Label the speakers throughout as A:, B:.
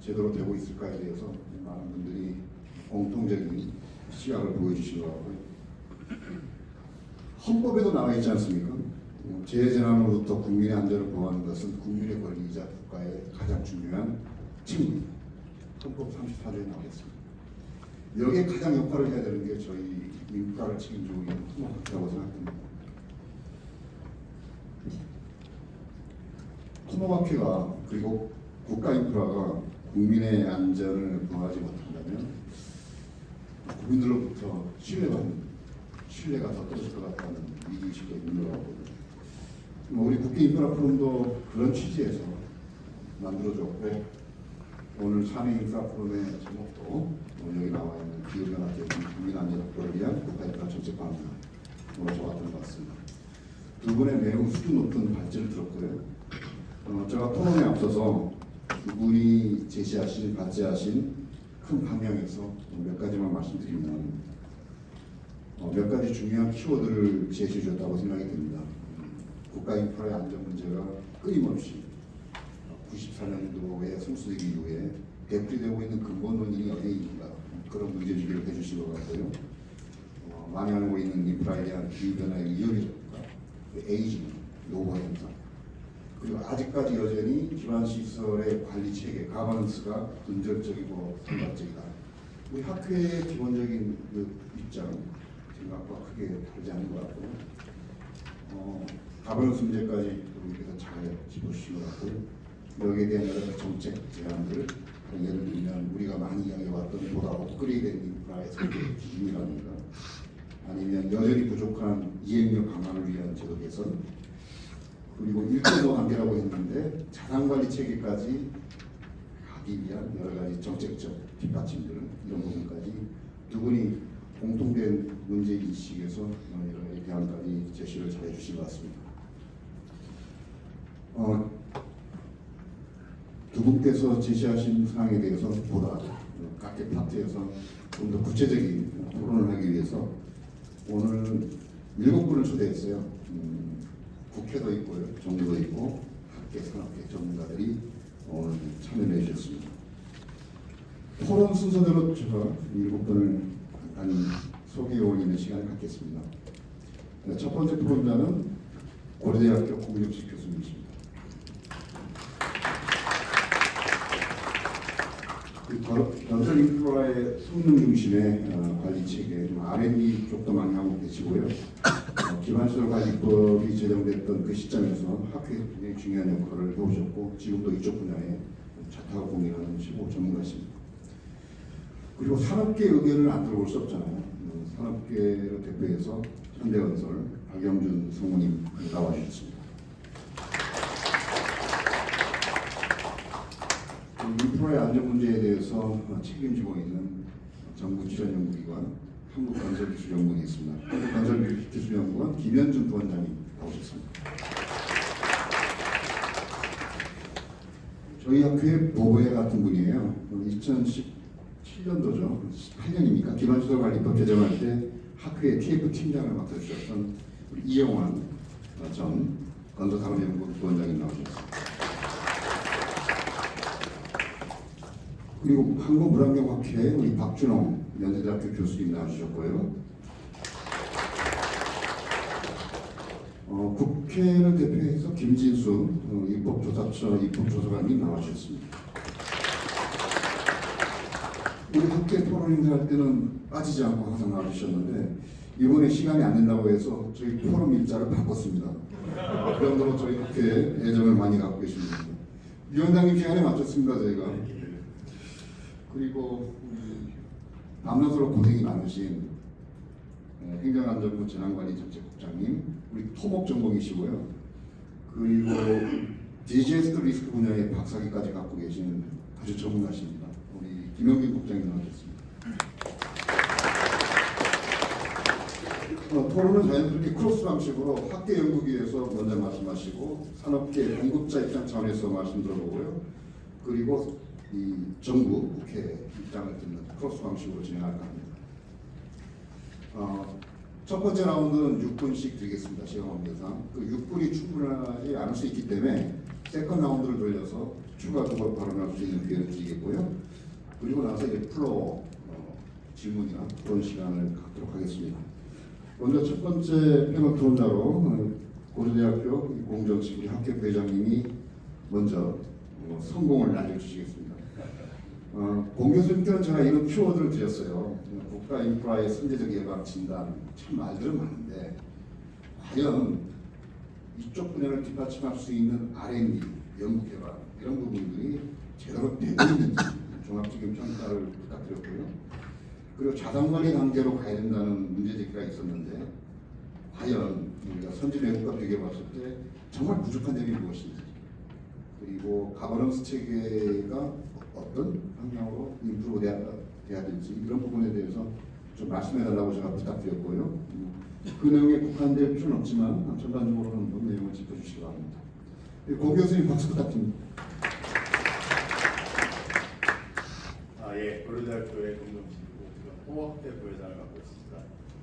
A: 제대로 되고 있을까에 대해서 많은 분들이 공통적인 시각을 보여주신 것 같고요. 헌법에도 나와 있지 않습니까? 재해재난으로부터 국민의 안전을 보호하는 것은 국민의 권리이자 국가의 가장 중요한 책임입니다. 헌법 34조에 나와 있습니다. 여기에 가장 역할을 해야 되는 게 저희 민가를 책임지고 있는 토목학회라고 생각합니다. 토목학회가 그리고 국가인프라가 국민의 안전을 보호하지 못한다면 국민들로부터 신뢰가 더 떨어질 것 같다는 위기의식도 있는 것 같거든요. 우리 국회인프라 포럼도 그런 취지에서 만들어졌고, 오늘 사내인프라 포럼의 제목도 여기 나와 있는 기후변화 대응 국민 안전 확보를 위한 국가인프라 정책 방향으로 좋았던 것 같습니다. 두 분의 매우 수준 높은 발제를 들었고요. 제가 토론에 앞서서 두 분이 제시하신 발제하신 큰 방향에서 몇 가지만 말씀드리면 몇 가지 중요한 키워드를 제시해 주셨다고 생각이 됩니다. 국가인프라의 안전 문제가 끊임없이 94년도에 성수되기 이후에 되풀이되고 있는 근본 원인이 어디에 있는가, 그런 문제제기를 해주신 것 같고요. 만연하고 있는 인프라에 대한 기후변화의 위험이랄까, 에이징, 노후 현상, 그리고 아직까지 여전히 기반시설의 관리체계, 가버넌스가 근절적이고 선박적이다. 우리 학회의 기본적인 입장은 생각과 크게 다르지 않은 것 같고요. 가버넌스 문제까지 여러분께서 잘 짚어주신 것 같고요. 여기에 대한 여러 가지 정책 제안들, 예를 들면 우리가 많이 이야기해왔던 보다 업그레이드된 인프라의 설계 기준이라든가, 아니면 여전히 부족한 이행력 강화를 위한 제도 개선, 그리고 일정도 관계라고 했는데 자산관리 체계까지 하기 위한 여러 가지 정책적 뒷받침들, 이런 부분까지 두 분이 공통된 문제인식에서 여러 가지 대안까지 제시를 잘 해주신 것 같습니다. 두 분께서 제시하신 사항에 대해서 보다 각계 파트에서 좀 더 구체적인 토론을 하기 위해서 오늘 7분을 초대했어요. 국회도 있고요, 정부도 있고 학계, 산업계 전문가들이 오늘 참여를 해주셨습니다. 토론 순서대로 제가 7분을 간단히 소개해 올리는 시간을 갖겠습니다. 첫 번째 토론자는 고려대학교 공정식 교수님이십니다. 건설 인프라의 성능 중심의 관리 체계, R&D 쪽도 많이 하고 계시고요. 기반시설 관리법이 제정됐던 그 시점에서 학회에 굉장히 중요한 역할을 해오셨고, 지금도 이쪽 분야에 자타가 공인하는 전문가십니다. 그리고 산업계 의견을 안 들어볼 수 없잖아요. 산업계를 대표해서 현대건설 박영준 성우님 나와주셨습니다. 인프라의 안전 문제에 대해서 책임지고 있는 정부 지원연구기관 한국건설기술연구원이 있습니다. 한국건설기술연구원 김현준 부원장님 나오셨습니다. 저희 학회 보고회 같은 분이에요. 2017년도죠. 18년입니까? 기반시설관리법 제정할 때 학회의 TF 팀장을 맡아주셨던 이영환 전 건설산업연구원 부원장님 나오셨습니다. 그리고 한국물환경학회 우리 박준홍 연세대학교 교수님 나와주셨고요. 국회를 대표해서 김진수 입법조사처 입법조사관님 나와주셨습니다. 우리 학회 토론인들 할 때는 빠지지 않고 항상 나와주셨는데, 이번에 시간이 안 된다고 해서 저희 포럼 일자를 바꿨습니다. 그 정도로 저희 학회에 애정을 많이 갖고 계십니다. 위원장님 시간에 맞췄습니다, 저희가. 그리고 밤낮으로 고생이 많으신 행정안전부 재난관리정책국장님, 우리 토목 전공이시고요. 그리고 디제스트 리스크 분야의 박사기까지 갖고 계신 아주 전문가십니다. 우리 김영균 국장님 나오셨습니다. 토론은 자연스럽게 크로스 방식으로 학계 연구기에서 먼저 말씀하시고, 산업계 공급자 입장 차원에서 말씀 들어보고요. 그리고 이 정부 국회 입장을 듣는 크로스 방식으로 진행할까 합니다. 첫 번째 라운드는 6분씩 드리겠습니다. 시간 관계상 그 6분이 충분하지 않을 수 있기 때문에 세컨 라운드를 돌려서 추가 그걸 발언할 수 있는 기회를 드리겠고요. 그리고 나서 이제 플로어 질문이나 그런 시간을 갖도록 하겠습니다. 먼저 첫 번째 패널 토론자로 고려대학교 공정식 우리 학교 회장님이 먼저 성공을 알려주시겠습니다. 공 교수님께는 제가 이런 키워드를 드렸어요. 국가 인프라의 선제적 예방 진단, 참 말들은 많은데 과연 이쪽 분야를 뒷받침할 수 있는 R&D, 연구 개발 이런 부분들이 제대로 되고 있는지 종합적인 평가를 부탁드렸고요. 그리고 자산관리 단계로 가야 된다는 문제 제기가 있었는데 과연 우리가 선진 외국과 비교해 봤을 때 정말 부족한 점이 무엇인지, 그리고 가버넌스 체계가 어떤 방향으로 인프로 돼야 될지 이런 부분에 대해서 좀 말씀해 달라고 제가 부탁드렸고요. 그 내용에 국한될 필요는 없지만 전반적으로는 그 내용을 짚어주시기 바랍니다. 고 교수님 박수 부탁드립니다.
B: 예, 고려대학교의 공정식이고 지금 호학대 부회장을 맡고 있습니다.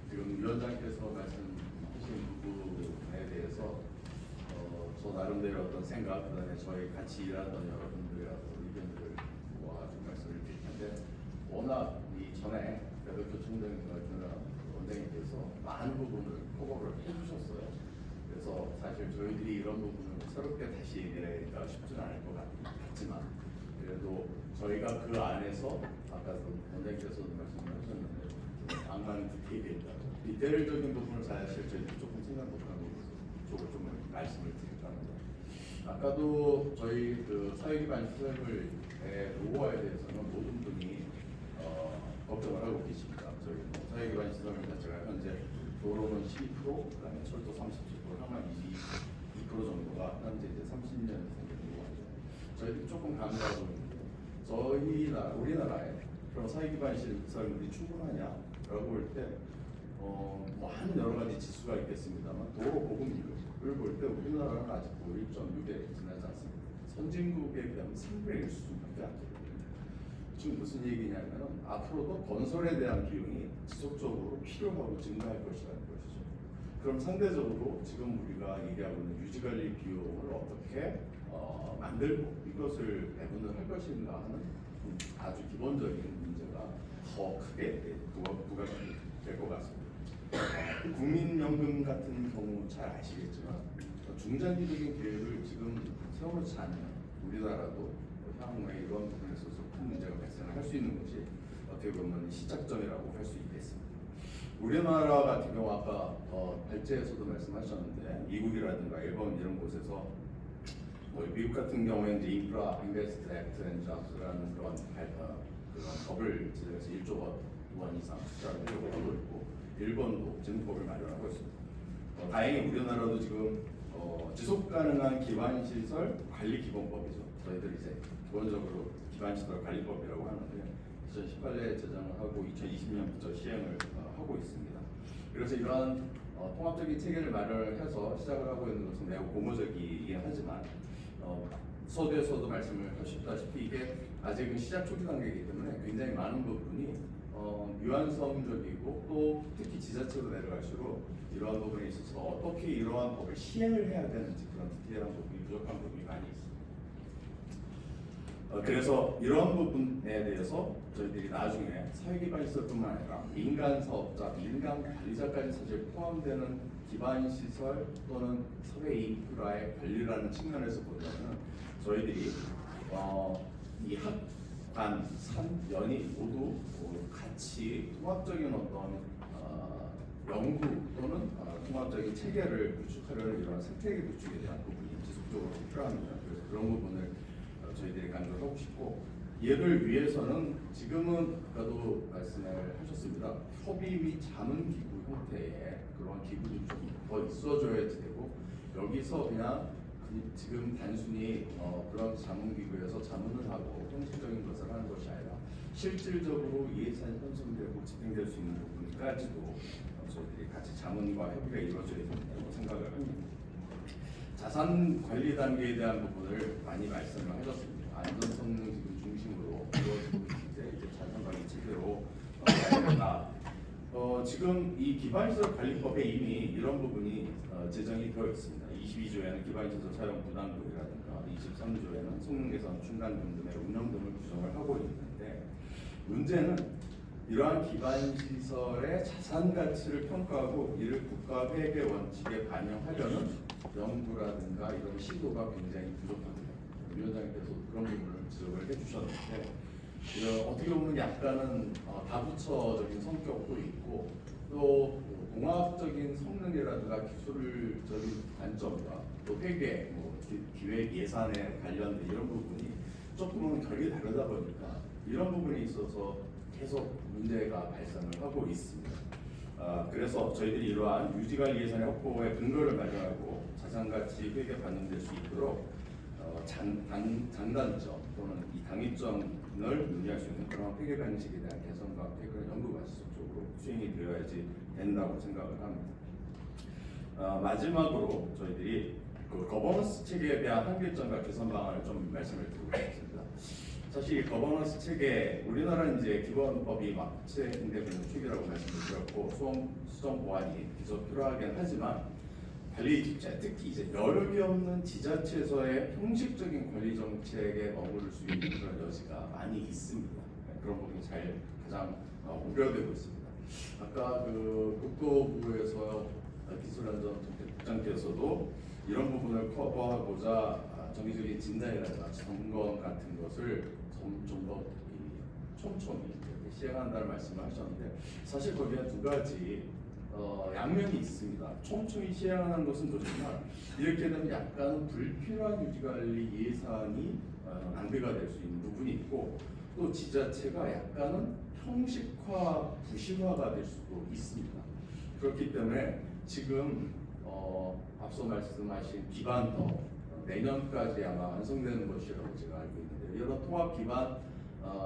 B: 지금 위원장께서 말씀하신 부분에 대해서 저 나름대로 어떤 생각, 그다음에 저희 같이 일하던 여러분들의 의견들을 모아서 말씀을 드릴 텐데, 워낙 이 전에 대학교 총장님과 원장님께서 많은 부분을 커버를 해주셨어요. 그래서 사실 저희들이 이런 부분을 새롭게 다시 얘기하기가 쉽지는 않을 것 같지만, 그래도 저희가 그 안에서 아까 원장님께서도 말씀하셨는데 악만 디테일이 있다고 디테일적인 부분을 사실 저희들이 조금 생각 못하고 쪽을 좀 말씀을 드릴까 합니다. 아까도 저희 그 사회기반 시설물의 노후화에 대해서는 모든 분이 걱정을 하고 계십니다. 저희 사회기반 시설물 자체가 현재 도로는 12%, 그다음에 철도 37%, 항만 22% 정도가 현재 이제 30년 생기는 거죠. 저희들이 조금 감사하고 있는데 우리나라에 그런 사회기반 시설물이 충분하냐라고 볼 때 많은 여러 가지 지수가 있겠습니다만 도로 보급률을 볼 때 우리나라는 아직도 1.6에 지나지 않습니다. 선진국에 비하면 3분의 1 수준밖에 안 되거든요. 지금 무슨 얘기냐면 앞으로도 건설에 대한 비용이 지속적으로 필요하고 증가할 것이라는 것이죠. 그럼 상대적으로 지금 우리가 얘기하고 있는 유지관리 비용을 어떻게 만들고 이것을 배분을 할 것인가 하는 아주 기본적인 문제가 더 크게 부각이 될 것 같습니다. 국민연금 같은 경우 잘 아시겠지만 중장기적인 계획을 지금 세워놓지 않으면 우리나라도 향후에 이런 부분에 있어서 큰 문제가 발생을 할 수 있는 것이 어떻게 보면 시작점이라고 할 수 있겠습니다. 우리나라 같은 경우 아까 발제에서도 말씀하셨는데 미국이라든가 일본 이런 곳에서 미국 같은 경우에 이제 인프라 인베스트 액트 앤 잡스라는 그런 법을 제정해서 1조 원 이상 투자를 하려고 하고 있고, 일본도 증법을 마련하고 있습니다. 다행히 우리나라도 지금 지속 가능한 기반 시설 관리 기본법이죠. 저희들이 이제 기본적으로 기반 시설 관리법이라고 하는데 2018년에 제정을 하고 2020년부터 시행을 하고 있습니다. 그래서 이러한 통합적인 체계를 마련해서 시작을 하고 있는 것은 매우 고무적이긴 하지만 서두에서도 말씀을 하셨다시피 이게 아직은 시작 초기 단계이기 때문에 굉장히 많은 부분이 유한성적이고 또 특히 지자체로 내려갈수록 이러한 부분에 있어서 어떻게 이러한 법을 시행을 해야 되는지 그런 디테일한 부분이 부족한 부분이 많이 있습니다. 그래서 이런 부분에 대해서 저희들이 나중에 사회기반 시설뿐만 아니라 민간 사업자, 민간 관리자까지 사실 포함되는 기반 시설 또는 사회 인프라의 관리라는 측면에서 보자면 저희들이 이 학관, 산, 연이 모두 같이 통합적인 어떤 연구 또는 통합적인 체계를 구축하려는 이런 생태계 구축에 대한 부분이 지속적으로 필요합니다. 그래서 그런 부분을 저희들이 강조를 하고 싶고, 얘를 위해서는 지금은 아까도 말씀을 하셨습니다. 협의 및 자문기구 형태의 그런 기구들이 좀 더 있어줘야 되고, 여기서 그냥 지금 단순히 그런 자문기구에서 자문을 하고 형식적인 것을 하는 것이 아니라 실질적으로 예산이 편성되고 집행될 수 있는 부분까지도 저희들이 같이 자문과 협의가 이루어져야 된다고 생각을 합니다. 자산 관리 단계에 대한 부분을 많이 말씀을 하셨습니다. 안전 성능 지금 중심으로 이루어지고 이제 자산 관리 체계로 가야 된다. 지금 이 기반시설 관리법에 이미 이런 부분이 제정이 되어 있습니다. 22조에는 기반시설 사용 부담금이라든가 23조에는 성능 개선, 중단금 등의 운영 등을 규정을 하고 있는데, 문제는 이러한 기반 시설의 자산 가치를 평가하고 이를 국가 회계 원칙에 반영하려는 연구라든가 이런 시도가 굉장히 부족합니다. 위원장님께서 그런 부분을 지적을 해주셨는데, 어떻게 보면 약간은 다부처적인 성격도 있고, 또 공학적인 성능이라든가 기술적인 관점과 또 회계, 기획 예산에 관련된 이런 부분이 조금은 결이 다르다 보니까 이런 부분에 있어서 계속 문제가 발생을 하고 있습니다. 그래서 저희들이 이러한 유지관리 예산의 확보의 근거를 마련하고 자산가치 회계 반영될 수 있도록 장단점 또는 이 당위점을 논의할 수 있는 그런 회계 방식에 대한 개선과 그런 연구가 지속적으로 수행이 되어야지 된다고 생각을 합니다. 마지막으로 저희들이 그 거버넌스 체계에 대한 한계점과 개선 방안을 좀 말씀을 드리고 싶습니다. 사실 이 거버넌스 체계, 우리나라는 이제 기본법이 막체인되고 있는 체계라고 말씀을 드렸고 수정 보완이 계속 필요하긴 하지만 관리 주체, 특히 이제 여력이 없는 지자체에서의 형식적인 관리 정책에 머무를 수 있는 그런 여지가 많이 있습니다. 그런 부분이 가장 우려되고 있습니다. 아까 그 국토부에서 기술안전정책국장께서도 이런 부분을 커버하고자 정기적인 진단이라든가 점검 같은 것을 좀 더 촘촘히 시행한다는 말씀을 하셨는데, 사실 거기에 두 가지 양면이 있습니다. 촘촘히 시행하는 것은 좋지만 이렇게 되면 약간 불필요한 유지관리 예산이 낭비가 될 수 있는 부분이 있고, 또 지자체가 약간은 형식화, 부실화가 될 수도 있습니다. 그렇기 때문에 지금 앞서 말씀하신 기반도 내년까지 아마 완성되는 것이라고 제가 알고 있는데, 이런 통합 기반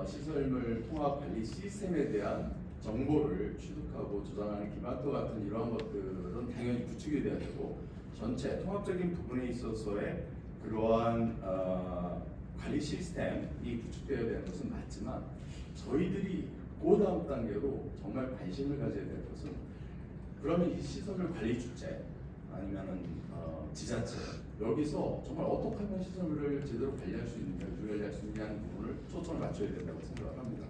B: 시설물 통합 관리 시스템에 대한 정보를 취득하고 조정하는 기반도 같은 이러한 것들은 당연히 구축이 돼야 되고, 전체 통합적인 부분에 있어서의 그러한 관리 시스템이 구축되어야 되는 것은 맞지만, 저희들이 그 다음 단계로 정말 관심을 가져야 될 것은, 그러면 이 시설물 관리 주체 아니면은 지자체, 여기서 정말 어떻게 하면 시설물을 제대로 관리할 수 있느냐, 유지관리할 수 있느냐는 부분을 초점을 맞춰야 된다고 생각을 합니다.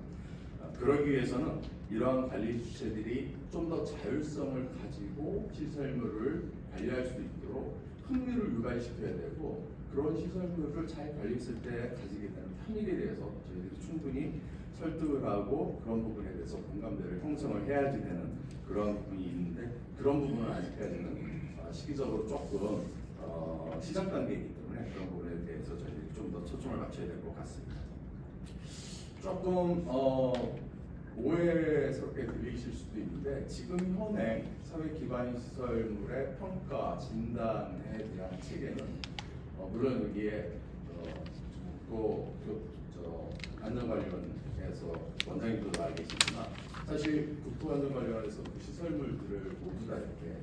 B: 그러기 위해서는 이러한 관리 주체들이 좀 더 자율성을 가지고 시설물을 관리할 수 있도록 흥미를 유발시켜야 되고, 그런 시설물을 잘 관리했을 때 가지게 되는 편익에 대해서 저희들이 충분히 설득을 하고 그런 부분에 대해서 공감대를 형성을 해야지 되는 그런 부분이 있는데, 그런 부분은 아직까지는 시기적으로 조금 시작 단계이기 때문에 그런 부분에 대해서 저희들이 좀 더 초점을 맞춰야 될 것 같습니다. 조금 오해스럽게 들리실 수도 있는데, 지금 현행 사회 기반 시설물의 평가 진단에 대한 체계는 물론 여기에 안전관리원에서 원장님도 나와 계시지만, 사실 국토안전관리원에서 그 시설물들을 모두 다 이렇게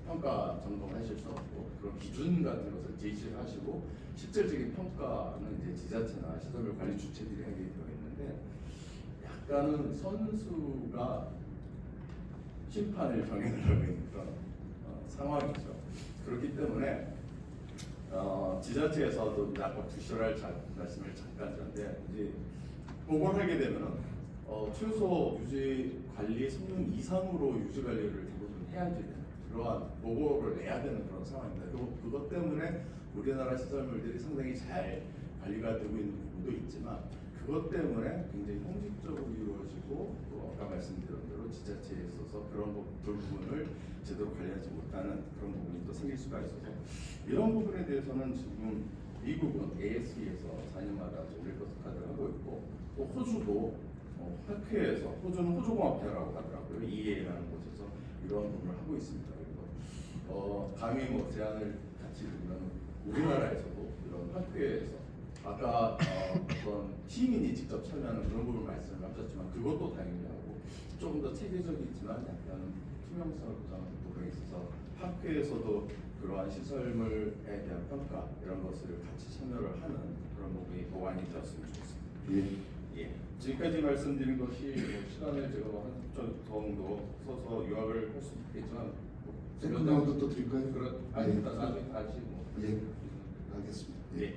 B: 평가 점검하실 수 없고, 그런 기준 같은 것을 제시를 하시고, 실질적인 평가는 이제 지자체나 시설물 관리 주체들이 하게 되어 있는데, 약간은 선수가 심판을 정해놓으려고 있는 그런 상황이죠. 그렇기 때문에 지자체에서도 아까 부실할 말씀을 잠깐 드렸는데, 이제 보고를 하게 되면은 최소 유지 관리 성능 이상으로 유지 관리를 대부분 해야지 되는 그러한 보고를 내야 되는 그런 상황입니다. 그리고 그것 때문에 우리나라 시설물들이 상당히 잘 관리가 되고 있는 부분도 있지만, 그것 때문에 굉장히 형식적으로 이루어지고, 또 아까 말씀드린 대로 지자체에 있어서 그런 부분을 제대로 관리하지 못하는 그런 부분이 또 생길 수가 있어서, 이런 부분에 대해서는 지금 미국은 ASE에서 4년마다 리포트 카드를 하고 있고, 또 호주도 학회에서, 호주는 호주공학회라고 하더라고요. EA라는 곳에서 이런 부분을 하고 있습니다. 그리고 감히 제안을 같이 드리면, 우리나라에서도 이런 학회에서 아까 어떤 시민이 직접 참여하는 그런 부분을 말씀을 하셨지만, 그것도 당연히 하고, 조금 더 체계적이지만 약간 투명성을 보장하는 부분에 있어서 학회에서도 그러한 시설물에 대한 평가 이런 것을 같이 참여를 하는 그런 부분이 보완이 되었으면 좋겠습니다. 예. 지금까지 말씀드린 것이 시간을 제가 한 정도 써서 요약을 할 수 있겠지만,
A: 또 드릴까요?
B: 아니, 나중에 다시
A: 예, 알겠습니다.
B: 네.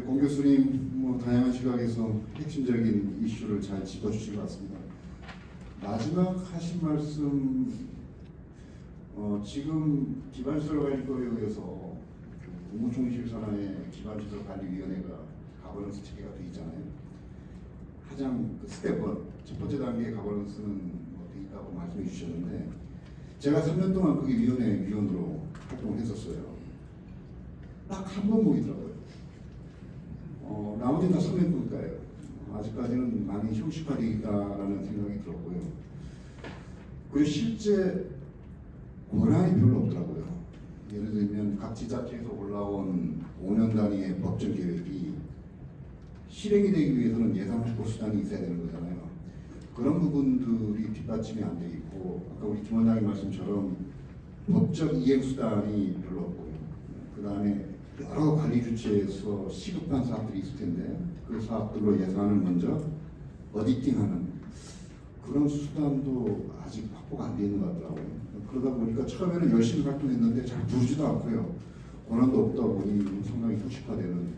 A: 공 교수님 뭐 다양한 시각에서 핵심적인 이슈를 잘 짚어주신 것 같습니다. 마지막 하신 말씀, 지금 기반시설관리법에 의해서 국무총리실 산하의 기반시설관리위원회가 가버넌스 체계가 되어 있잖아요. 가장 스텝 1, 첫 번째 단계의 가버넌스는 되어 있다고 말씀해 주셨는데, 제가 3년 동안 그 위원회 위원으로 활동을 했었어요. 딱 한 번 모이더라고요. 나머지는 다 서면publica예요. 아직까지는 많이 형식화되어 있다라는 생각이 들었고요. 그리고 실제 권한이 별로 없더라고요. 예를 들면 각 지자체에서 올라온 5년 단위의 법정 계획이 실행이 되기 위해서는 예산 확보 수단이 있어야 되는 거잖아요. 그런 부분들이 뒷받침이 안 돼 있고, 아까 우리 김 원장님 말씀처럼 법적 이행 수단이 별로 없고요. 그 다음에 여러 관리 주체에서 시급한 사업들이 있을 텐데 그 사업들로 예산을 먼저 어디팅하는 그런 수단도 아직 확보가 안 되어 있는 것 같더라고요. 그러다 보니까 처음에는 열심히 활동했는데 잘 부르지도 않고요. 권한도 없다 보니 상당히 형식화되는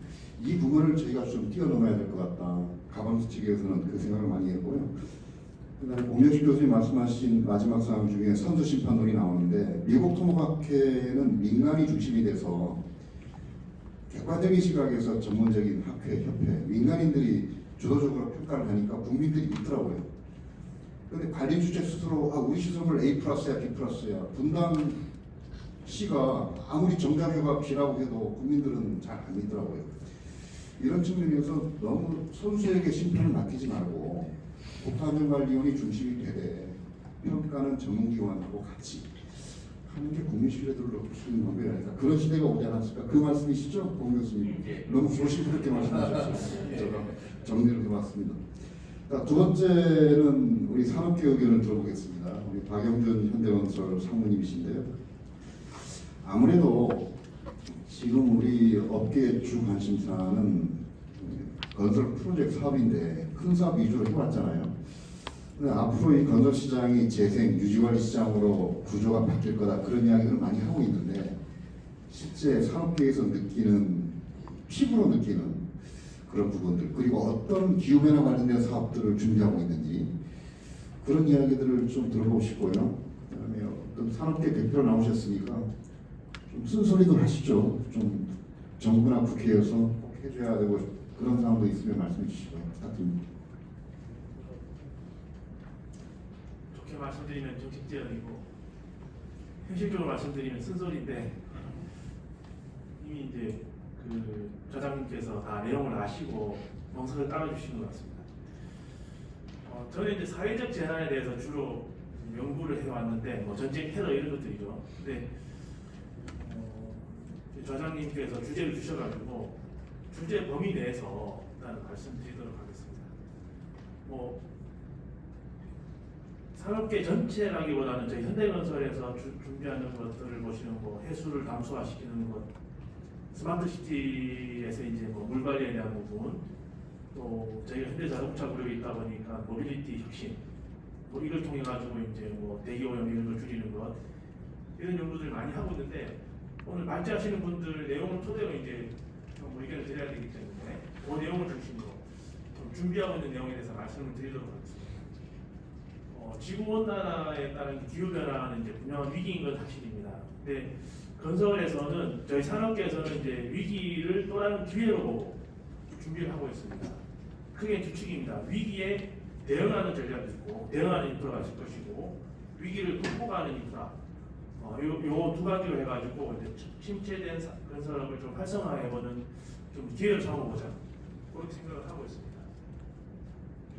A: 이 부분을 저희가 좀 뛰어넘어야 될 것 같다. 가방수 측에서는 그 생각을 많이 했고요. 그다음에 공명식 교수님 말씀하신 마지막 사항 중에 선수 심판론이 나오는데, 미국 토목학회는 민간이 중심이 돼서 객관적인 시각에서 전문적인 학회, 협회, 민간인들이 주도적으로 평가를 하니까 국민들이 있더라고요. 그런데 관리 주체 스스로 우리 시설물 A 플러스야 B 플러스야 분당 C가 아무리 정자료가 B라고 해도 국민들은 잘 안 믿더라고요. 이런 측면에서 너무 선수에게 심판을 맡기지 말고 국가안전관리원이 중심이 되되 평가는 전문기관하고 같이 하는 게 국민 신뢰도를 높일 수 있는 방법이 아닐까. 그런 시대가 오지 않았을까. 그 말씀이시죠, 공 교수님? 너무 조심스럽게 말씀하셨어요. 제가 정리를 해봤습니다. 두 번째는 우리 산업계 의견을 들어보겠습니다. 우리 박영준 현대건설 상무님이신데요. 아무래도 지금 우리 업계의 주 관심사는 건설 프로젝트 사업인데 큰 사업 위주로 해왔잖아요. 근데 앞으로 이 건설 시장이 재생, 유지관리 시장으로 구조가 바뀔 거다 그런 이야기를 많이 하고 있는데, 실제 산업계에서 느끼는, 피부로 느끼는 그런 부분들, 그리고 어떤 기후변화 관련된 사업들을 준비하고 있는지 그런 이야기들을 좀 들어보고 싶고요. 그다음에 어떤 산업계 대표로 나오셨으니까 좀 쓴소리도 하시죠. 좀 정부나 국회에서 꼭 해줘야 되고 그런 사항도 있으면 말씀해 주시고요. 부탁드립니다.
C: 좋게 말씀드리면 정책제언이고 현실적으로 말씀드리면 쓴소리인데, 이미 이제 그 저장님께서 다 내용을 아시고 정석을 따라주시는 것 같습니다. 저는 이제 사회적 재난에 대해서 주로 연구를 해왔는데, 뭐 전쟁, 테러 이런 것들이죠. 근데 저장님께서 주제를 주셔가지고 주제 범위 내에서 일단 말씀드리도록 하겠습니다. 뭐 산업계 전체라기보다는 저희 현대건설에서 준비하는 것들을 보시면 뭐 해수를 담소화시키는 것, 스마트시티에서 이제 뭐 물 관리에 대한 부분, 또 저희가 현대자동차 그룹에 있다 보니까 모빌리티 혁신, 뭐 이걸 통해 가지고 이제 뭐 대기 오염 이런 걸 줄이는 것, 이런 연구들 많이 하고 있는데, 오늘 발제하시는 분들 내용을 토대로 이제 좀 의견을 드려야 되기 때문에 그 내용을 중심으로 좀 준비하고 있는 내용에 대해서 말씀을 드리도록 하겠습니다. 지구 온난화에 따른 기후 변화는 이제 분명한 위기인 건 사실입니다. 근데 건설에서는, 저희 산업계에서는 이제 위기를 또 다른 기회로 보고 준비를 하고 있습니다. 크게 두 축입니다. 위기에 대응하는 전략이 있고, 대응하는 인프라가 있을 것이고, 위기를 극복하는 인프라. 요 두 가지로 해가지고 이제 침체된 건설업을 좀 활성화해보는 좀 기회를 삼아보자, 그렇게 생각을 하고 있습니다.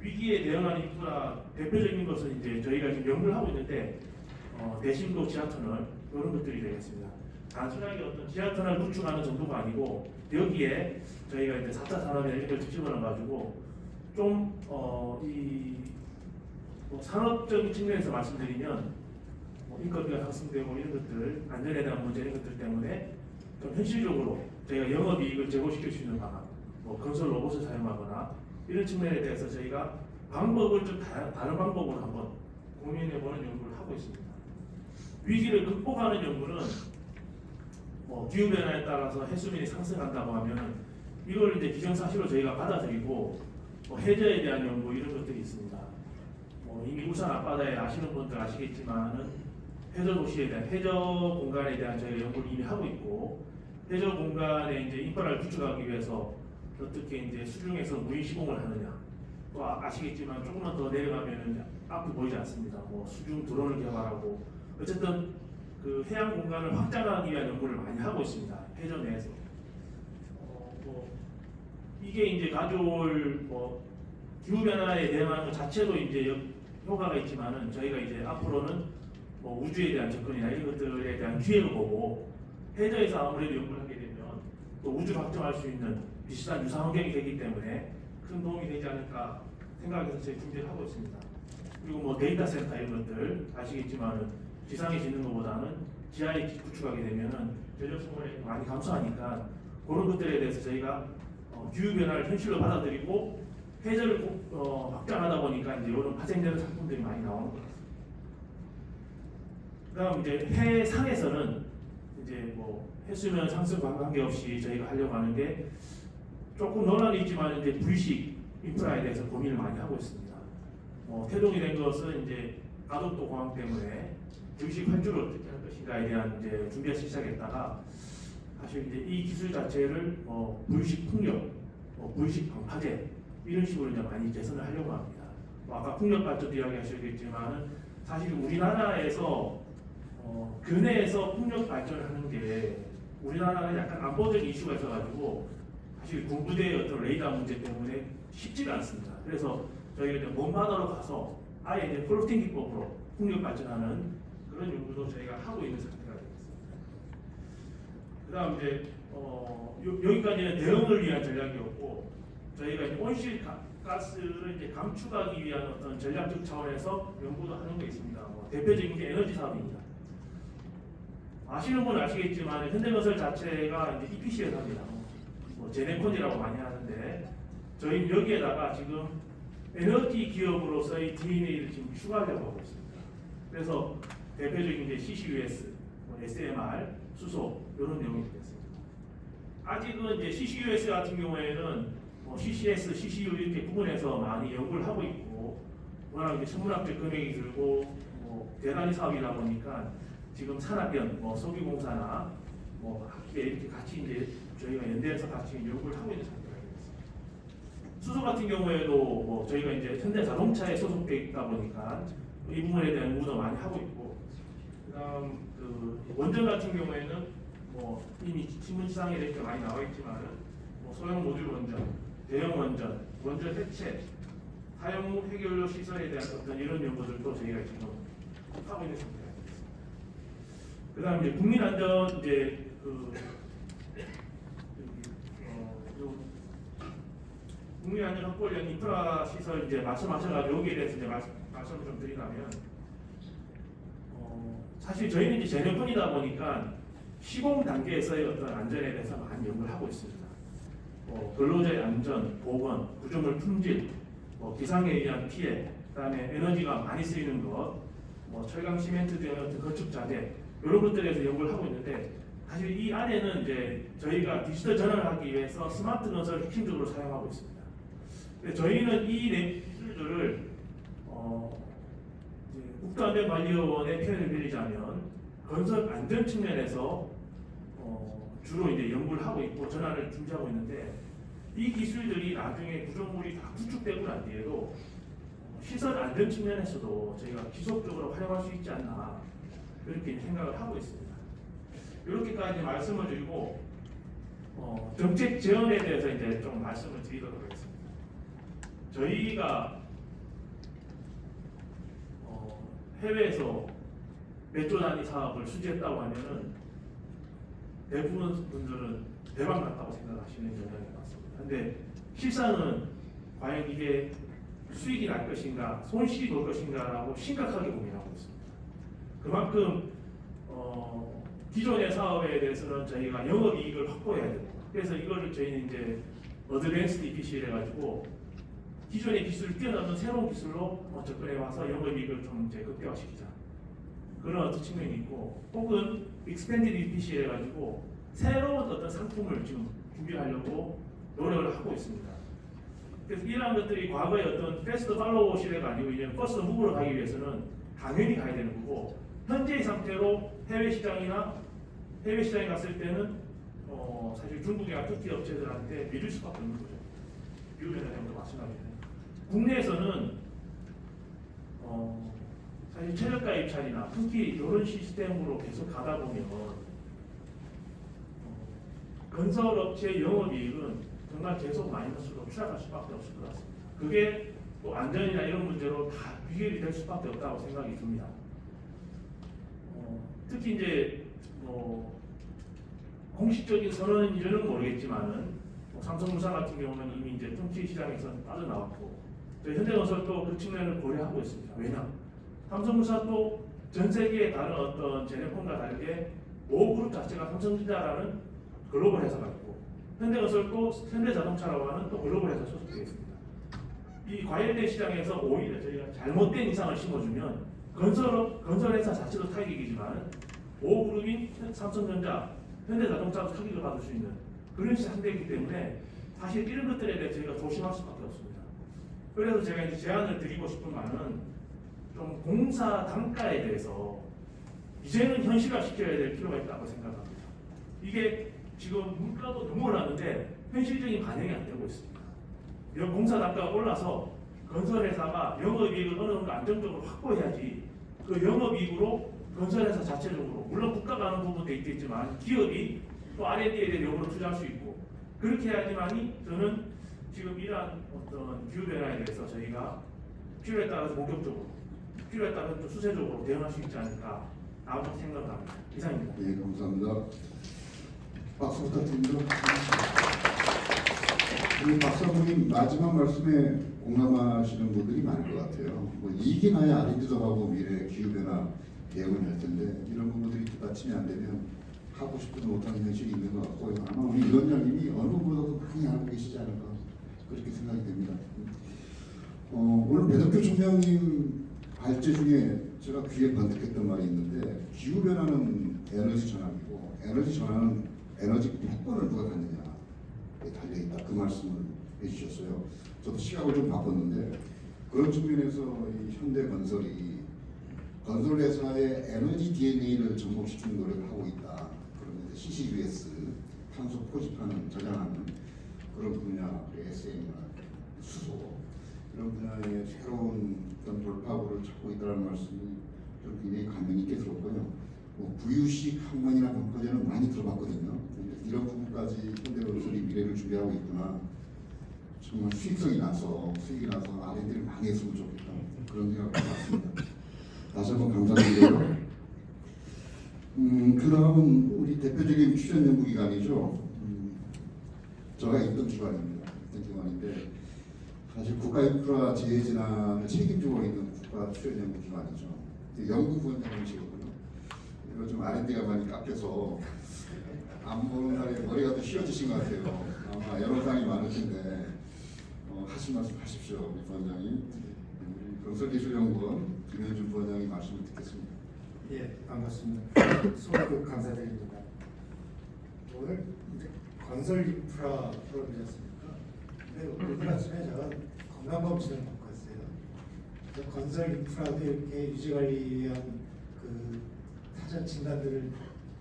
C: 위기에 대응하는 인프라 대표적인 것은 이제 저희가 지금 연구를 하고 있는데, 대심도 지하터널 이런 것들이 되겠습니다. 단순하게 어떤 지하터널 구축하는 정도가 아니고, 여기에 저희가 이제 4차 산업이나 이런 걸 집어넣어 가지고 좀 뭐 산업적인 측면에서 말씀드리면 인건비가 상승되고 이런 것들, 안전에 대한 문제 이런 것들 때문에 좀 현실적으로 저희가 영업이익을 제고시킬 수 있는 방안, 뭐 건설 로봇을 사용하거나 이런 측면에 대해서 저희가 방법을 좀 다른 방법으로 한번 고민해보는 연구를 하고 있습니다. 위기를 극복하는 연구는 기후 변화에 따라서 해수면이 상승한다고 하면 이걸 이제 기정사실로 저희가 받아들이고 해저에 대한 연구 이런 것들이 있습니다. 이미 울산 앞바다에 아시는 분들 아시겠지만은 해저 도시에 대한 해저 공간에 대한 저희가 연구를 이미 하고 있고 해저 공간에 이제 인프라를 구축하기 위해서 어떻게 이제 수중에서 무인 시공을 하느냐 또 아시겠지만 조금만 더 내려가면은 앞이 보이지 않습니다. 수중 드론을 개발하고 어쨌든 그 해양 공간을 확장하기 위한 연구를 많이 하고 있습니다. 해저 내에서 이게 이제 가져올 기후 변화에 대응하는 것 자체도 이제 효과가 있지만은 저희가 이제 앞으로는 우주에 대한 접근이나 이런 것들에 대한 기회로 보고 해저에서 아무래도 연구를 하게 되면 또 우주를 확정할 수 있는 비슷한 유사 환경이 되기 때문에 큰 도움이 되지 않을까 생각해서 저희 준비를 하고 있습니다. 그리고 데이터 센터 이런 것들 아시겠지만은 지상에 짓는 것보다는 지하에 구축하게 되면은 전력 소모량이 많이 감소하니까 그런 것들에 대해서 저희가 기후 변화를 현실로 받아들이고 해저를 확장하다 보니까 이제 이런 파생되는 상품들이 많이 나오는 것 같습니다. 그다음 이제 해상에서는 이제 해수면 상승과 관계없이 저희가 하려고 하는 게 조금 논란이 있지만 이제 불식 인프라에 대해서 고민을 많이 하고 있습니다. 태동이 된 것은 이제 가덕도 공항 때문에 불식 활주를 어떻게 할 것인가에 대한 이제 준비를 시작했다가 사실 이제 이 기술 자체를 불식 풍력, 불식 방파제 이런 식으로 이제 많이 개선을 하려고 합니다. 아까 풍력 발전도 이야기하셨겠지만은 사실 우리나라에서 근해에서 풍력 발전을 하는 게 우리나라가 약간 안보적 이슈가 있어가지고 사실 군부대의 어떤 레이더 문제 때문에 쉽지가 않습니다. 그래서 저희가 이제 먼 바다로 가서 아예 이제 플로팅 기법으로 풍력 발전하는 그런 연구도 저희가 하고 있는 상태가 되겠습니다. 그다음 이제 여기까지는 대응을 위한 전략이었고 저희가 이제 온실 가스를 이제 감축하기 위한 어떤 전략적 차원에서 연구도 하는 게 있습니다. 대표적인 게 에너지 사업입니다. 아시는 분은 아시겠지만 현대건설 자체가 이제 EPC 회사입니다. 제네콘이라고 많이 하는데 저희는 여기에다가 지금 에너지 기업으로서의 DNA를 지금 추가하려고 하고 있습니다. 그래서 대표적인 게 CCUS, SMR, 수소 이런 내용이 되겠습니다. 아직은 이제 CCUS 같은 경우에는 CCS, CCU 이렇게 구분해서 많이 연구를 하고 있고 워낙 이제 천문학적 금액이 들고 대단히 사업이다 보니까 지금 산학연, 석유공사나 학계 이렇게 같이 이제 저희가 연대해서 같이 연구를 하고 있는 상태가 되겠습니다. 수소 같은 경우에도 저희가 이제 현대자동차에 소속돼 있다 보니까 이 부분에 대한 연구도 많이 하고 있고, 그다음 그 원전 같은 경우에는 이미 신문지상에 이렇게 많이 나와 있지만은 소형 모듈 원전, 대형 원전, 원전 해체, 사용 해결료 시설에 대한 어떤 이런 연구들도 저희가 지금 하고 있는 상태가 되겠습니다. 그다음 이제 국민안전 이제 국민안전 확보를 위한 인프라 시설 이제 말씀하셔가지고 여기에 대해서 이제 말씀을 좀 드리자면 사실 저희는 이제 제네콘이다 보니까 시공 단계에서의 어떤 안전에 대해서 많이 연구를 하고 있습니다. 근로자의 안전, 보건, 구조물 품질, 기상에 의한 피해, 그다음에 에너지가 많이 쓰이는 것, 철강 시멘트 등의 어떤 건축 자재 이런 것들에 대해서 연구를 하고 있는데 사실 이 안에는 이제 저희가 디지털 전환을 하기 위해서 스마트 건설을 핵심적으로 사용하고 있습니다. 저희는 이 기술들을 국가안전관리원의 표현을 빌리자면 건설 안전 측면에서 주로 이제 연구를 하고 있고 전환을 준비하고 있는데 이 기술들이 나중에 구조물이 다 구축되고 난 뒤에도 시설 안전 측면에서도 저희가 지속적으로 활용할 수 있지 않나 그렇게 생각을 하고 있습니다. 이렇게까지 말씀을 드리고 정책 지원에 대해서 이제 좀 말씀을 드리도록 하겠습니다. 저희가 해외에서 몇 조 단위 사업을 수주했다고 하면은 대부분 분들은 대박 났다고 생각하시는 경향이 많습니다. 근데 실상은 과연 이게 수익이 날 것인가, 손실이 볼 것인가라고 심각하게 고민하고 있습니다. 그만큼 기존의 사업에 대해서는 저희가 영업이익을 확보해야 되고, 그래서 이거를 저희는 이제 어드밴스드 EPC를 해가지고 기존의 기술을 뛰어넘는 새로운 기술로 접근해 와서 영업이익을 좀 이제 극대화시키자. 그런 어떤 측면이 있고, 혹은 익스펜디드 EPC 해가지고 새로운 어떤 상품을 지금 준비하려고 노력을 하고 있습니다. 그래서 이러한 것들이 과거의 어떤 패스트 팔로워 시대가 아니고 이제 퍼스트 무브로 가기 위해서는 당연히 가야 되는 거고, 현재의 상태로 해외 시장에 갔을 때는 사실 중국이나 터키 업체들한테 밀릴 수밖에 없는 거죠. 유럽연합도 마찬가지예요. 국내에서는 사실 최저가 입찰이나 특히 이런 시스템으로 계속 가다 보면 건설업체의 영업이익은 정말 계속 마이너스로 추락할 수밖에 없을 것 같습니다. 그게 또 안전이나 이런 문제로 다 비결이 될 수밖에 없다고 생각이 듭니다. 특히 이제 공식적인 선언인지는 모르겠지만은 삼성물산 같은 경우는 이미 이제 터키 시장에서 빠져나왔고, 저희 현대건설도 그 측면을 고려하고 있습니다. 왜냐? 삼성물산도 전 세계의 다른 어떤 제네콤과 다르게 모그룹 자체가 삼성전자라는 글로벌 회사가 있고, 현대건설도 현대자동차라고 하는 또 글로벌 회사 소속되어 있습니다. 이 과열된 시장에서 오히려 저희가 잘못된 이상을 심어주면 건설회사 자체도 타격이지만 모그룹인 삼성전자, 현대자동차도 타격을 받을 수 있는 그런 상태이기 때문에 사실 이런 것들에 대해 저희가 조심할 수밖에 없습니다. 그래서 제가 이제 제안을 드리고 싶은 말은 좀 공사 단가에 대해서 이제는 현실화시켜야 될 필요가 있다고 생각합니다. 이게 지금 물가도 너무 올랐는데 현실적인 반영이 안 되고 있습니다. 공사 단가가 올라서 건설회사가 영업이익을 어느 정도 안정적으로 확보해야지 그 영업이익으로 건설회사 자체적으로 물론 국가가 하는 부분도 있겠지만 기업이 또 R&D에 대한 요구를 투자할 수 있고 그렇게 해야지만이 저는 지금 이러한 어떤 기후 변화에 대해서 저희가 필요에 따라서 본격적으로 필요에 따라서 좀 수세적으로 대응할 수 있지 않을까라고 생각합니다. 이상입니다.
A: 예, 감사합니다. 박수 부탁드립니다. 우리 박사부님 마지막 말씀에 공감하시는 분들이 많을 것 같아요. 뭐 이익이 나야 R&D도 하고 미래 기후변화 대응을 할 텐데 이런 부분들이 뒷받침이 안 되면 하고 싶어도 못하는 현실이 있는 것 같고요. 아마 우리 위원장님이 어느 분보다도 많이 알고 계시지 않을까 그렇게 생각이 됩니다. 오늘 배덕규 총장님 발제 중에 제가 귀에 번뜩했던 말이 있는데 기후변화는 에너지 전환이고 에너지 전환은 에너지 패권을 누가 갖느냐에 달려있다 그 말씀을 해주셨어요. 저도 시각을 좀 바꿨는데 그런 측면에서 이 현대건설이 건설회사의 에너지 DNA를 접목시키는 노력을 하고 있다. 그러면서 CCUS 탄소 포집하는 저장하는 그런 분야, SM이나 수소 이런 분야의 새로운 어떤 돌파구를 찾고 있다는 말씀이 좀 굉장히 감명 있게 들었고요. 뭐 부유식 항만이나 벙커제는 많이 들어봤거든요. 이런 부분까지 현대건설이 미래를 준비하고 있구나. 정말 수익이 나서 R&D를 많이 했으면 좋겠다. 그런 생각을 해봤습니다. 다시 한번 감사드리고요. 그 다음은 우리 대표적인 출연 연구 기관이죠. 제가 있던 기관입니다. 사실 국가인프라 재해진환을 책임지고 있는 국가 출연 연구 기관이죠. 연구부원장님이시거든요. 이거 좀 R&D가 많이 깎여서 안 보는 사이에 머리가 더 휘어지신 것 같아요. 아마 여론상이 많을 텐데 하신 말씀 하십시오, 우리 부원장님. 우리 건설기술연구원 김현준 부원장이 말씀을 듣겠습니다.
D: 예, 반갑습니다. 소개도 감사드립니다. 오늘 이제 건설 인프라 프로그램이었습니까? 근데 오늘 아침에 제가 건강검진을 받고 왔어요. 그래서 건설 인프라도 이렇게 유지관리에 위한 그 사전 진단들을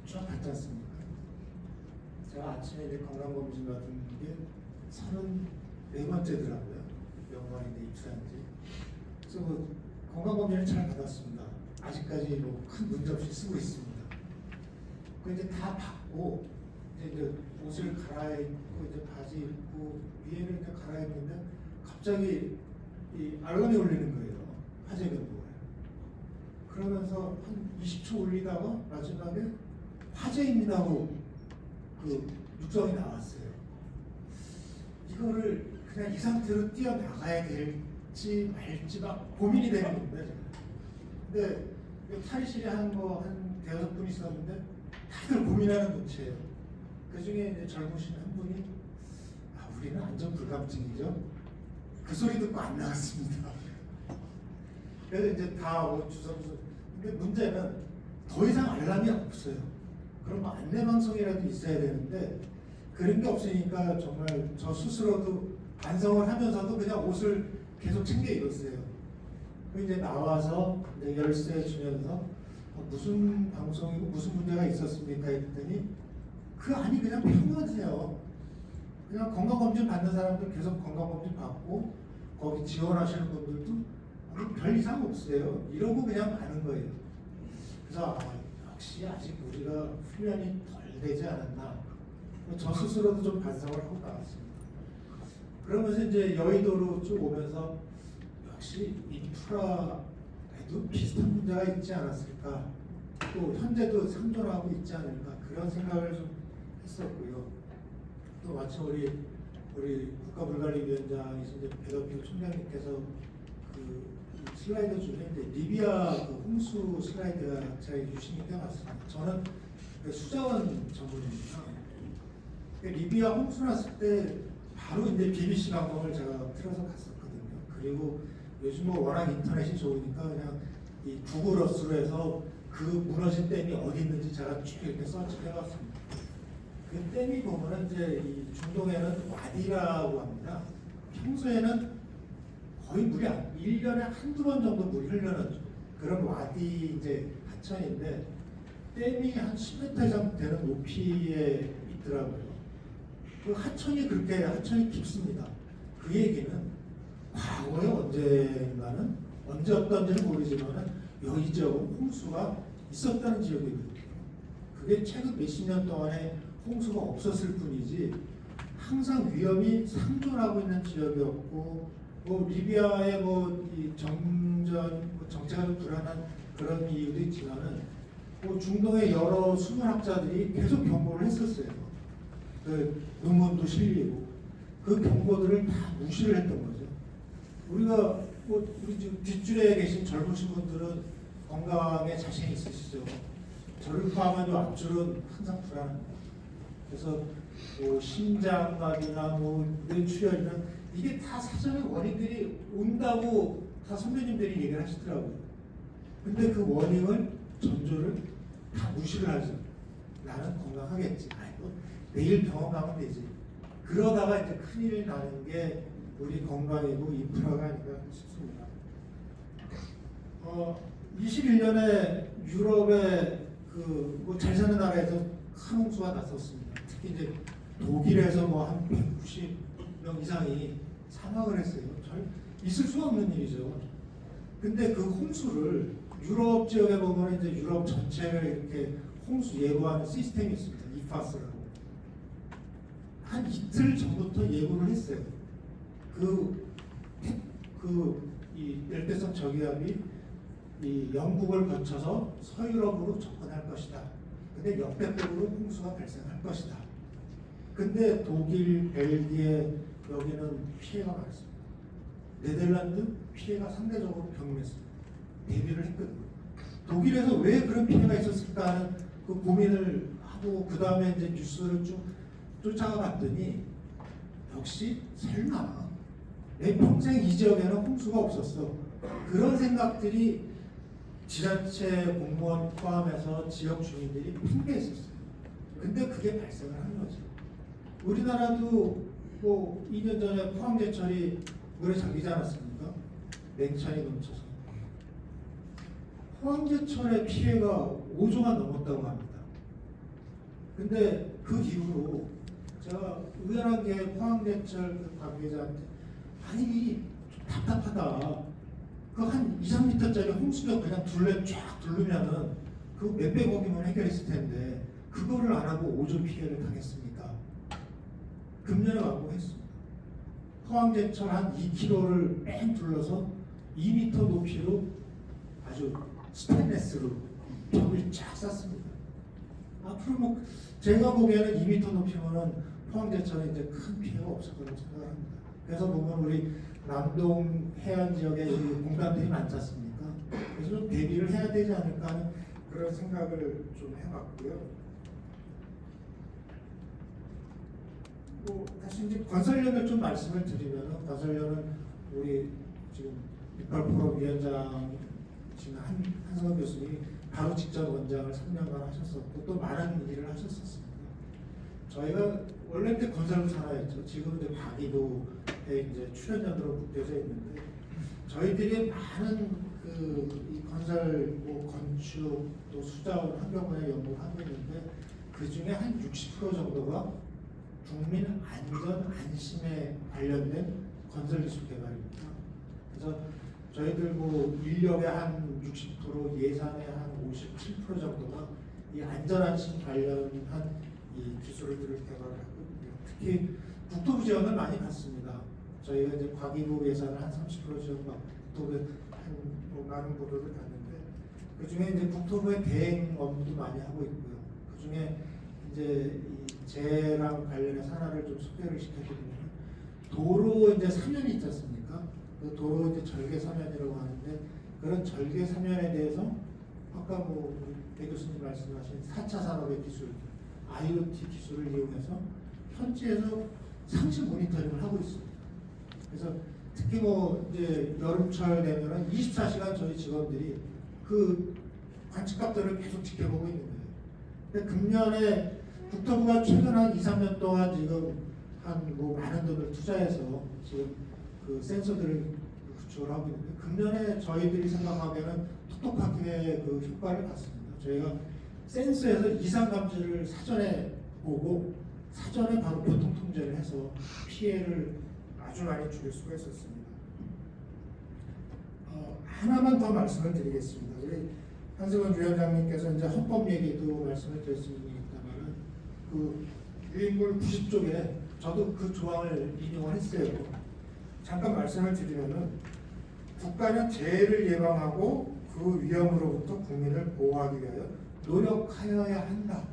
D: 쭉 받지 않습니까? 제가 아침에 이제 건강검진 받은 게 34번째더라고요. 병원인데 입사한 지. 그래서 뭐 건강검진을 잘 받았습니다. 아직까지 뭐 큰 문제 없이 쓰고 있습니다. 그 이제 다 받고 이제 옷을 갈아입고 이제 바지 입고 위에는 이제 갈아입는데 갑자기 이 알람이 울리는 거예요. 화재 경보에. 그러면서 한 20초 울리다가 마지막에 화재입니다 하고 그 육성이 나왔어요. 이거를 그냥 이 상태로 뛰어나가야 될지 말지 막 고민이 되는 겁니다. 근데 탈의실에 한 대여섯 분이 있었는데 다들 고민하는 눈치예요. 그 중에 이제 젊으신 한 분이 우리는 안전 불감증이죠. 그 소리 듣고 안 나갔습니다. 그래서 이제 다 주섬주섬. 근데 문제는 더 이상 알람이 없어요. 그런 뭐 안내 방송이라도 있어야 되는데 그런 게 없으니까 정말 저 스스로도 반성을 하면서도 그냥 옷을 계속 챙겨 입었어요. 그 이제 나와서 이제 열쇠 주면서 무슨 방송이고 무슨 문제가 있었습니까 했더니 그 안이 그냥 평범해요. 그냥 건강검진 받는 사람들 계속 건강검진 받고 거기 지원하시는 분들도 별 이상 없어요. 이러고 그냥 가는 거예요. 그래서 역시 아직 우리가 훈련이 덜 되지 않았나. 저 스스로도 좀 반성을 하고 나왔습니다. 그러면서 이제 여의도로 쭉 오면서 역시 인프라에도 비슷한 문제가 있지 않았을까. 또 현재도 상존하고 있지 않을까 그런 생각을 좀 했었고요. 또 마침 우리 국가불관리위원장이신 배덕필 총장님께서 그 슬라이드 중에 이제 리비아 그 홍수 슬라이드가 제가 유심히 떼어놨습니다. 저는 그 수자원 전문입니다. 리비아 홍수 났을 때 바로 이제 BBC 방송을 제가 틀어서 갔었거든요. 그리고 요즘 뭐 워낙 인터넷이 좋으니까 그냥 이 구글 어스로 해서 그 무너진 댐이 어디 있는지 제가 쭉 이렇게 서치해봤습니다. 그 댐이 보면은 이제 이 중동에는 와디라고 합니다. 평소에는 거의 물이 1년에 한두 번 정도 물이 흘러는 그런 와디 이제 하천인데 댐이 한 10m 이상 되는 높이에 있더라고요. 그 하천이 그렇게 하천이 깊습니다. 그 얘기는 과거에 언젠가는 언제 어떤지는 모르지만은 여기 지역은 홍수가 있었다는 지역이거든요. 그게 최근 몇십 년 동안에 홍수가 없었을 뿐이지 항상 위험이 상존하고 있는 지역이었고 뭐 리비아의 뭐이 정전 정체가 좀 불안한 그런 이유도 있지만은 뭐 중동의 여러 수문학자들이 계속 경고를 했었어요. 그 논문도 실리고 그 경고들을 다 무시를 했던 거죠. 우리가 뭐 우리 지금 뒷줄에 계신 젊으신 분들은 건강에 자신이 있으시죠. 저를 포함한 이 앞줄은 항상 불안합니다. 그래서 뭐 심장마비나 뭐 뇌출혈이나 이게 다 사전에 원인들이 온다고 다 선배님들이 얘기를 하시더라고요. 근데 그 원인을 전조를 다 무시를 하죠. 나는 건강하겠지. 아이고 내일 병원 가면 되지. 그러다가 이제 큰일 나는 게 우리 건강이고 인프라가 아닌가 싶습니다. 21년에 유럽의 그뭐잘 사는 나라에서 큰 홍수가 났었습니다. 특히 이제 독일에서 뭐 한 190명 이상이 사망을 했어요. 잘 있을 수가 없는 일이죠. 근데 그 홍수를 유럽 지역에 보면 이제 유럽 전체를 이렇게 홍수 예보하는 시스템이 있습니다. 이파스라고. 한 이틀 전부터 예보를 했어요. 이 열대성 저기압이 이 영국을 거쳐서 서유럽으로 접근할 것이다. 근데 역대급으로 홍수가 발생할 것이다. 근데 독일, 벨기에 여기는 피해가 많습니다. 네덜란드 피해가 상대적으로 경미했습니다. 대비를 했거든요. 독일에서 왜 그런 피해가 있었을까 하는 그 고민을 하고 그 다음에 이제 뉴스를 쭉 쫓아가 봤더니 역시 설마 내 평생 이 지역에는 홍수가 없었어. 그런 생각들이 지자체 공무원 포함해서 지역 주민들이 핑계했었어요. 근데 그게 발생을 한 거죠. 우리나라도 뭐 2년 전에 포항제철이 물에 잠기지 않았습니까? 냉천이 넘쳐서. 포항제철의 피해가 5조가 넘었다고 합니다. 근데 그 이후로 제가 우연하게 포항제철 그 관계자한테 아니 좀 답답하다. 그 한 2, 3m짜리 홍수벽 그냥 둘레 쫙 두르면은 그 몇백억이면 해결했을 텐데 그거를 안 하고 5조 피해를 당했습니까? 금년에 완공했습니다. 포항제철 한 2km를 뺑 둘러서 2m 높이로 아주 스테인레스로 벽을 쫙 쌌습니다. 앞으로 뭐 제가 보기에는 2m 높이면은 포항제철에 이제 큰 피해가 없을 거라고 생각을 합니다. 그래서 보면 우리 남동 해안 지역에 공단들이 많지 않습니까? 그래서 좀 대비를 해야 되지 않을까 하는 그런 생각을 좀 해봤고요. 뭐 다시 이제 건설련을 좀 말씀을 드리면 건설련은 우리 지금 68포럼 위원장이신 한성원 교수님이 바로 직전 원장을 3년간 하셨었고 또 많은 일을 하셨었습니다. 저희가 원래 때 건설부 산하였죠. 지금 이제 과기부에 이제 출연연으로 묶여져 있는데 저희들이 많은 이 건설, 뭐 건축, 또 수자원, 환경분야 연구를 하고 있는데 그 중에 한 60% 정도가 국민 안전 안심에 관련된 건설 기술 개발입니다. 그래서 저희들 뭐 인력의 한 60%, 예산의 한 57% 정도가 이 안전 안심 관련한 이 기술들을 개발하고 있고요. 특히 국토부 지원을 많이 받습니다. 저희가 이제 과기부 예산을 한 30% 지원받고 국토부에 뭐 많은 보도를 봤는데 그 중에 이제 국토부의 대행 업무도 많이 하고 있고요. 그 중에 이제 이 재해랑 관련해서 하나를 좀 소개를 시켜드리면 도로 이제 사면이 있지 않습니까? 그 도로 이제 절개 사면이라고 하는데 그런 절개 사면에 대해서 아까 뭐 배 교수님 말씀하신 4차 산업의 기술, IoT 기술을 이용해서 현지에서 상시 모니터링을 하고 있습니다. 그래서 특히 뭐 이제 여름철 되면은 24시간 저희 직원들이 그 관측값들을 계속 지켜보고 있는 거예요. 근데 금년에 국토부가 최근 한 2, 3년 동안 지금 한 뭐 많은 돈을 투자해서 지금 그 센서들을 구축을 하고 있는데 금년에 저희들이 생각하기에는 톡톡하게 그 효과를 봤습니다. 저희가 센서에서 이상 감지를 사전에 보고 사전에 바로 교통 통제를 해서 피해를 아주 많이 줄일 수가 있었습니다. 하나만 더 말씀을 드리겠습니다. 우리 한승원 위원장님께서 이제 헌법 얘기도 말씀을 드렸습니다만은 그 유인물 90쪽에 저도 그 조항을 인용을 했어요. 잠깐 말씀을 드리면은 국가는 재해를 예방하고 그 위험으로부터 국민을 보호하기 위하여 노력하여야 한다.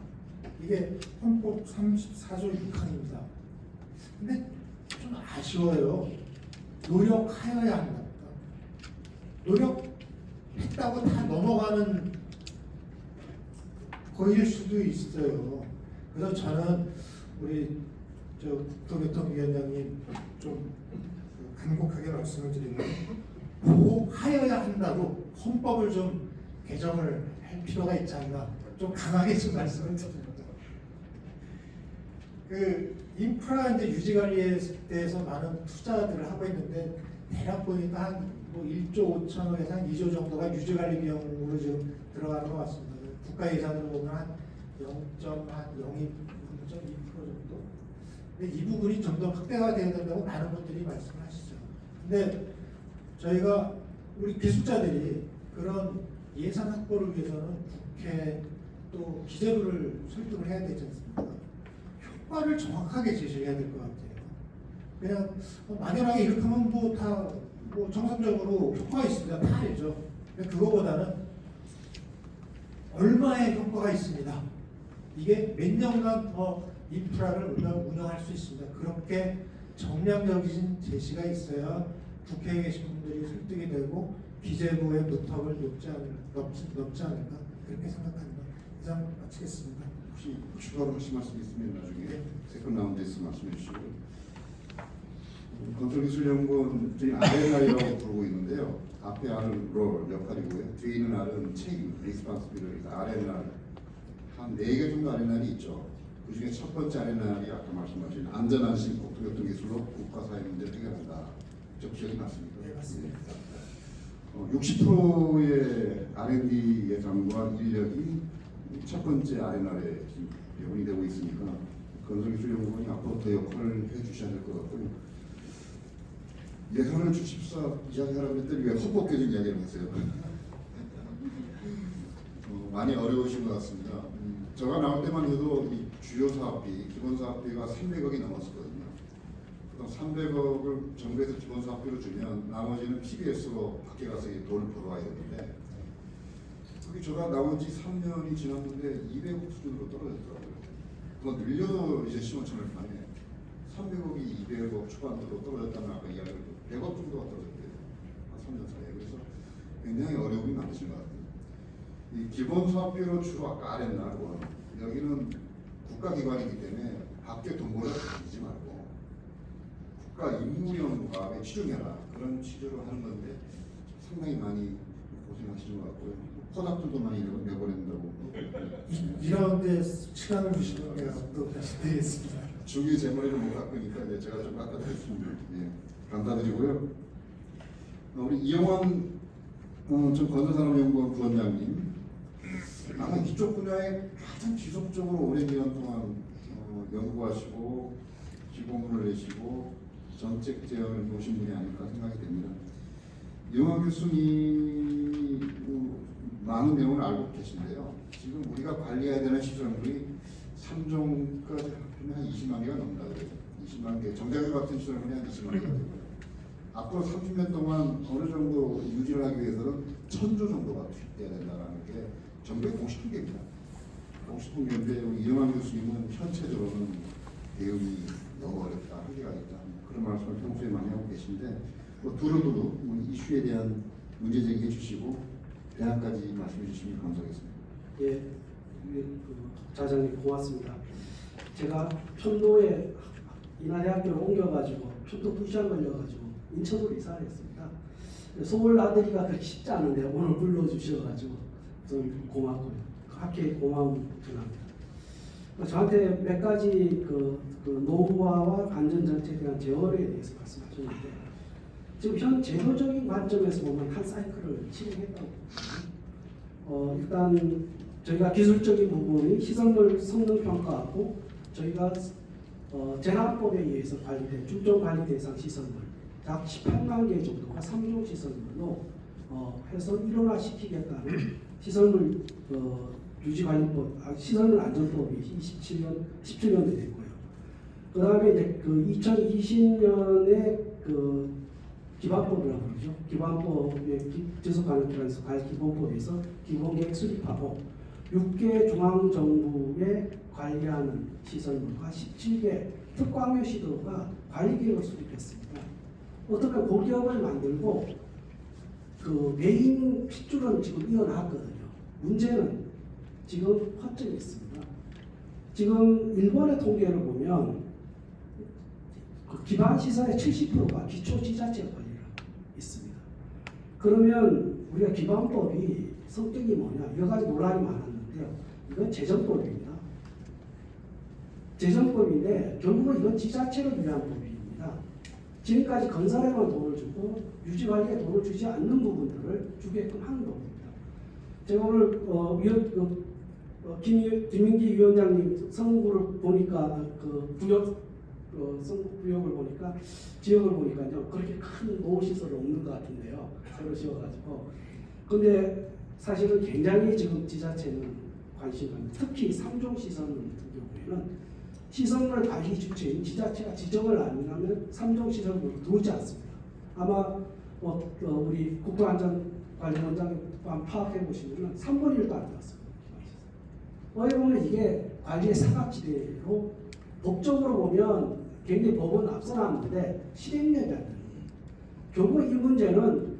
D: 이게 헌법 34조 6항입니다. 근데 좀 아쉬워요. 노력하여야 한다. 노력했다고 다 넘어가는 거일 수도 있어요. 그래서 저는 우리 국토교통위원장님 좀 간곡하게 말씀을 드리면 보호하여야 한다고 헌법을 좀 개정을 할 필요가 있지 않나 좀 강하게 좀 말씀을 드립니다. 그 인프라 이제 유지 관리에 대해서 많은 투자들을 하고 있는데 대략 보니까 한 뭐 1조 5천억에서 한 2조 정도가 유지 관리 비용으로 지금 들어가는 것 같습니다. 국가 예산으로 보면 한 0.02% 정도. 근데 이 부분이 좀 더 확대가 되어야 된다고 많은 분들이 말씀하시죠. 근데 저희가 우리 기술자들이 그런 예산 확보를 위해서는 국회 또 기재부를 설득을 해야 되지 않습니까? 효과를 정확하게 제시해야 될 것 같아요. 그냥 막연하게 이렇게 하면 뭐 다 뭐 정상적으로 효과가 있습니다. 다 알죠. 근데 그거보다는 얼마의 효과가 있습니다. 이게 몇 년간 더 인프라를 운영할 수 있습니다. 그렇게 정량적인 제시가 있어야 국회에 계신 분들이 설득이 되고 기재부의 무턱을 넘지 않을까 그렇게 생각합니다. 이상 마치겠습니다.
A: 혹시 추가로 하실 말씀 있으면 나중에 세컨 라운드에서 말씀해 주시고. 건설기술연구원 저희 R&I라고 부르고 있는데요. 앞에 R은 롤 역할이고요. 뒤에 있는 R은 책임, 리스폰시빌리티, R&R 한 4개 정도 R&R이 있죠. 그 중에 첫 번째 R&R이 아까 말씀하신 안전안심 국토교통기술로 국가사회 문제를 해결한다. 적시력이 맞습니까?
D: 네, 맞습니다.
A: 60%의 R&D 예산과 인력이 첫 번째 R&R에 지금 배분이 되고 있으니까 건설기술연구원이 앞으로 더 역할을 해주셔야 될 것 같고요. 예산을 주십사 이야기하라고 했더니 왜 헌법개정 이야기를 하세요? 많이 어려우신 것 같습니다. 제가 나올 때만 해도 이 주요 사업비, 기본 사업비가 300억이 넘었었거든요. 그럼 300억을 정부에서 기본 사업비로 주면 나머지는 PBS로 밖에 가서 돈을 벌어와야 되는데 그게 제가 나온 지 3년이 지났는데 200억 수준으로 떨어졌더라고요. 그거 늘려도 이제 시원찮을 판에 300억이 200억 초반으로 떨어졌다는 아까 이야기를 100억 정도가 떨어졌대요. 한 3년 사이에. 그래서 굉장히 어려움이 많으신 것 같아요. 이 기본 사업비로 주로 아까 R&R고 여기는 국가기관이기 때문에 밖에 돈 몰아주지 말고 국가 임무형 과학에 치중해라 그런 취지로 하는 건데 상당히 많이 고생하시는 것 같고요. 포닥들도 많이 내보낸다고.
D: 2라운드에 시간을 주시면 제가 또 다시 드리겠습니다.
A: 중위 제 머리를 못 깎으니까 이제 제가 좀 깎아드렸습니다. 예, 감사드리고요. 우리 이영환 전 건설산업연구원 부원장님, 아마 이쪽 분야에 가장 지속적으로 오랜 기간 동안 연구하시고 기고문을 내시고 정책 제안을 보신 분이 아닐까 생각이 됩니다. 이영환 교수님 많은 내용을 알고 계신데요. 지금 우리가 관리해야 되는 시설물이 3종까지 합치면 한 20만 개가 넘는다 그래요. 20만 개, 정자교 같은 시설물이 한 20만 개가 되고요. 앞으로 30년 동안 어느 정도 유지를 하기 위해서는 1000조 정도가 투입돼야 된다는 게 정부의 공식 통계입니다. 공식 통계인데 우리 이영환 교수님은 현체적으로는 대응이 너무 어렵다, 한계가 있다, 그런 말씀을 평소에 많이 하고 계신데 두루두루 이슈에 대한 문제 제기해 주시고 대안까지 말씀해 주시면 감사하겠습니다.
E: 예, 자장님 고맙습니다. 제가 편도에 인하대학교를 옮겨가지고 편도 부시장 걸려가지고 인천으로 이사를 했습니다. 서울 나들이가 그렇게 쉽지 않은데 오늘 불러주셔가지고 좀 고맙고요. 학교에 고마움 전합니다. 저한테 몇 가지 그 노후화와 안전정책에 대한 제어에 대해서 말씀하셨는데 지금 현 제도적인 관점에서 보면 한 사이클을 진행했다고 봅니다. 일단 저희가 기술적인 부분이 시설물 성능 평가하고 저희가 재난법에 의해서 관리된 중점 관리 대상 시설물 약 18만 개 정도가 3종 시설물로 해서 일원화시키겠다는 시설물 유지관리법, 시설물 안전법이 17년에 됐고요. 그 다음에 이제 그 2020년에 그 기반법이라고 그러죠. 기반법의 지속가능 기반에서 기본법에서 기본계획 수립하고 6개 중앙정부에 관리하는 시설물과 17개 특광교 시도가 관리계획을 수립했습니다. 어떻게 고기업을 만들고 그 메인 핏줄은 지금 이어놨거든요. 문제는 지금 허점이 있습니다. 지금 일본의 통계를 보면 그 기반 시설의 70%가 기초 지자체 관리를 있습니다. 그러면 우리가 기반법이 성격이 뭐냐 여러 가지 논란이 많았는데요. 이건 재정법입니다. 재정법인데 결국은 이건 지자체를 위한 법입니다. 지금까지 건설에만 돈을 주고 유지관리에 돈을 주지 않는 부분들을 주게끔 하는 법입니다. 제가 오늘 김민기 위원장님 선구를 보니까 그 선구 구역을 보니까 지역을 보니까요 그렇게 큰 노후 시설이 없는 것 같은데요. 새로 지어가지고 근데 사실은 굉장히 지금 지자체는 관심이 많습니다. 특히 3종 시설물 같은 경우에는 시설물 관리 주체인 지자체가 지정을 안 하면 3종 시설물을 들어오지 않습니다. 아마 우리 국토안전관리원장님 파악해 보시면 3분의 1도 안 들었어요. 어떻게 보면 이게 관리의 사각지대로 법적으로 보면 굉장히 법은 앞서 나왔는데 실행력이 안 됩니다. 결국 이 문제는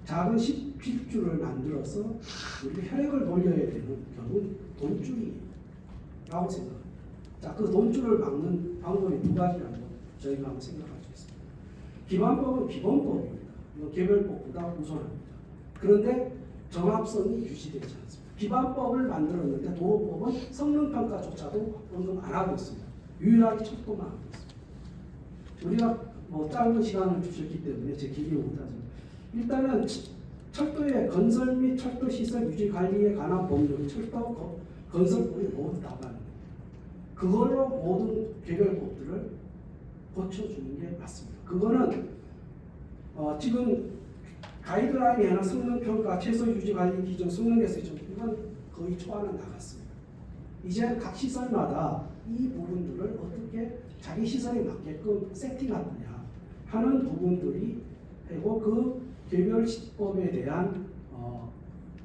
E: 작은 핏줄을 만들어서 우리 혈액을 돌려야 되는 결국 돈줄이라고 생각합니다. 자, 그 돈줄을 막는 방법이 두 가지라고 저희가 한번 생각할 수 있습니다. 기반법은 기본법입니다. 이거 개별법보다 우선합니다. 그런데 정합성이 유지되지 않습니다. 기반법을 만들었는데 도로법은 성능평가조차도 언급 안 하고 있습니다. 유일하게 철도만 하고 있습니다. 우리가 짧은 시간을 주셨기 때문에 제 길게 못하죠. 일단은 철도의 건설 및 철도 시설 유지 관리에 관한 법률, 철도 건설법이 모두 나가는 그걸로 모든 개별법들을 고쳐주는 게 맞습니다. 그거는 지금 가이드라인에는 성능평가, 최소 유지 관리 기준, 성능에서 이건 거의 초안은 나갔습니다. 이제 각 시설마다 이 부분들을 어떻게 자기 시설에 맞게끔 세팅할 거냐 하는 부분들이 되고 그 개별 시법에 대한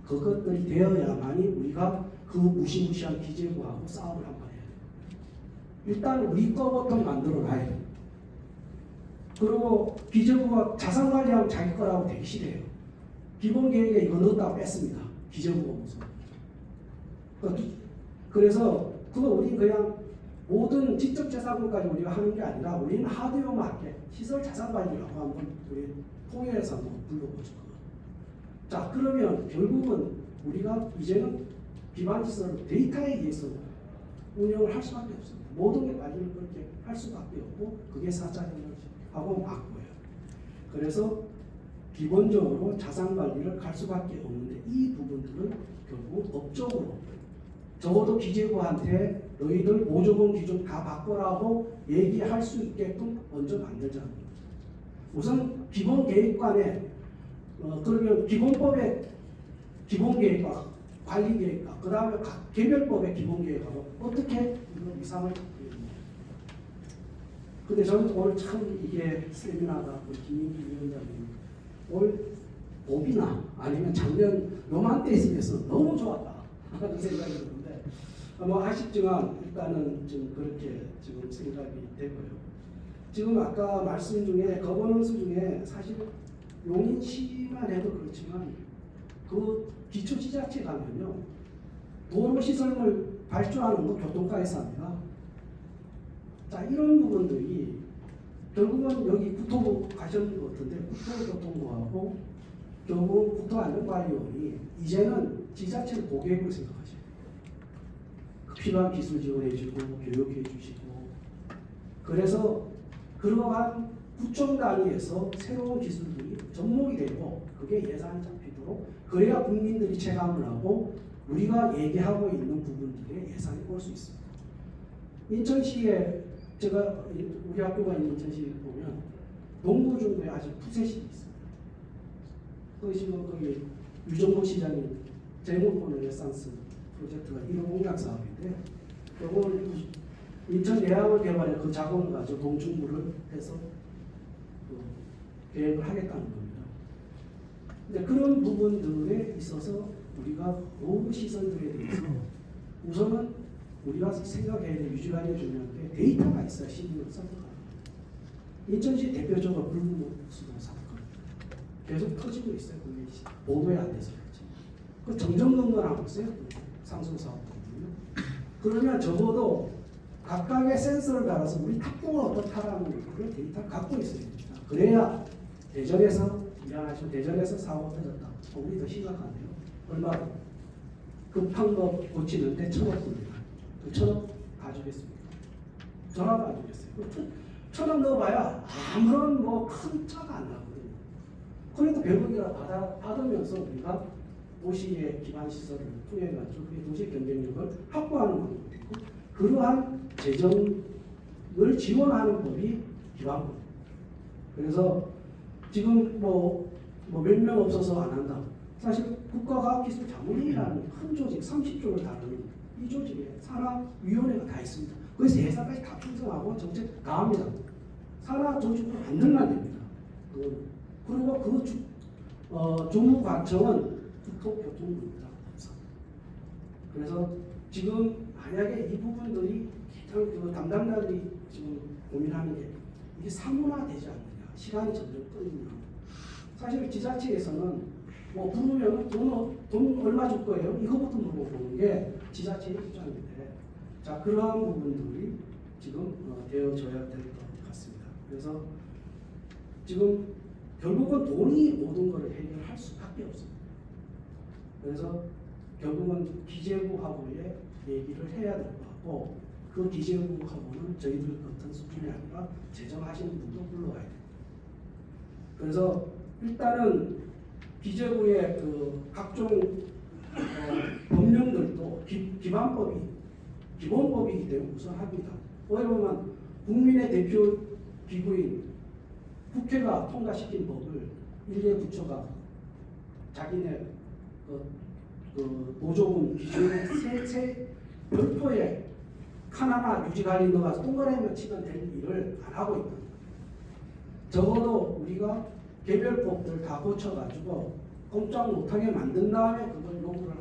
E: 그것들이 되어야만이 우리가 그 무시무시한 기재부하고 싸움을 한번 해야 돼요. 일단 우리 거부터 만들어 놔야 돼요. 그리고 기재부가 자산관리하면 자기 거라고 되게 싫어해요. 기본계획에 이거 넣었다고 뺐습니다. 기재부가 무슨. 그래서 그거 우리 그냥 모든 지적재산권까지 우리가 하는 게 아니라 우리는 하드웨어 마켓, 시설 자산관리라고 한번 우리 통일해서 한번 불러보죠. 자, 그러면 결국은 우리가 이제는 기반시설을 데이터에 의해서 운영을 할 수밖에 없습니다. 모든 게 관리를 그렇게 할 수밖에 없고 그게 4차 혁명하고 맞고요. 그래서 기본적으로 자산 관리를 갈 수밖에 없는데 이 부분들은 결국 법적으로 적어도 기재부한테 너희들 보조금 기준 다 바꿔라고 얘기할 수 있게끔 먼저 만들자는 겁니다. 우선 기본계획관에 그러면 기본법의 기본계획과 관리계획과 그 다음에 각 개별법의 기본계획하고 어떻게 이런 이상을 근데 저는 오늘 참 이게 세미나가 우리 김민기 위원장님 오늘 봄이나 아니면 작년 요맘때 있으면서 너무 좋았다 하는 생각이 드는데 뭐 아쉽지만 일단은 좀 그렇게 지금 생각이 되고요. 지금 아까 말씀 중에 거버넌스 중에 사실 용인시만 해도 그렇지만 그 기초지자체 가면요 도로시설물 발주하는 거 교통과에서 합니다. 자, 이런 부분들이 결국은 여기 국토부 가셨는 것 같은데 국토교통부하고 결국 국토안전관리원이 이제는 지자체를 고객으로 생각하셔야 돼요. 필요한 기술 지원해주고 교육해주시고 그래서 그러한 구청 단위에서 새로운 기술들이 접목이 되고 그게 예산이 잡히도록 그래야 국민들이 체감을 하고 우리가 얘기하고 있는 부분들의 예산이 올 수 있습니다. 인천시에 제가 우리 학교가 있는 인천시에 보면 농구중부에 아주 푸세식이 있습니다. 거기 지금 거기 유정복 시장이 제목보는 레상스 프로젝트가 1호 공약 사업인데 이걸 인천 내학을 개발해 그 자금을 가지고 동충부를 해서 계획을 하겠다는 겁니다. 근데 그런 부분들에 있어서 우리가 노후 시설들에 대해서 우선은 우리가 생각해야 될 유지관리가 중요한 게 데이터가 있어야 시민을 선택하는 거예요. 인천시 대표적으로 불문수도 사건 계속 터지고 있어요. 그게 보도에 안 돼서 그렇지. 그 정정건건하고 있어요. 상수사업거든요. 그러면 적어도 각각의 센서를 달아서 우리 탁구가 어떻다라는 그런 데이터를 갖고 있어야 됩니다. 그래야 대전에서 미안하지만 대전에서 사고가 터졌다. 우리 더 심각한데요. 얼마로? 급한 거 고치는데 1,000억 듭니다. 그 1,000억 다 주겠습니다. 전화도 안 주겠어요. 1,000억 넣어봐야 아무런 뭐 큰 차가 안 나거든요. 그래도 100억이라 받으면서 우리가 도시의 기반 시설을 통해가지고 도시의 경쟁력을 확보하는 방법이고 그러한 재정을 지원하는 법이 기반법. 그래서 지금 뭐 몇 명 없어서 안 한다. 사실 국가과학기술자문위라는 큰 조직 30조를 다루는 이 조직에 산하위원회가 다 있습니다. 거기서 예산까지 다 편성하고 정책 다 합니다. 산하 조직으로 만들면 됩니다. 그리고 그 주무과청은 국토교통부입니다. 그래서 지금 만약에 이 부분들이 그 담당자들이 지금 고민하는 게 이게 사문화되지 않느냐, 시간이 점점 끌리냐. 사실 지자체에서는 뭐 부르면 돈 얼마 줄 거예요? 이거부터 물어보는 게 지자체의 입장인데, 자 그러한 부분들이 지금 되어져야 될 것 같습니다. 그래서 지금 결국은 돈이 모든 것을 해결할 수밖에 없습니다. 그래서 결국은 기재부하고의 얘기를 해야 될 것 같고 그 기재부하고는 저희들 같은 수준이 아니라 재정하시는 분도 불러와야 됩니다. 그래서 일단은 기재부의 그 각종 법령들도 기본법이기 때문에 우선합니다. 왜냐하면 국민의 대표 기구인 국회가 통과시킨 법을 일개 부처가 자기네 그 보조금 기준에 세 별도의 하나하나 유지관리 넣어가서 동그라미만 치면 될 일을 안 하고 있다. 적어도 우리가 개별법들 다 고쳐가지고 꼼짝 못하게 만든 다음에 그걸 요구를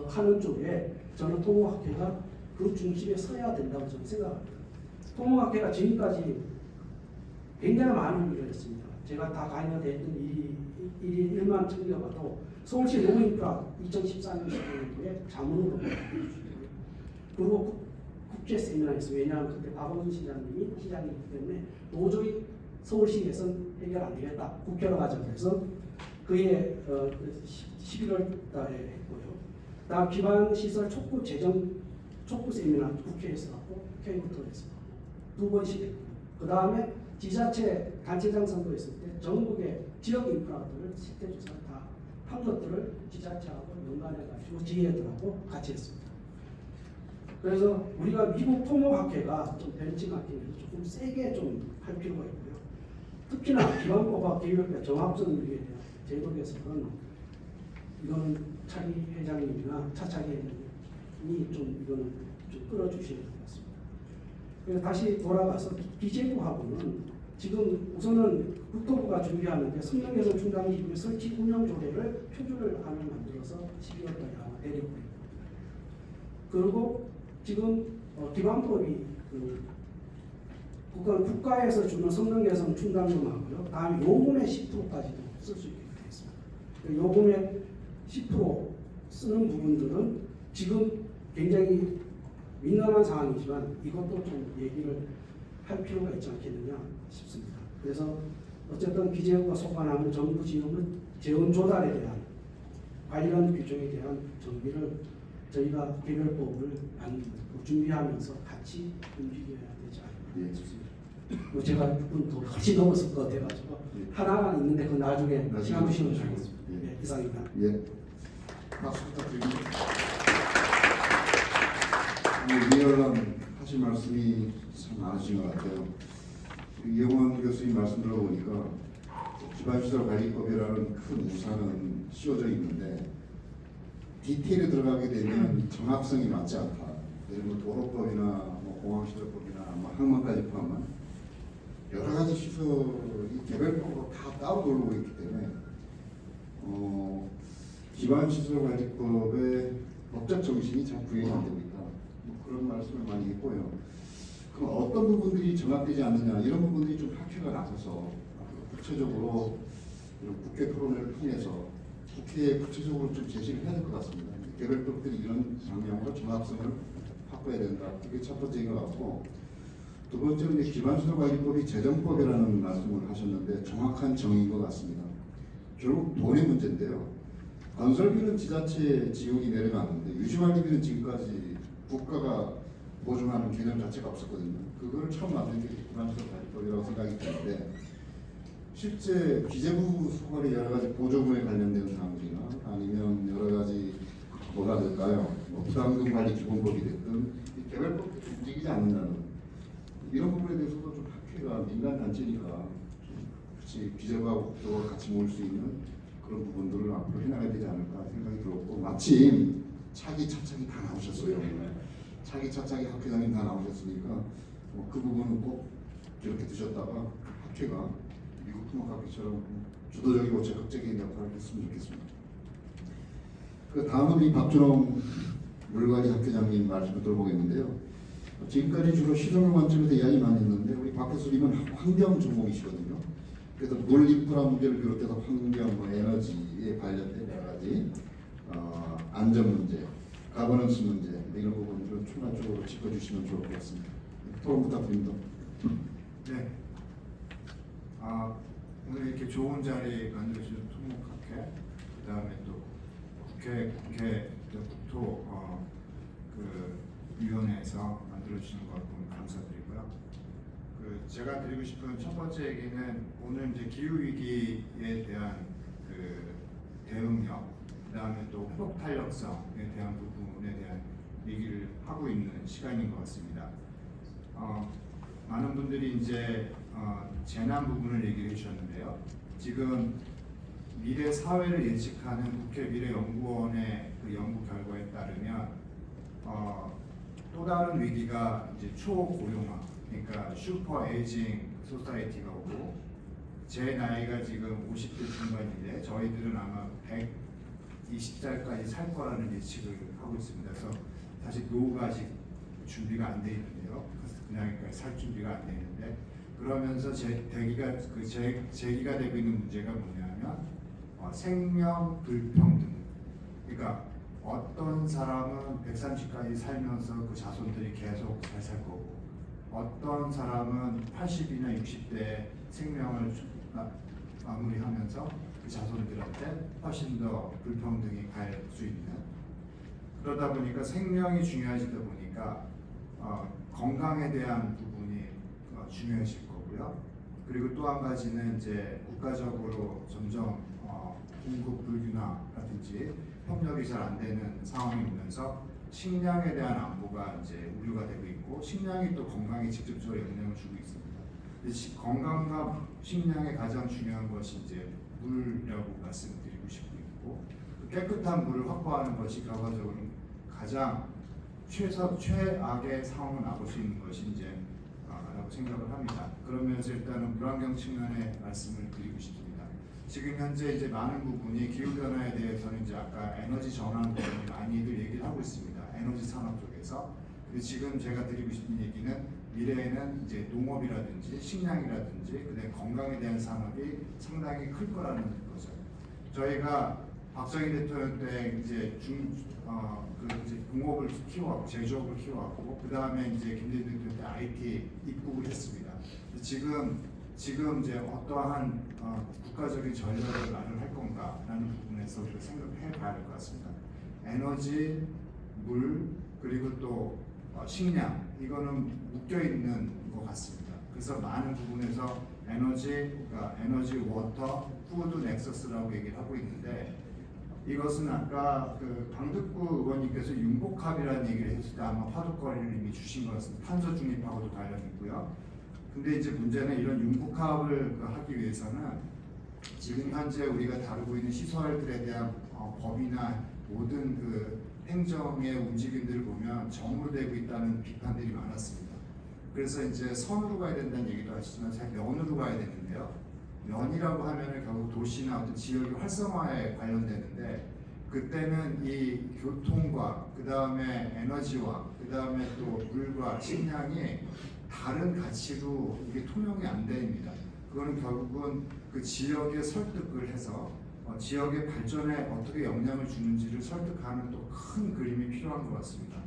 E: 하는 쪽에 저는 통합학회가 그 중심에 서야 된다고 저는 생각합니다. 통합학회가 지금까지 굉장히 많은 일을 했습니다. 제가 다 관여됐던 일이 1만 챙겨봐도 서울시 노인프라 2014년 15년도에 자문으로 그리고 국제 세미나에서 왜냐하면 그때 박원순 시장님이 시장이기 때문에 도저히 서울시에서는 해결 안 되겠다. 국회로 가자고 해서 그해 11월 달에 했고요. 다음 기반시설 촉구 재정 촉구 세미나 국회에서 하고 K부터에서 두 번씩 했고요. 그 다음에 지자체 단체장 선거했을 때 전국의 지역 인프라들을 실태조사를 다 한 것들을 지자체하고 연관해가지고 지혜들하고 같이 했습니다. 그래서 우리가 미국 토목학회가 좀 벤치마킹에서 조금 세게 좀 할 필요가 있고요. 특히나 기반법과 기획의 정합성 유리에 대한 제도 개선은 이거는 차기 회장님이나 차차기 회장님이 좀 이거는 좀 끌어주셔야 될 것 같습니다. 그래서 다시 돌아가서 기재부하고는 지금 우선은 국토부가 준비하는데 성능개선 충당기구의 설치 운영 조례를 표준을 하나 만들어서 12월달에 아마 내려보낼 겁니다. 그리고 지금 기반법이 국가에서 주는 성능개선 충당금하고요. 다음에 요금의 10%까지도 쓸 수 있게 되어 있습니다. 요금의 10% 쓰는 부분들은 지금 굉장히 민감한 상황이지만 이것도 좀 얘기를 할 필요가 있지 않겠느냐 싶습니다. 그래서 어쨌든 기재부가 소관하는 정부 지원은 재원 조달에 대한 관련 규정에 대한 정비를 저희가 개별법을 준비하면서 같이 움직여야 되지 않을까 싶습니다. 제가 또 훨씬 넘었을 것 같아가지고 하나만 있는데 그 나중에 시간 주시면 좋겠습니다. 네, 이상입니다.
A: 예. 박수 부탁드립니다. 위원님 하신 말씀이 참 많으신 것 같아요. 이영원 교수님 말씀 들어보니까 기반시설관리법이라는 큰 우산은 씌워져 있는데 디테일에 들어가게 되면 정합성이 맞지 않다. 예를 들면 도로법이나 공항시설법이나 항만까지 포함한 여러 가지 시설이 개별법으로 다 따로 돌고 있기 때문에 기반시설관리법의 법적 정신이 잘 구현이 안 되고 있다. 그런 말씀을 많이 했고요. 그럼 어떤 부분들이 정합되지 않느냐 이런 부분들이 좀 학회가 나서서 구체적으로 이런 국회 토론회를 통해서 국회에 구체적으로 좀 제시를 해야 될 것 같습니다. 개별법들이 이런 방향으로 정합성을 바꿔야 된다. 그게 첫 번째인 것 같고 두 번째는 이제 기반시설관리법이 재정법이라는 말씀을 하셨는데 정확한 정의인 것 같습니다. 결국 돈의 문제인데요. 건설비는 지자체 지역이 내려가는데 유지관리비는 지금까지 국가가 보증하는 개념 자체가 없었거든요. 그걸 처음 만든 게 기반시설관리법이라고 생각이 드는데 실제 기재부 소관의 여러 가지 보조금에 관련된 사항들이나 아니면 여러 가지 뭐가 될까요? 부담금 관리 기본법이 됐든 개별법이 움직이지 않는다는 이런 부분에 대해서도 좀 학회가 민간 단체니까 같이 기재부하고 국토가 같이 모을 수 있는 그런 부분들을 앞으로 해나가야 되지 않을까 생각이 들었고 마침 차기 차차기 다 나오셨어요. 차기 차차기 학회장님 다 나오셨으니까 그 부분은 꼭 이렇게 드셨다가 학회가 미국 토목학회처럼 주도적이고 적극적인 역할을 했으면 좋겠습니다. 그 다음은 이 박준홍 물관리 학회장님 말씀을 들어보겠는데요. 지금까지 주로 시설물 관점에서 이야기 많이 했는데 우리 박 교수님은 환경 전공이시거든요. 그래서 물 인프라 문제를 비롯해서 환경, 에너지에 관련된 여러 가지 안전 문제, 가버넌스 문제 이런 부분들을 총괄적으로 짚어주시면 좋을 것 같습니다. 토론 부탁드립니다.
F: 네. 오늘 이렇게 좋은 자리 만들어주신 토목학회, 그 다음에 또 국회 국토 위원회에서 만들어주시는 것 보면 감사드리고요. 제가 드리고 싶은 첫 번째 얘기는 오늘 이제 기후 위기에 대한 대응력, 그 다음에 또 회복 탄력성에 대한 부분에 대한 얘기를 하고 있는 시간인 것 같습니다. 많은 분들이 이제 재난 부분을 얘기를 해주셨는데요. 지금 미래 사회를 예측하는 국회 미래연구원의 그 연구 결과에 따르면 또 다른 위기가 이제 초고령화, 그러니까 슈퍼 에이징 소사이티가 오고 제 나이가 지금 50대 중반인데 저희들은 아마 120살까지 살 거라는 예측을 하고 있습니다. 그래서 사실 노후가 아직 준비가 안 돼 있는데요. 그냥 살 준비가 안 돼 있는데 그러면서 제기가 되고 있는 문제가 뭐냐면 생명 불평등. 그러니까 어떤 사람은 130까지 살면서 그 자손들이 계속 잘 살 거고 어떤 사람은 80이나 60대 생명을 마무리하면서 그 자손들한테 훨씬 더 불평등이 갈 수 있는, 그러다 보니까 생명이 중요해지다 보니까 건강에 대한 부분이 중요해질 거고요. 그리고 또 한 가지는 이제 국가적으로 점점 공급 불균화라든지 협력이 잘 안 되는 상황이 오면서 식량에 대한 안보가 이제 우려가 되고 있고, 식량이 또 건강에 직접적으로 영향을 주고 있습니다. 근데 건강과 식량의 가장 중요한 것이 이제 물이라고 말씀드리고 싶고 있고, 깨끗한 물을 확보하는 것이 결과적으로 가장 최악의 상황을 막을 수 있는 것이 이제 라고 생각을 합니다. 그러면서 일단은 물환경 측면에 말씀을 드리고 싶습니다. 지금 현재 이제 많은 부분이 기후 변화에 대해서는 이제 아까 에너지 전환 부분이 많이들 얘기를 하고 있습니다. 에너지 산업 쪽에서. 근데 지금 제가 드리고 싶은 얘기는 미래에는 이제 농업이라든지 식량이라든지 그다음에 건강에 대한 산업이 상당히 클 거라는 거죠. 저희가 박정희 대통령 때 이제 이제 농업을 키워왔고 제조업을 키워왔고, 그 다음에 이제 김대중 대통령 때 IT 입국을 했습니다. 지금 이제 어떠한 국가적인 전략을 마련할 건가라는 부분에서 우리가 생각해봐야 될 것 같습니다. 에너지, 물, 그리고 또 식량, 이거는 묶여 있는 것 같습니다. 그래서 많은 부분에서 그러니까 에너지, 워터, 푸드 넥서스라고 얘기를 하고 있는데, 이것은 아까 그 강득구 의원님께서 융복합이라는 얘기를 했을 때 아마 화두거리를 이미 주신 것 같습니다. 탄소 중립하고도 관련이 있고요. 근데 이제 문제는 이런 융복합을 하기 위해서는 지금 현재 우리가 다루고 있는 시설들에 대한 법이나 모든 그 행정의 움직임들을 보면 정으로 되고 있다는 비판들이 많았습니다. 그래서 이제 선으로 가야 된다는 얘기도 하시지만 사실 면으로 가야 되는데요. 면이라고 하면은 결국 도시나 어떤 지역의 활성화에 관련되는데, 그때는 이 교통과 그 다음에 에너지와 그 다음에 또 물과 식량이 다른 가치로 이게 통용이 안 됩니다. 그거는 결국은 그 지역의 설득을 해서 지역의 발전에 어떻게 영향을 주는지를 설득하는 또 큰 그림이 필요한 것 같습니다.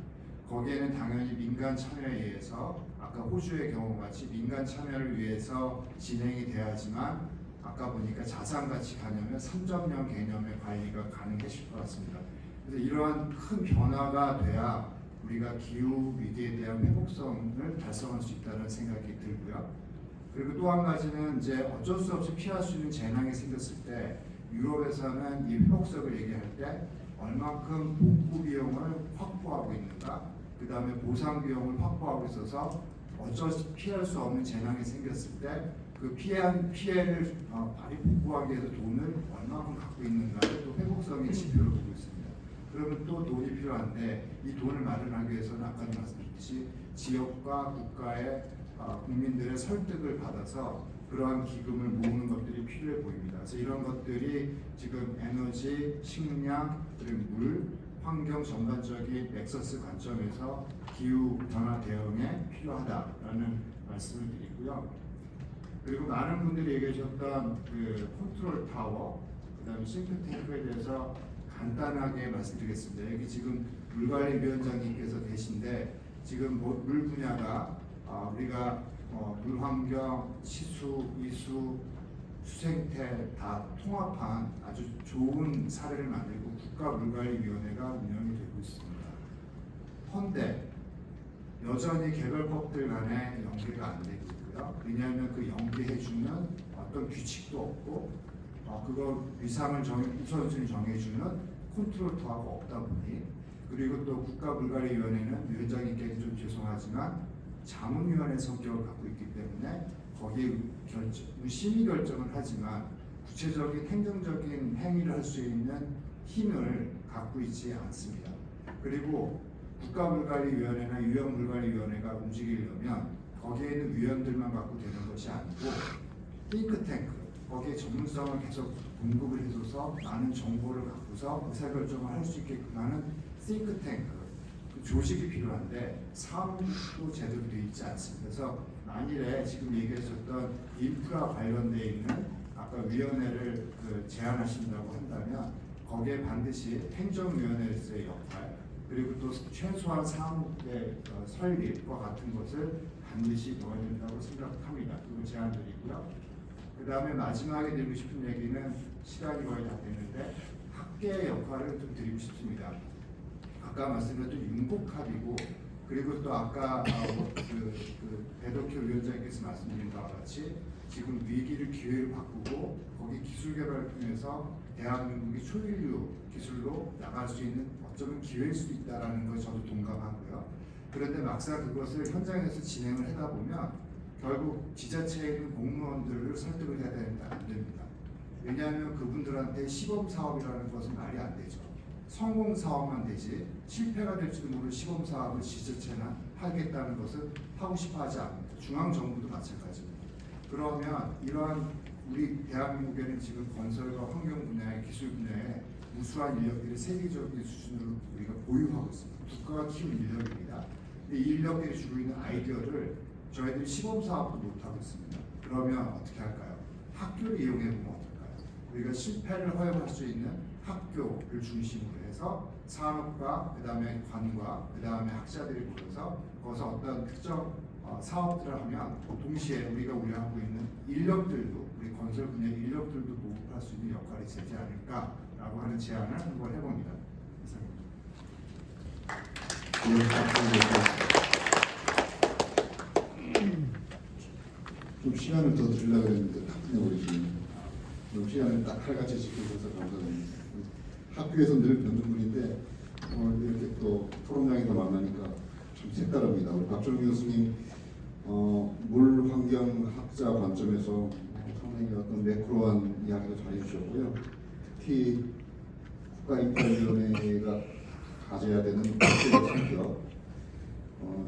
F: 거기에는 당연히 민간 참여에 의해서 아까 호주의 경우 같이 민간 참여를 위해서 진행이 돼야지만, 아까 보니까 자산가치 개념의 3.0 개념의 관리가 가능해질 것 같습니다. 그래서 이러한 큰 변화가 돼야 우리가 기후 위기에 대한 회복성을 달성할 수 있다는 생각이 들고요. 그리고 또 한 가지는 이제 어쩔 수 없이 피할 수 있는 재난이 생겼을 때 유럽에서는 이 회복성을 얘기할 때 얼만큼 복구 비용을 확보하고 있는가, 그 다음에 보상 비용을 확보하고 있어서 어쩔 수 피할 수 없는 재난이 생겼을 때 그 피해를 발이 복구하기 위해서 돈을 얼마큼 갖고 있는가를 또 회복성의 지표로 보고 있습니다. 그러면 또 돈이 필요한데, 이 돈을 마련하기 위해서는 아까도 말씀드렸듯이 지역과 국가의 국민들의 설득을 받아서 그러한 기금을 모으는 것들이 필요해 보입니다. 그래서 이런 것들이 지금 에너지, 식량, 그리고 물, 환경 전반적인 넥서스 관점에서 기후 변화 대응에 필요하다라는 말씀을 드리고요. 그리고 많은 분들이 얘기하셨던 그 컨트롤 타워, 그다음에 싱크탱크에 대해서 간단하게 말씀드리겠습니다. 여기 지금 물관리위원장님께서 계신데, 지금 물 분야가 우리가 물환경, 치수, 이수, 수생태 다 통합한 아주 좋은 사례를 만들고 국가물관리위원회가 운영이 되고 있습니다. 헌데 여전히 개별법들 간에 연계가 안 되고 있고요. 왜냐하면 그 연계해주는 어떤 규칙도 없고 그거 위상을 우선순위 정해주는 컨트롤 타워가 없다 보니, 그리고 또 국가물관리위원회는 위원장님께는 좀 죄송하지만 자문위원회 성격을 갖고 있기 때문에 거기에 심의 결정을 하지만 구체적인 행정적인 행위를 할 수 있는 힘을 갖고 있지 않습니다. 그리고 국가물관리위원회나 유형물관리위원회가 움직이려면 거기에 있는 위원들만 갖고 되는 것이 아니고 띵크탱크, 거기에 전문성을 계속 공급을 해줘서 많은 정보를 갖고서 의사결정을 할 수 있게끔 하는 띵크탱크, 그 조직이 필요한데 사업도 제대로 되어 있지 않습니다. 그래서 만일에 지금 얘기하셨던 인프라 관련되어 있는 아까 위원회를 제안하신다고 한다면 거기에 반드시 행정위원회에서의 역할, 그리고 또 최소한 사무국의 설립과 같은 것을 반드시 넣어야 된다고 생각합니다. 그리고 제안드리고요. 그 다음에 마지막에 드리고 싶은 얘기는 시간이 거의 다 됐는데 학계의 역할을 좀 드리고 싶습니다. 아까 말씀드렸던 융복합이고 그리고 또 아까 배덕효 위원장께서 말씀드린 바와 같이 지금 위기를 기회로 바꾸고 거기 기술 개발을 통해서 대한민국이 초일류 기술로 나갈 수 있는 어쩌면 기회일 수도 있다는 걸 저도 동감하고요. 그런데 막상 그것을 현장에서 진행을 하다 보면 결국 지자체에 있는 공무원들을 설득을 해야 되는데 안 됩니다. 왜냐하면 그분들한테 시범 사업이라는 것은 말이 안 되죠. 성공 사업만 되지 실패가 될지도 모를 시범 사업을 지자체나 하겠다는 것은 하고 싶어하지 않습니다. 중앙 정부도 마찬가지입니다. 그러면 이러한 우리 대한민국에는 지금 건설과 환경 분야의 기술 분야에 우수한 인력들이 세계적인 수준으로 우리가 보유하고 있습니다. 국가가 키운 인력입니다. 근데 이 인력들이 주고 있는 아이디어를 저희들이 시범 사업도 못 하고 있습니다. 그러면 어떻게 할까요? 학교를 이용해 보면 어떨까요? 우리가 실패를 허용할 수 있는 학교를 중심으로 해서 산업과 그다음에 관과 그다음에 학자들이 모여서 거기서 어떤 특정 사업들을 하면 동시에 우리가 하고 있는 인력들도 우리 건설 분야 인력들도 보급할 수 있는 역할이 되지 않을까라고 하는 제안을 한번 해봅니다.
A: 좀 시간을 더 드리려고 했는데 다 끝내버리시네요. 좀 시간을 딱 칼같이 지켜주셔서 감사드립니다. 학교에서 늘 뵙는 분인데 이렇게 또 토론장에서 만나니까 참 색다릅니다. 우리 박준호 교수님 물환경학자 관점에서 상당히 어떤 매크로한 이야기도 잘해주셨고요. 특히 국가인프라위원회가 가져야 되는 국제적 성격,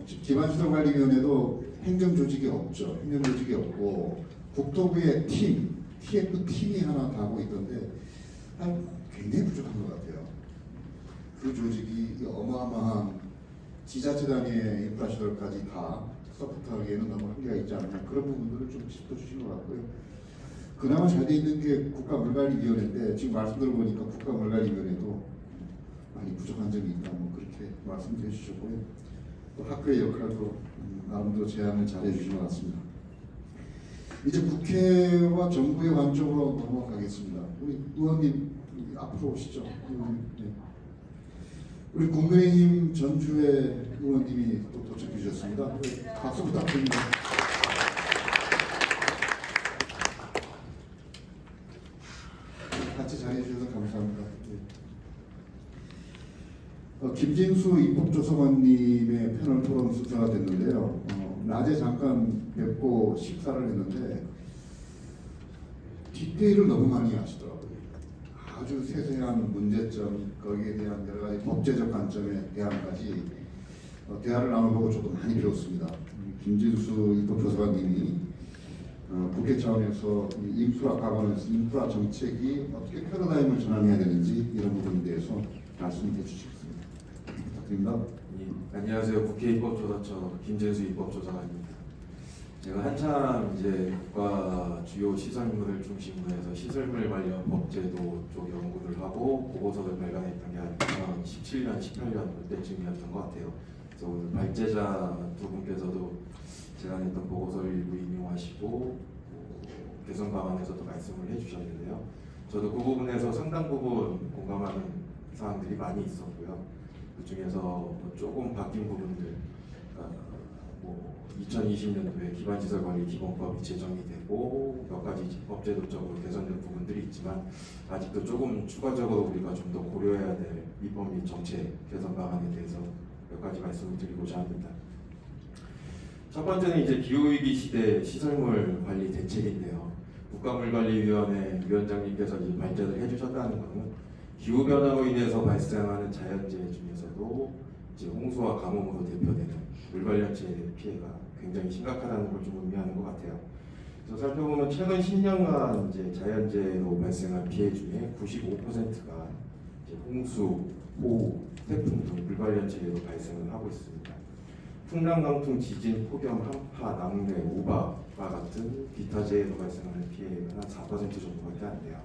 A: 기반시설관리위원회도 행정조직이 없죠. 행정조직이 없고 국토부의 TF팀이 하나 가고 있던데 굉장히 부족한 것 같아요. 그 조직이 어마어마한 지자체 단위의 인프라시설까지 다 서포트하기에는 너무 한계가 있지 않느냐, 그런 부분들을 좀 짚어주신 것 같고요. 그나마 잘 돼 있는 게 국가물관리위원회인데 지금 말씀 들어보니까 국가물관리위원회도 많이 부족한 점이 있다, 뭐 그렇게 말씀해 주셨고요. 또 학교의 역할도 나름대로 제안을 잘 해주신 것 같습니다. 이제 국회와 정부의 관점으로 넘어가겠습니다. 우리 의원님 앞으로 오시죠. 의원님. 네. 우리 국민의힘 전주의 의원님이 또 도착해 주셨습니다. 박수 부탁드립니다. 같이 자리해 주셔서 감사합니다. 네. 김진수 입법조사관님의 패널 토론 순서가 됐는데요. 낮에 잠깐 뵙고 식사를 했는데 디테일을 너무 많이 하시더라고요. 아주 세세한 문제점, 거기에 대한 여러 가지 법제적 관점에 대한까지 대화를 나눠보고 저도 많이 배웠습니다. 김진수 입법조사관님이 국회 차원에서 인프라 가버넌스, 인프라 정책이 어떻게 패러다임을 전환해야 되는지 이런 부분에 대해서 말씀해 주시겠습니다. 부탁드립니다.
G: 안녕하세요. 국회 입법조사처 김진수 입법조사관입니다. 제가 한참 이제 국가 주요 시설물을 중심으로 해서 시설물 관련 법제도 쪽 연구를 하고 보고서를 발간했던 게 한 2017년, 18년 그때쯤이었던 것 같아요. 그래서 오늘 발제자 두 분께서도 제가 냈던 보고서를 일부 인용하시고 개선 방안에서도 말씀을 해주셨는데요. 저도 그 부분에서 상당 부분 공감하는 사항들이 많이 있었고요. 그 중에서 조금 바뀐 부분들, 2020년도에 기반시설관리기본법이 제정이 되고 몇 가지 법제도적으로 개선된 부분들이 있지만 아직도 조금 추가적으로 우리가 좀 더 고려해야 될 입법 및 정책 개선 방안에 대해서 몇 가지 말씀을 드리고자 합니다. 첫 번째는 이제 기후위기 시대 시설물 관리 대책인데요. 국가물관리위원회 위원장님께서 이 발제를 해주셨다는 것은 기후변화로 인해서 발생하는 자연재해 중에서도 이제 홍수와 가뭄으로 대표되는 물 관련재 피해가 굉장히 심각하다는 걸 좀 의미하는 것 같아요. 그래서 살펴보면 최근 10년간 이제 자연재해로 발생한 피해 중에 95%가 이제 홍수, 호우, 태풍 등 물 관련재해로 발생을 하고 있습니다. 풍랑, 강풍, 지진, 폭염, 한파, 낙뢰, 우박과 같은 기타 재해로 발생하는 피해가 한 4% 정도밖에 안 돼요.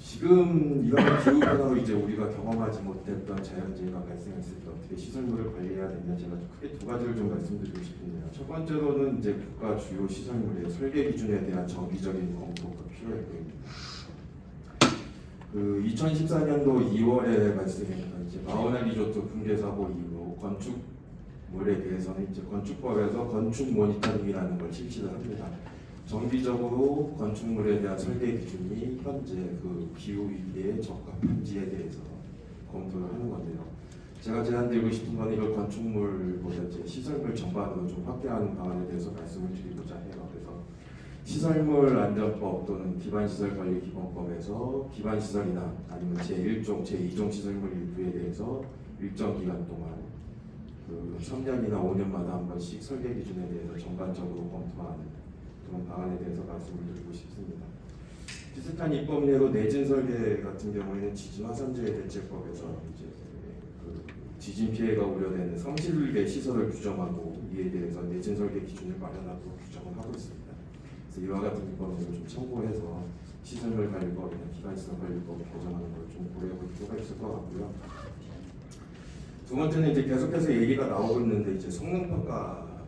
G: 지금 이런 기후 변화로 이제 우리가 경험하지 못했던 자연재해가 발생했을 때 어떻게 시설물을 관리해야 되냐, 제가 크게 두 가지를 좀 말씀드리고 싶은데요. 첫 번째로는 이제 국가 주요 시설물의 설계 기준에 대한 정기적인 검토가 필요해 보입니다. 그 2014년도 2월에 발생했던 이제 마우나 리조트 붕괴 사고 이후로 건축물에 대해서는 이제 건축법에서 건축 모니터링이라는 걸 실시를 합니다. 정기적으로 건축물에 대한 설계 기준이 현재 그 기후 위기에 적합한지에 대해서 검토를 하는 건데요. 제가 제안드리고 싶은 건 이걸 건축물보다 이제 시설물 전반으로 좀 확대하는 방안에 대해서 말씀을 드리고자 해요. 그래서 시설물 안전법 또는 기반시설관리기본법에서 기반시설이나 아니면 제1종, 제2종 시설물 일부에 대해서 일정 기간 동안 그 3년이나 5년마다 한 번씩 설계 기준에 대해서 전반적으로 검토하는 그런 방안에 대해서 말씀을 드리고 싶습니다. 비슷한 입법례로 내진 설계 같은 경우에는 지진화산재해 대책법에서 이제 그 지진 피해가 우려되는 성실계 시설을 규정하고 이에 대해서 내진 설계 기준을 마련하고 규정을 하고 있습니다. 그래서 이와 같은 입법례를 좀 참고해서 시설물 관리법이나 기반시설 관리법을 개정하는 걸 좀 고려해 볼 필요가 있을 것 같고요. 두 번째는 이제 계속해서 얘기가 나오고 있는데 이제 성능평가가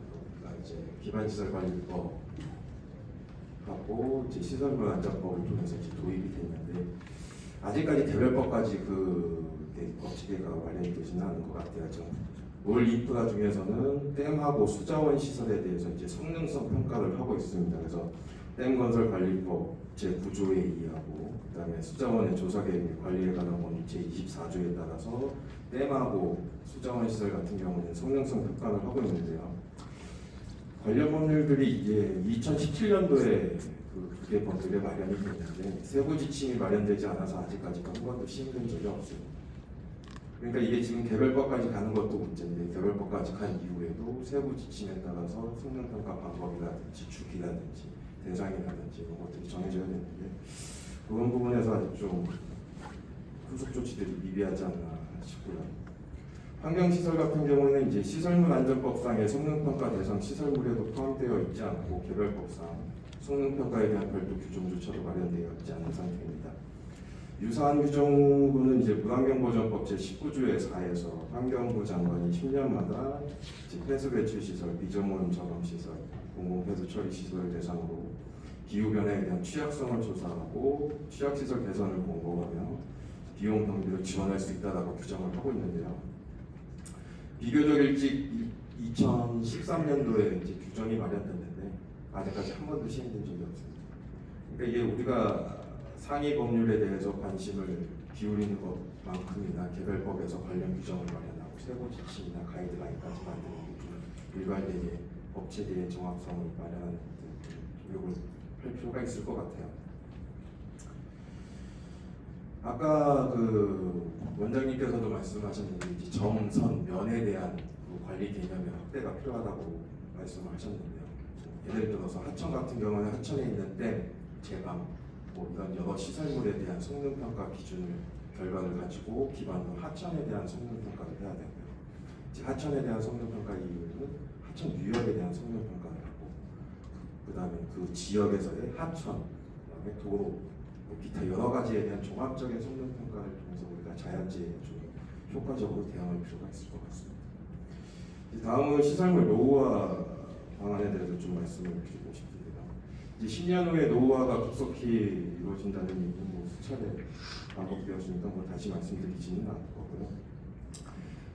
G: 이제 기반시설 관리법 하고 이제 시설물 안전법을 통해서 이제 도입이 됐는데 아직까지 개별법까지 그 법체계가 마련되지는 않은 것 같아요. 올 인프라 중에서는 댐하고 수자원 시설에 대해서 이제 성능성 평가를 하고 있습니다. 그래서 댐 건설 관리법 제9조에 의하고 그다음에 수자원의 조사 계획 및 관리에 관한 법 제24조에 따라서 댐하고 수자원 시설 같은 경우는 성능성 평가를 하고 있는데요. 관련 법률들이 이제 2017년도에 그 국회법들에 마련이 됐는데 세부 지침이 마련되지 않아서 아직까지 한 번도 시행된 적이 없습니다. 그러니까 이게 지금 개별법까지 가는 것도 문제인데 개별법까지 간 이후에도 세부 지침에 따라서 성능평가 방법이라든지 주기라든지 대상이라든지 이런 것들이 정해져야 되는데 그런 부분에서 아직 좀 후속 조치들이 미비하지 않나 싶고요. 환경시설 같은 경우에는 이제 시설물 안전법상의 성능평가 대상 시설물에도 포함되어 있지 않고 개별법상 성능평가에 대한 별도 규정조차도 마련되어 있지 않은 상태입니다. 유사한 규정구는 이제 물환경보전법 제19조의 4에서 환경부 장관이 10년마다 폐수 배출 시설, 비전문 저감 시설, 공공 폐수 처리 시설을 대상으로 기후 변화에 대한 취약성을 조사하고 취약 시설 개선을 공고하며 비용 경비를 지원할 수 있다라고 규정을 하고 있는데요. 비교적 일찍 2013년도에 이제 규정이 마련됐는데 아직까지 한 번도 시행된 적이 없습니다. 그러니까 이게 우리가 상위 법률에 대해서 관심을 기울이는 것만큼이나 개별법에서 관련 규정을 마련하고 세부 지침이나 가이드라인까지 만드는 게 좀 일괄되게 법체계의 정확성을 마련하는 노력을 할 필요가 있을 것 같아요. 아까 그 원장님께서도 말씀하셨는데 이제 점, 선, 면에 대한 그 관리 개념의 확대가 필요하다고 말씀하셨는데요. 예를 들어서 하천 같은 경우는 하천에 있는 댐, 제방, 뭐 이런 여러 시설물에 대한 성능평가 기준을 결과를 가지고 기반으로 하천에 대한 성능평가를 해야 되고요. 이제 하천에 대한 성능평가 이유는 하천 유역에 대한 성능평가를 하고 그 다음에 그 지역에서의 하천, 그다음에 도로, 기타 여러 가지에 대한 종합적인 성능평가를 통해서 우리가 자연재해에 좀 효과적으로 대응할 필요가 있을 것 같습니다. 다음은 시설물 노후화 방안에 대해서 좀 말씀을 드리고 싶습니다. 이제 10년 후에 노후화가 급속히 이루어진다는 얘기는 뭐 수차례 반복되었으니까 뭐 다시 말씀드리지는 않을 거고요.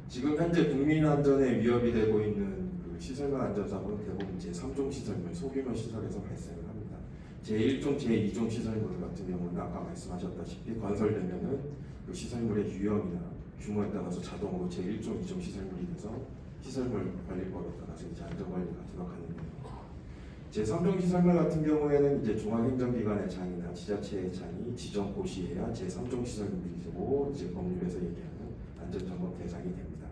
G: 지금 현재 국민 안전에 위협이 되고 있는 그 시설물 안전사고는 대부분 제3종 시설물, 소규모 시설에서 발생을 합니다. 제1종, 제2종 시설물 같은 경우는 아까 말씀하셨다시피 건설되면은 그 시설물의 유형이나 규모에 따라서 자동으로 제1종, 2종 시설물이 돼서 시설물 관리법에 따라서 이제 안전관리가 들어가는데요. 제3종 시설물 같은 경우에는 이제 중앙행정기관의 장이나 지자체의 장이 지정 고시해야 제3종 시설물이 되고 이제 법률에서 얘기하는 안전점검 대상이 됩니다.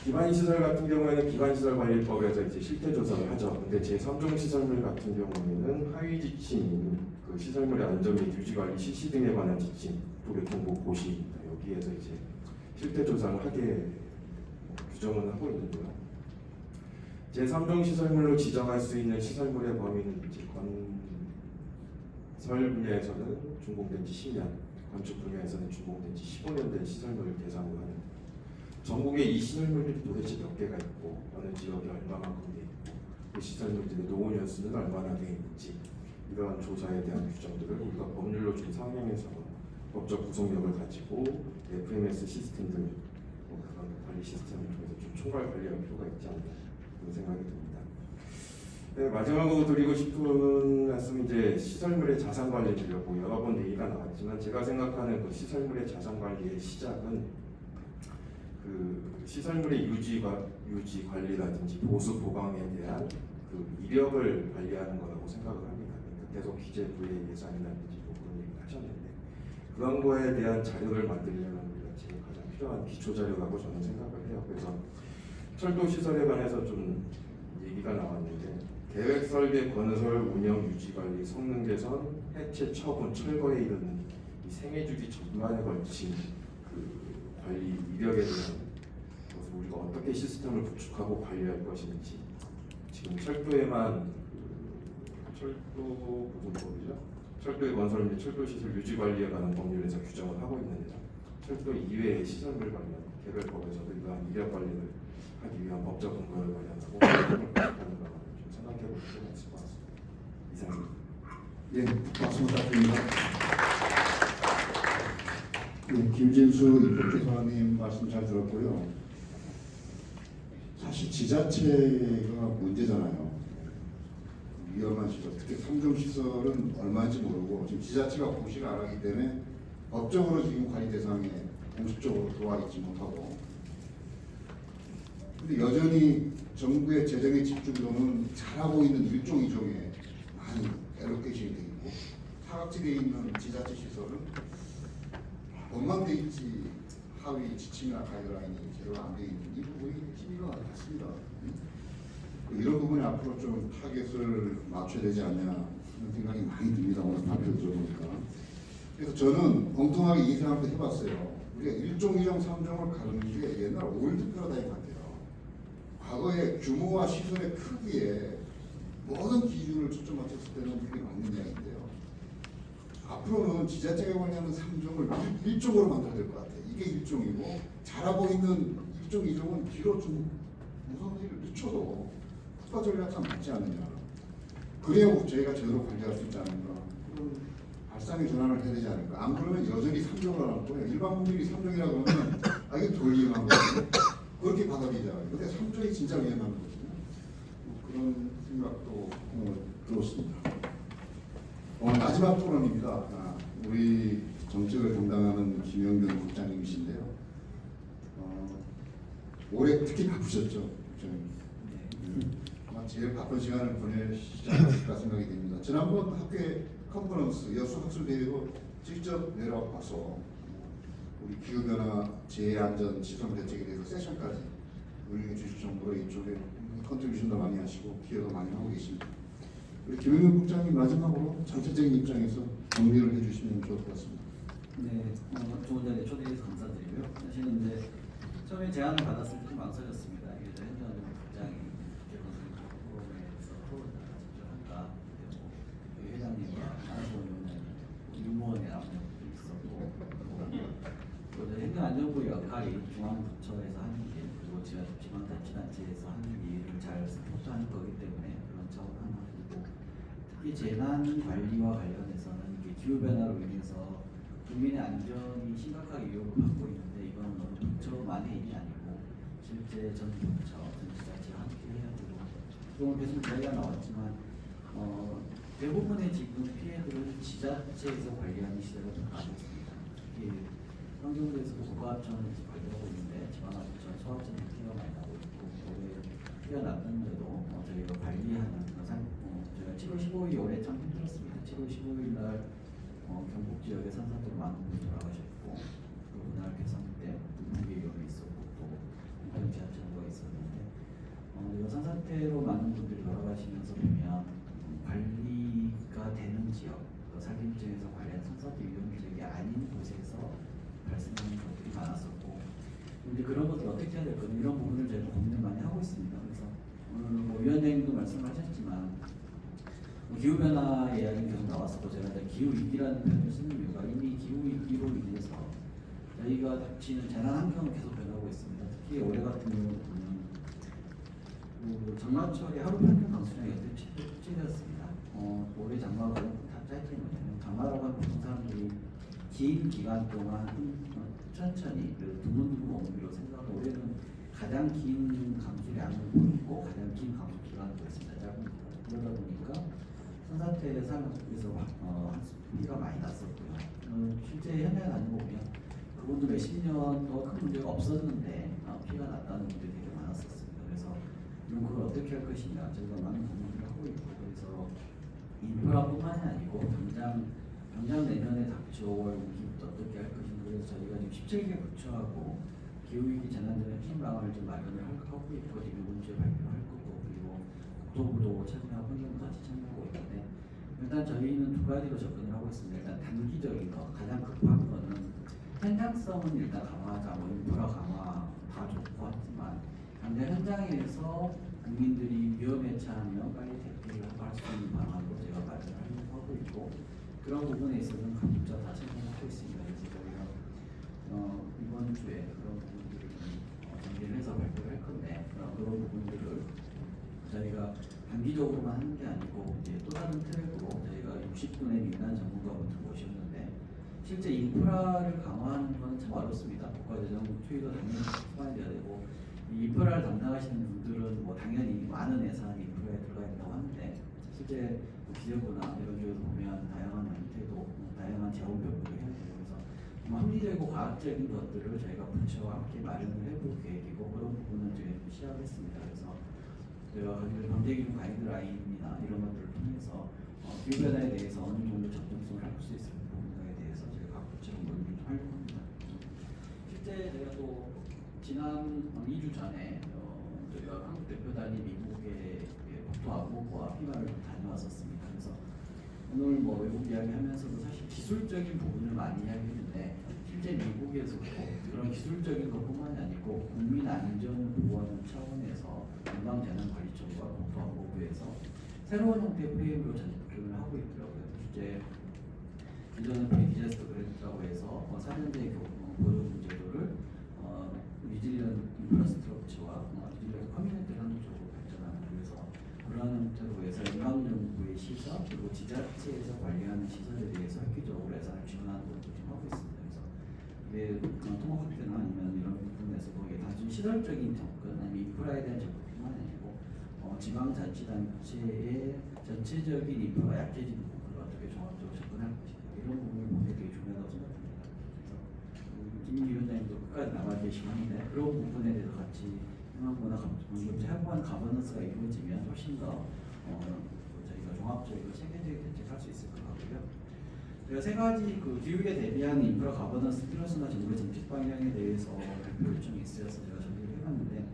G: 기반시설 같은 경우에는 기반시설관리법에서 이제 실태조사를 하죠. 근데 제3종 시설물 같은 경우에는 하위 지침인 그 시설물의 안전 및 유지관리 실시 등에 관한 지침, 도교통보 고시입니다. 여기에서 이제 실태조사를 하게 규정을 하고 있는데요. 제3종 시설물로 지정할 수 있는 시설물의 범위는 이제 분야에서는 준공된 지 10년, 건축 분야에서는 준공된 지 15년 된 시설물을 대상으로 하는 전국에 이 시설물들이 도대체 몇 개가 있고 어느 지역에 얼마만큼 돼 있고 그 시설물들의 노후 연수는 얼마나 돼 있는지 이러한 조사에 대한 규정들을 우리가 법률로 좀 상명해서 법적 구속력을 가지고 FMS 시스템들 그런 관리 시스템을 통해서 좀 총괄 관리할 필요가 있지 않나 그런 생각이 듭니다. 네, 마지막으로 드리고 싶은 말씀은 이제 시설물의 자산 관리를요. 여러 번 얘기가 나왔지만 제가 생각하는 그 시설물의 자산 관리의 시작은 그 시설물의 유지 관리라든지 보수 보강에 대한 그 이력을 관리하는 거라고 생각을 합니다. 그러니까 계속 기재부의 예산이라든지 뭐 그런 얘기를 하셨는데 그런 거에 대한 자료를 만들려면 우리가 지금 가장 필요한 기초 자료라고 저는 생각을 해요. 그래서 철도 시설에 관해서 좀 얘기가 나왔는데 계획 설계, 건설, 운영, 유지 관리, 성능 개선, 해체, 처분, 철거에 이르는 이 생애주기 전반에 걸친 그 관리 이력에 대한 것을 우리가 어떻게 시스템을 구축하고 관리할 것인지 지금 철도에만 철도 보존법이죠. 철도의 건설 및 철도 시설 유지 관리에 관한 법률에서 규정을 하고 있는데요. 철도 이외의 시설물 관련 개별법에서도 이러한 이력 관리를 하기 위한 법적 근거를 마련하고 하는 거 좀 생각해 볼 필요가 있을 것 같습니다. 이상입니다.
A: 예, 박수 부탁드립니다. 네, 김진수 인프라님 말씀 잘 들었고요. 사실 지자체가 문제잖아요. 위험한 시설, 특히 3종 시설은 얼마인지 모르고 지금 지자체가 공시를 안 하기 때문에 법적으로 지금 관리 대상에 공식적으로 들어와 있지 못하고 근데 여전히 정부의 재정의 집중도는 잘하고 있는 일종 이종에 많이 엘로케이션이 되어 있고 사각지대에 있는 지자체 시설은 원만 돼 있지 하위 지침이나 가이드라인이 제대로 안 되어 있는 이 부분이 핵심인 것 같습니다. 이런 부분에 앞으로 좀 타겟을 맞춰야 되지 않냐 하는 생각이 많이 듭니다. 오늘 발표 들어보니까. 그래서 저는 엉뚱하게 이 생각도 해봤어요. 우리가 1종, 2종, 3종을 가르는 게 옛날 올드 패러다임 같아요. 과거의 규모와 시설의 크기에 모든 기준을 초점 맞췄을 때는 그게 맞는 이야기인데요. 앞으로는 지자체가 관리하는 3종을 1종으로 만들어야 될 것 같아요. 이게 1종이고 잘하고 있는 1종, 2종은 뒤로 좀 우선순위를 늦춰도 국가 전략상 맞지 않느냐. 그래야 저희가 제대로 관리할 수 있지 않을까. 그런 발상의 전환을 해야 되지 않을까. 안 그러면 여전히 3종을 안 할 거예요. 일반 국민이 3종이라고 그러면 이게 덜 위험한 거거든요. 그렇게 받아들이자. 근데 3종이 진짜 위험한 거거든요. 그런 생각도 들었습니다. 오늘 마지막 토론입니다. 우리 정책을 담당하는 김영균 국장님이신데요. 올해 특히 바쁘셨죠. 아마 제일 바쁜 시간을 보내시지 않았을까 생각이 됩니다. 지난번 학회 컨퍼런스 여수 학술대회로 직접 내려와서 우리 기후변화 재해안전 시설 대책에 대해서 세션까지 운영해 주실 정도로 이쪽에 컨트리뷰션도 많이 하시고 기여도 많이 하고 계십니다. 우리 김영균 국장님 마지막으로 전체적인 입장에서 정리를 해주시면 좋을 것 같습니다.
H: 네, 좋은 자리에 초대해서 감사드리고요. 사실은 이제 처음에 제안을 받았을 때 좀 망설였습니다. 이게 현장 국장이 포럼에서 토론을 집중한다. 그리고 회장님과 안보위원장, 유무원의 압력도 있었고, 또 행정안전부 역할이 중앙부처에서 하는 일, 그리고 지방자치단체에서 하는 일을 잘 서포트하는 거기 때문에 그런 차원 하나 있고, 특히 재난 관리와 관련해서는 이게 기후 변화로 인해서 국민의 안전이 심각하게 위협을 받고 있는데 이건 어느 부처만의 일이 아니고 실제 전 부처, 전 지자체가 함께 해야 되고 그동안 계속 이야기가 나왔지만 대부분의 지금 피해들은 지자체에서 관리하는 시대가 좀 가고 있습니다. 특히 환경부에서도 국가합천에서 관리하고 있는데 지방합천, 소합천 피해가 많이 나고 있고 거기에 피해가 났는데도 저희가 관리하는 저희가 7월 15일 올해 참 힘들었습니다. 7월 15일 날 경북 지역의 산사태로 많은 분이 돌아가셨고 또 그날 개선 때 무기 위험이 있었고 또 인간 지하철도가 있었는데 산사태로 많은 분들이 돌아가시면서 보면 관리가 되는 지역, 산림지역에서 관리한 산사태 위험 지역이 아닌 곳에서 발생하는 것들이 많았었고 이제 그런 것들 어떻게 해야 될까 이런 부분을 저희가 고민을 많이 하고 있습니다. 그래서 오늘 위원장님도 말씀하셨지만 기후변화 이야기는 계속 나왔었고 제가 이제 기후위기라는 표현을 쓰는 이유가 이미 기후위기로 인해서 저희가 닥치는 자연 환경은 계속 변하고 있습니다. 특히 올해 같은 경우는 장마철에 하루 평균 강수량이 특치되었습니다. 올해 장마가 다 짧게 뭐냐면 장마라고 하면 보통 사람들이 긴 기간 동안 천천히 그래도 드문드문 오기로 생각하고 올해는 가장 긴 강수량을 보이고 가장 긴 강수 기간을 보였습니다. 짧은 그러다 보니까 산사태 산업에서 비가 많이 났었고요. 실제 현장에 다녀보면 그분도 몇십 년 동안 큰 문제가 없었는데 피가 났다는 분들이 되게 많았었습니다. 그래서 이런 걸 어떻게 할 것이냐 저희가 많은 고민을 하고 있고 그래서 인프라뿐만이 아니고 당장 내년에 닥쳐올 위기부터 어떻게 할 것인가 그래서 저희가 지금 17개 부처하고 기후위기 재난전에 희망을 좀 마련을 하고 있고 이번 주에 발표할 거고 그리고 국토부도 참여하고 환경부도 같이 참여하고 있는데 일단 저희는 두 가지로 접근을 하고 있습니다. 일단 단기적인 거 가장 급한 거는 현장성은 일단 강화하자 뭐 인프라 강화 다 좋고 하지만 당장 현장에서 국민들이 위험에 처하면 빨리 대피를 할 수 있는 방안으로 제가 마련을 하고 있고 그런 부분에 있어서는 각 부처 다 참여하고 있습니다. 그래서 저희가 이번 주에 그런 부분들을 정리를 해서 발표를 할 건데 그런 부분들을 저희가 단기적으로만 하는 게 아니고 이제 또 다른 트랙으로 저희가 60분의 민간 전문가분들 모셨는데 실제 인프라를 강화하는 건 참 어렵습니다. 국가재정 투입도 당연히 포함돼야 되고 이 인프라를 담당하시는 분들은 뭐 당연히 많은 예산이 인프라에 들어가 있다고 하는데 실제 기재부나 이런 쪽에서 보면 다양한 형태도 다양한 재원 변경을 해야 되고 그래서 합리적이고 과학적인 것들을 저희가 부처와 함께 마련을 해볼 계획이고 그런 부분은 저희가 시작했습니다. 그래서 저희가 가지고 경제기준 가이드라인이나 이런 것들을 통해서 기후변화에 대해서 어느 정도 접근성을 할 수 있을 부분에 대해서 저희가 각 부처로 논의를 좀 하려고 합니다. 실제 저희가 또 지난 2주 전에 저희가 한국 대표단이 미국의 국토안보부와 피마를 다녀왔었습니다. 그래서 오늘 뭐 외국 이야기하면서도 사실 기술적인 부분을 많이 이야기했는데 실제 미국에서도 그런 기술적인 것뿐만이 아니고 국민 안전 보호하는 차원에서 연방재난관리청과 국토안보부에서 새로운 형태의 프레임으로 접근을 하고 있더라고요. 실제 기존의 프리디자스터 그랜트라고 해서 4년제 보존 제도를 리질리언 인프라스트럭처와 리질리언 커뮤니티를 하는 쪽으로 발전하는 그래서 그러한 형태로 해서 연방정부의 시설 그리고 지자체에서 관리하는 시설에 대해서 획기적으로 예산을 지원하는 것도 지금 하고 있습니다. 그래서 이게 통합학대나 아니면 이런 부분에서 거기에 단순 시설적인 접근 아니면 인프라에 대한 접근뿐만 아니고 지방자치단체의 전체적인 인프라가 약해지는 부분을 어떻게 종합적으로 접근할 것인가 이런 부분을 보는 게 되게 중요하다고 생각합니다. 그래서 김 위원장님도 끝까지 남아 계시고 하는데 그런 부분에 대해서 같이 생각보다 해보한 가버넌스가 이루어지면 훨씬 더 저희가 종합적이고 체계적인 대책할 수 있을 것 같고요. 제가 세 가지 그 기후에 대비한 인프라 가버넌스 필요성과 정부의 정책 방향에 대해서 발표 요청이 있어서 제가 정리를 해봤는데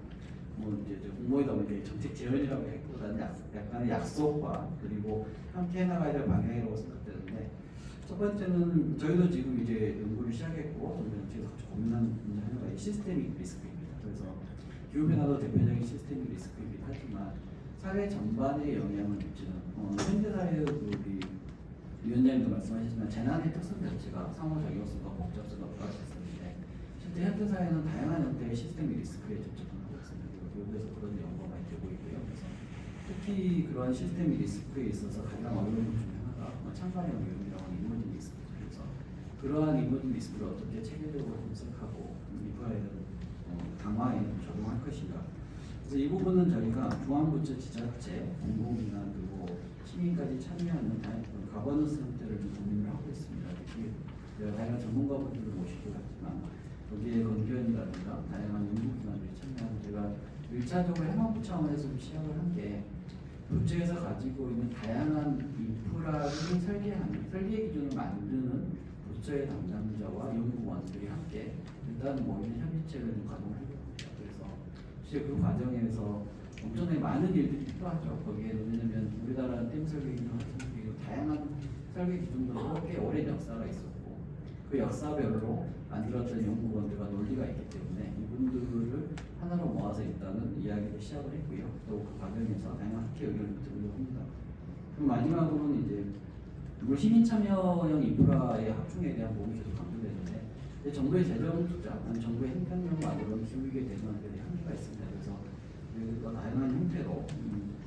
H: 뭐 이제 공모이다 보니까 정책 제언이라고 했보다는 약간의 약속과 그리고 함께 해나가야 될 방향이라고 생각되는데 첫 번째는 저희도 지금 이제 연구를 시작했고 정부 정책에서 같이 고민하는 문제 하나가 시스테믹 리스크입니다. 그래서 기후변화도 대표적인 시스테믹 리스크이긴 하지만 사회 전반에 영향을 미치는 현대사회의 우리 위원장님도 말씀하셨지만 재난의 특성 자체가 상호작용성과 복잡성과 부각했었는데 실제 현대사회는 다양한 형태의 시스테믹 리스크에 접촉하고 있습니다. 미국에서 그런 연구가 많이 되고 있고요. 그래서 특히 그러한 시스테믹 리스크에 있어서 가장 어려운 것 중에 하나가 창간형 위험이라고 하는 이머징 리스크입니다. 그래서 그러한 이머징 리스크를 어떻게 체계적으로 분석하고 인프라에는 강화에 적용할 것인가. 그래서 이 부분은 저희가 중앙부처 지자체, 공공기관 그리고 시민까지 참여하는 가버넌스 형태를 좀 고민을 하고 있습니다. 특히 다양한 전문가분들을 모시고 갔지만 거기에 건기원이라든가 다양한 연구기관들이 참여하는 제가 1차적으로 해마부 차원에서 좀 시작을 한 게 부처에서 가지고 있는 다양한 인프라를 설계하는 설계 기준을 만드는 부처의 담당자와 연구원들이 함께 일단 모이는 협의체를 좀 가동을 해봅니다. 그래서 실제 그 과정에서 엄청나게 많은 일들이 필요하죠. 거기에는 왜냐면 우리나라 댐 설계 기준 같은 경우 다양한 설계 기준도 꽤 오랜 역사가 있었고 그 역사별로 만들었던 연구원들과 논리가 있기 때문에 이분들을 하나로 모아서 일단은 이야기를 시작을 했고요. 또 그 과정에서 다양한 학회 의견을 들으려고 합니다. 그리고 마지막으로는 이제 물론 시민 참여형 인프라의 확충에 대한 모험이 계속 강조되는데 정부의 재정 투자, 아니 정부의 행정력만으로는 기후위기에 대응하는 데 한계가 있습니다. 그래서 다양한 형태로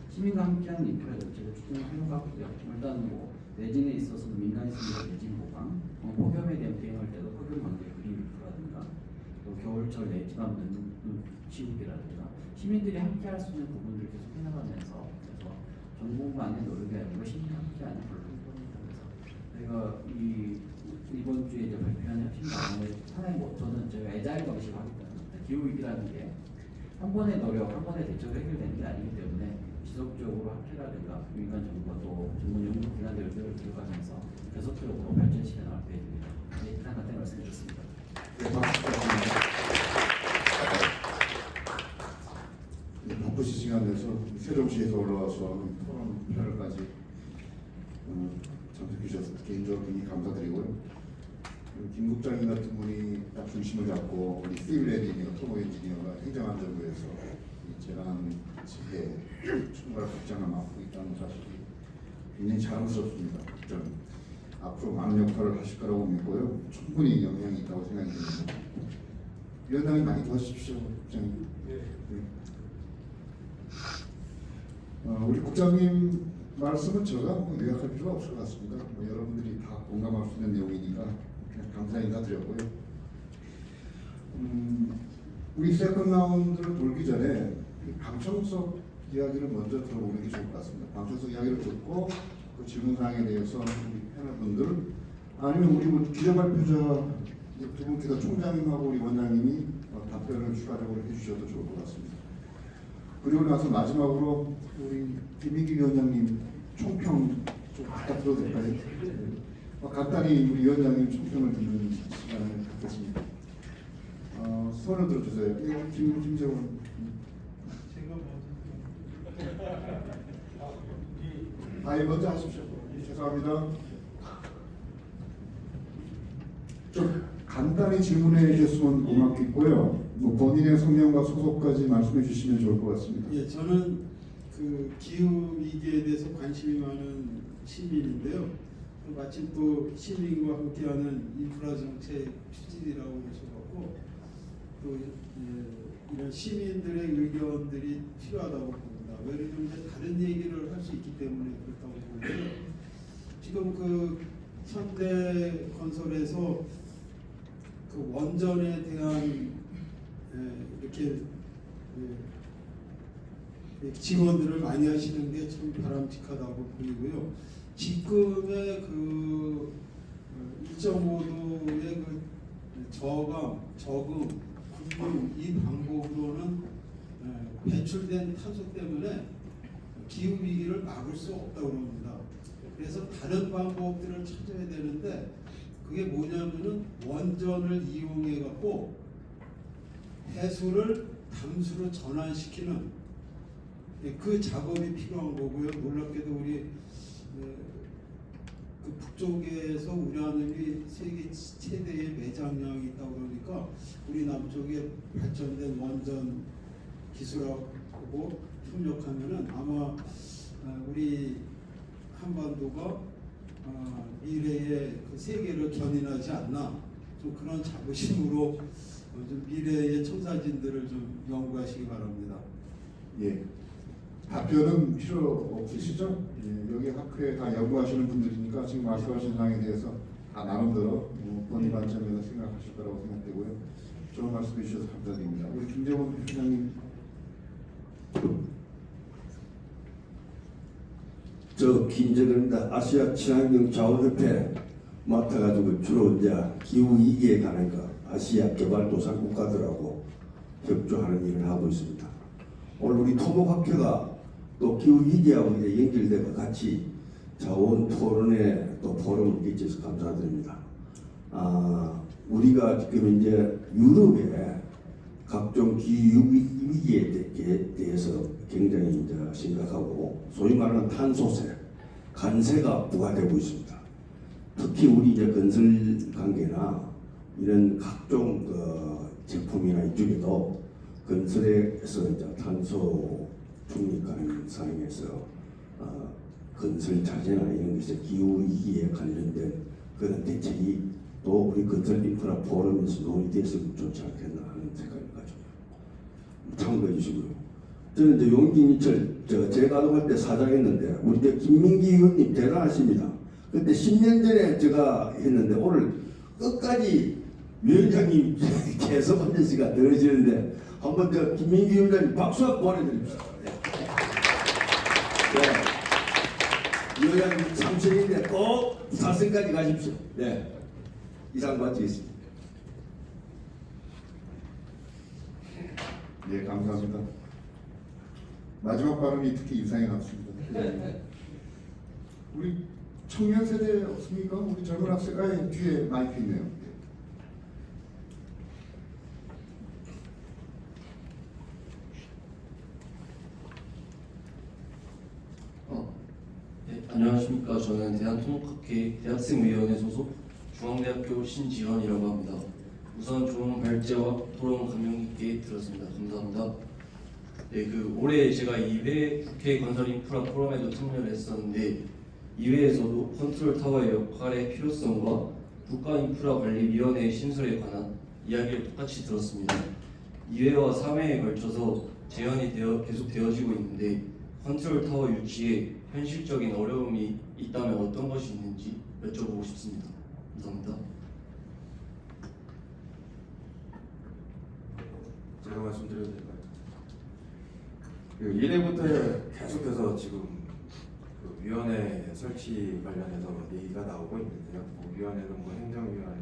H: 시민과 함께하는 인프라 정책을 추진할 필요가 있고요. 일단 뭐 내진에 있어서도 민간이 쓰는 내진 보강, 폭염에 대한 대응할 때도 폭염 관계 그림 인프라든가 또 겨울철 내지방 눈 치우기라든가 시민들이 함께할 수 있는 부분들을 계속 해나가면서 그래서 정부만의 노력이 아니고 시민이 함께하는 그런 부분입니다. 그래서 저희가 이번 주에 이제 발표한 혁신 방안의 하나의 모토는 저희가 애자일 방식으로 하기 때문에 기후 위기라는 게 한 번의 노력, 한 번의 대처로 해결되는 게 아니기 때문에 지속적으로 학회라든가 민간 정부가 또 전문 연구 기관들을 들어가면서 계속적으로 발전시켜 나갈 계획입니다. 네, 이상 간단히 말씀드렸습니다.
A: 네, 박수 부탁드립니다. 네, 바쁘신 시간 내서 세종시에서 올라와서 토론 패널까지 참석해 주셔서 개인적으로 굉장히 감사드리고요. 김 국장님 같은 분이 딱 중심을 잡고 우리 시빌 엔지니어, 토모 엔지니어가 행정안전부에서 이 재난 지혜 총괄 국장을 맡고 있다는 사실이 굉장히 자랑스럽습니다. 국장 앞으로 많은 역할을 하실 거라고 믿고요. 충분히 영향이 있다고 생각이 듭니다. 위원장님 많이 도와주십시오, 국장님. 네. 우리 국장님 말씀은 제가 요약할 필요가 없을 것 같습니다. 여러분들이 다 공감할 수 있는 내용이니까 그냥 감사 인사드렸고요. 우리 세컨 라운드를 돌기 전에 방청석 이야기를 먼저 들어보는 게 좋을 것 같습니다. 방청석 이야기를 듣고 그 질문 사항에 대해서 우리 패널분들 아니면 우리 기자 발표자 두 분께서 총장님하고 우리 원장님이 답변을 추가적으로 해주셔도 좋을 것 같습니다. 그리고 나서 마지막으로 우리 김민기 위원장님 총평 좀 부탁드려도 될까요? 간단히 우리 위원장님 총평을 듣는 시간을 갖겠습니다. 손을 들어주세요. 김재원. 먼저 하십시오. 죄송합니다. 좀 간단히 질문해 주셨으면 고맙겠고요. 본인의 성명과 소속까지 말씀해 주시면 좋을 것 같습니다.
I: 예, 저는 그 기후 위기에 대해서 관심이 많은 시민인데요. 마침 또 시민과 함께하는 인프라 정책 추진이라고 하셔갖고 또 이런 시민들의 의견들이 필요하다고 봅니다. 왜냐하면 다른 얘기를 할 수 있기 때문에 그렇다고 보고요. 지금 그 현대건설에서 그 원전에 대한 이렇게 지원들을 많이 하시는 게 참 바람직하다고 보이고요. 지금의 그 1.5도의 그 저감, 저금, 금융 이 방법으로는 배출된 탄소 때문에 기후 위기를 막을 수 없다고 합니다. 그래서 다른 방법들을 찾아야 되는데 그게 뭐냐면은 원전을 이용해 갖고 해수를 담수로 전환시키는 그 작업이 필요한 거고요. 놀랍게도 우리 그 북쪽에서 우라늄이 세계 최대의 매장량이 있다고 그러니까 우리 남쪽에 발전된 원전 기술하고 협력하면은 아마 우리 한반도가 미래의 그 세계를 견인하지 않나 좀 그런 자부심으로 좀 미래의 청사진들을 좀 연구하시기 바랍니다.
A: 예. 답변은 필요 없으시죠? 예, 여기 학회에 다 연구하시는 분들이니까 지금 말씀하신 사항에 대해서 다 나름대로 본인 관점에서 생각하실 거라고 생각되고요. 좋은 말씀해 주셔서 감사드립니다. 우리 김재원 회장님.
J: 저 김재근입니다. 아시아 친환경 자원협회 맡아가지고 주로 이제 기후 위기에 관한 거 아시아 개발도상 국가들하고 협조하는 일을 하고 있습니다. 오늘 우리 토목학회가 또 기후 위기하고 이제 연결되고 같이 자원 토론에 또 포럼을 개최해서 감사드립니다. 우리가 지금 이제 유럽에 각종 기후 위기에 대해서 굉장히 이제 심각하고 소위 말하는 탄소세, 관세가 부과되고 있습니다. 특히 우리 이제 건설 관계나 이런 각종 제품이나 이쪽에도 건설에서 이제 탄소 중립가는 상황에서 건설 자재나 이런 것에 기후 위기에 관련된 그런 대책이 또 우리 건설 인프라 포럼에서 논의됐으면 좋지 않겠나 하는 생각을 가지고 참고해 주시고요. 저는 이제 용진이철 제가 가동할 때 사장했는데 우리 이제 김민기 의원님 대단하십니다. 그때 10년 전에 제가 했는데 오늘 끝까지 위원장님 계속 앉으시가 늘어지는데 한번 저 김민기 위원장님 박수 한번 보내드립시다. 네. 위원장님 참선인데 꼭 사승까지 가십시오. 네. 이상 마치겠습니다.
A: 네, 감사합니다. 마지막 발언이 특히 인상이 남습니다. 우리 청년 세대 없습니까? 우리 젊은 학생, 뒤에 마이크 있네요.
K: 네, 안녕하십니까. 저는 대한통합학회 대학생위원회 소속 중앙대학교 신지현이라고 합니다. 우선 좋은 발제와 토론 감명 깊게 들었습니다. 감사합니다. 네, 올해 제가 2회 국회 건설 인프라 포럼에도 참여를 했었는데 2회에서도 컨트롤 타워의 역할의 필요성과 국가인프라관리위원회 신설에 관한 이야기를 똑같이 들었습니다. 2회와 3회에 걸쳐서 제안이 계속 되어지고 있는데 컨트롤 타워 유치에 현실적인 어려움이 있다면 어떤 것이 있는지 여쭤보고 싶습니다. 감사합니다.
G: 제가 말씀드려도 될까요? 1회부터 계속해서 지금 그 위원회 설치 관련해서 얘기가 나오고 있는데요. 위원회는 행정위원회,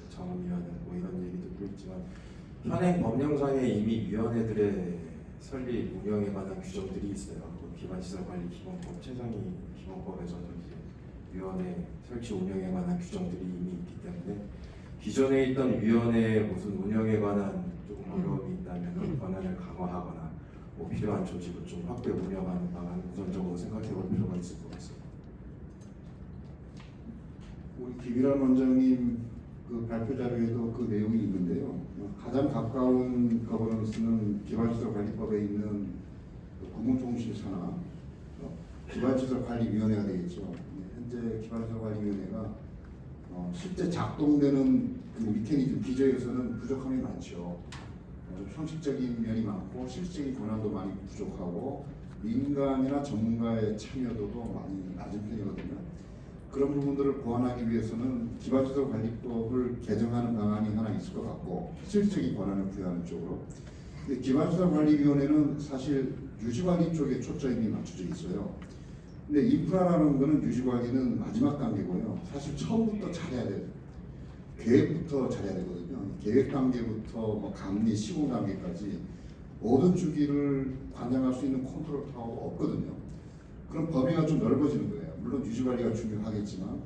G: 자문위원회 이런 얘기도 듣고 있지만 현행 법령상에 이미 위원회들의 설립 운영에 관한 규정들이 있어요. 기반시설관리기본법, 최상위 기본법에서도 이제 위원회 설치 운영에 관한 규정들이 이미 있기 때문에 기존에 있던 위원회의 무슨 운영에 관한 조금 어려움이 있다면 그 권한을 강화하거나 필요한 조직을 좀 확대 운영하는 방안을 우선적으로 생각해볼 필요가 있을 것 같습니다.
A: 우리 김일환 원장님 그 발표 자료에도 그 내용이 있는데요. 가장 가까운 거버넌스는 기반시설관리법에 있는 공공통실 산하 기반시설관리위원회가 되겠죠. 현재 기반시설관리위원회가 실제 작동되는 그 미케니즘 기저에서는 부족함이 많죠. 형식적인 면이 많고 실질적인 권한도 많이 부족하고 민간이나 전문가의 참여도도 많이 낮은 편이거든요. 그런 부분들을 보완하기 위해서는 기반시설관리법을 개정하는 방안이 하나 있을 것 같고 실질적인 권한을 부여하는 쪽으로. 근데 기반시설관리위원회는 사실 유지관리 쪽에 초점이 맞춰져 있어요. 근데 인프라라는 거는 유지관리는 마지막 단계고요. 사실 처음부터 잘해야 돼요. 계획부터 잘해야 되거든요. 계획 단계부터 감리, 시공 단계까지 모든 주기를 관장할 수 있는 컨트롤 타워가 없거든요. 그럼 범위가 좀 넓어지는 거예요. 물론 유지관리가 중요하겠지만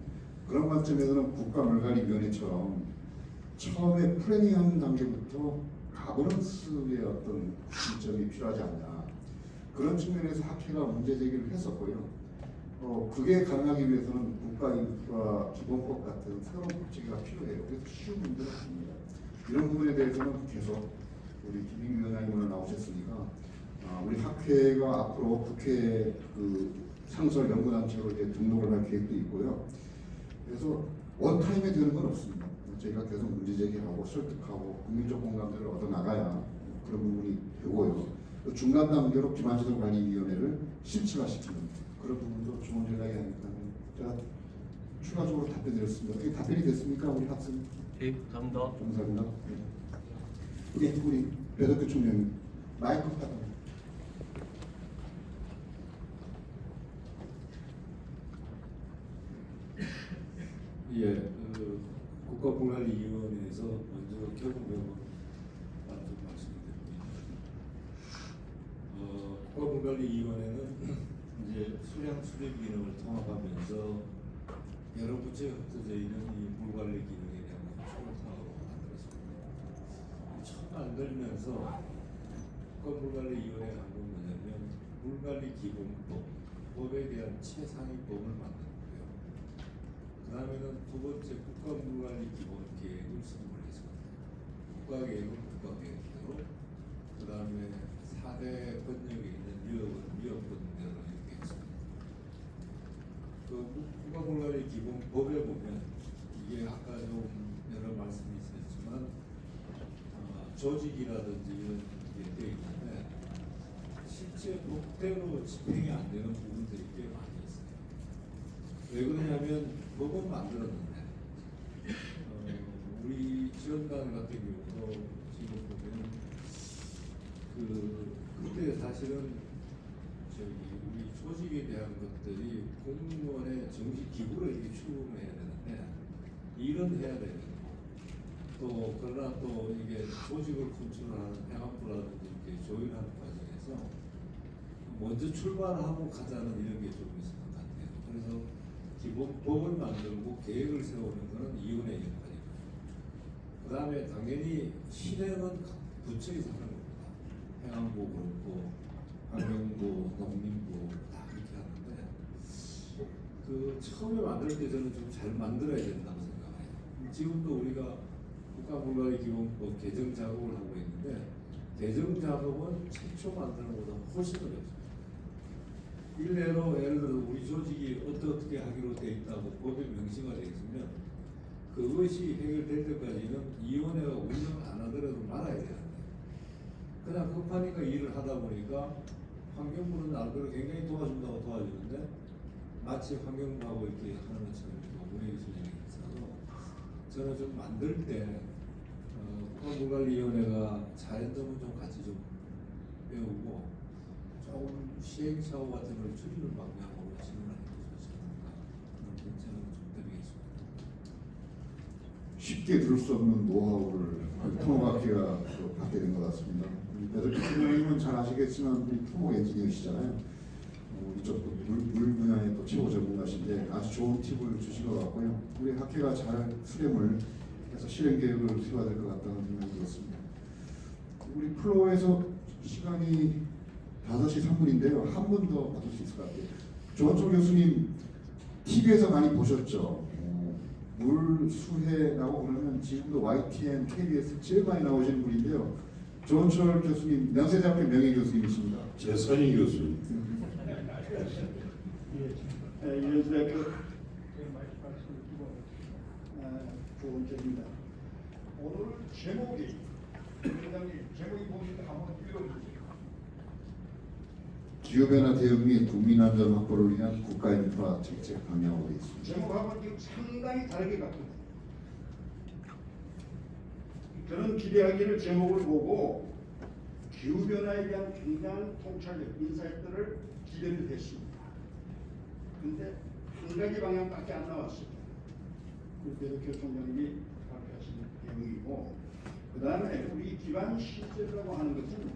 A: 그런 관점에서는 국가물관리위원회처럼 처음에 플래닝하는 단계부터 가버넌스의 어떤 시점이 필요하지 않냐. 그런 측면에서 학회가 문제 제기를 했었고요. 그게 가능하기 위해서는 국가인프라 기본법 같은 새로운 법제가 필요해요. 그래서 쉬운 문제는 아닙니다. 이런 부분에 대해서는 계속 우리 김민기 위원장님 오늘 나오셨으니까 우리 학회가 앞으로 국회 그 상설 연구단체로 이제 등록을 할 계획도 있고요. 그래서 원타임에 되는 건 없습니다. 저희가 계속 문제 제기하고 설득하고 국민적 공감대를 얻어 나가야 그런 부분이 되고요. 또 중간 단계로 기반시설관리위원회를 실체화시키는 그런 부분도 좋은 전략이 아닐까. 제가 추가적으로 답변드렸습니다. 어떻게 답변이 됐습니까, 우리 학생?
K: 네, 감사합니다.
A: 감사합니다. 우리 배덕규 총장님 마이크 부탁합니다.
L: 예, 국가공관위원회에서 먼저 경험을 좀 말씀드립니다. 국가공관위원회는 이제 수량 수립 기능을 통합하면서 여러 부처에 흩어져 있는 이 물관리 기능에 대한 컨트롤 타워로 만들었습니다. 처음 만들면서 국가물관리위원회가 한 건 뭐냐면 물관리 기본법, 법에 대한 최상위법을 만들었고요. 그 다음에는 두 번째 국가물관리 기본계획을 선물했습니다. 국가계획은 국가계획대로, 그 다음에 4대 번역에 있는 위협 번역대로 이렇게 했습니다. 국가공단의 기본법에 보면 이게 아까 좀 여러 말씀이 있었지만 조직이라든지 이런 게 되어 있는데 실제 법대로 집행이 안 되는 부분들이 꽤 많이 있어요. 왜 그러냐면 법은 만들었는데 우리 지원단 같은 경우도 지금 보면 그때 사실은 우리 조직에 대한 것들이 공무원의 정식 기구로 이렇게 추구해야 되는데 일은 해야 되는 또 그러나 또 이게 조직을 컨트롤하는 행안부라든지 이렇게 조율하는 과정에서 먼저 출발하고 가자는 이런 게 좀 있을 것 같아요. 그래서 기본 법을 만들고 계획을 세우는 것은 위원회 역할이고, 그 다음에 당연히 실행은 각 부처에서 하는 겁니다. 행안부 그렇고 환경부, 농림부 다 그렇게 하는데 처음에 만들 때 저는 좀 잘 만들어야 된다고 생각해요. 지금도 우리가 국가공단기본법 개정 작업을 하고 있는데 개정 작업은 최초 만드는 것보다 훨씬 어렵습니다. 일례로 예를 들어 우리 조직이 어떻게 하기로 돼 있다고 법에 명시가 되어 있으면 그것이 해결될 때까지는 위원회가 운영을 안 하더라도 말아야 되는데 그냥 급하니까 일을 하다 보니까 환경부는 나름대로 굉장히 도와준다고 도와주는데 마치 환경부하고 이렇게 하는 것처럼 운영이 있어서 저는 좀 만들 때 국가물관리위원회가 자연점은 좀 같이 좀 배우고 조금 시행착오 같은 걸 줄이는 방향으로 진행을 해도 좋지 않을까 그런 괜찮은 좀 드리겠습니다.
A: 쉽게 들을 수 없는 노하우를 토목학회가 받게 된 것 같습니다. 배들 대통령님은 잘 아시겠지만 우리 토목 엔지니어시잖아요. 이쪽 물 분야의 또 최고 전문가신데 아주 좋은 팁을 주신 것 같고요. 우리 학회가 잘 수렴을 해서 실행 계획을 세워야 될 것 같다는 생각이 들었습니다. 우리 플로어에서 시간이 5시 3분인데요. 한 분 더 받을 수 있을 것 같아요. 조원철 교수님 TV에서 많이 보셨죠? 물수해라고 그러면 지금도 YTN, KBS 제일 많이 나오시는 분인데요. 조원철 교수님 명세대학교 명예교수님이십니다.
J: 제 선임 교수님.
M: 연세대학교 조원철입니다. 오늘 제목이 회장님 제목이 뭡니까? 한번 읽어주세요.
A: 기후변화 대응 및 국민안전 확보를 위한 국가인프라 정책 방향으로 되어 있습니다.
M: 제목하고는 지금 상당히 다르게 갔거든요. 저는 기대하기를 제목을 보고 기후변화에 대한 굉장한 통찰력, 인사이트를 기대를 했습니다. 그런데 한 가지 방향밖에 안 나왔습니다. 그대로 총장님이 발표하신 내용이고, 그 다음에 우리 기반 시설이라고 하는 것은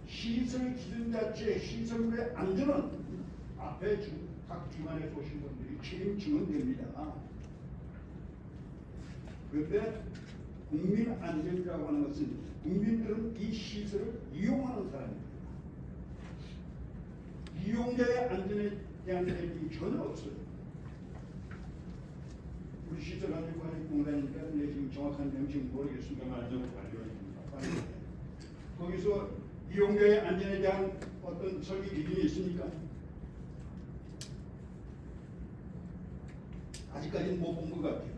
M: 시설 기준 자체, 시설물의 안전은 앞에 각 기관에서 오신 분들이 책임지면 됩니다. 그런데 국민 안전이라고 하는 것은 국민들은 이 시설을 이용하는 사람입니다. 이용자의 안전에 대한 책임이 전혀 없어요. 우리 시설안전관리공단이니까 지금 정확한 명칭은 모르겠습니다만 안전관리원입니다. 거기서 이용자의 안전에 대한 어떤 설계 기준이 있습니까? 아직까지는 못 본 것 같아요.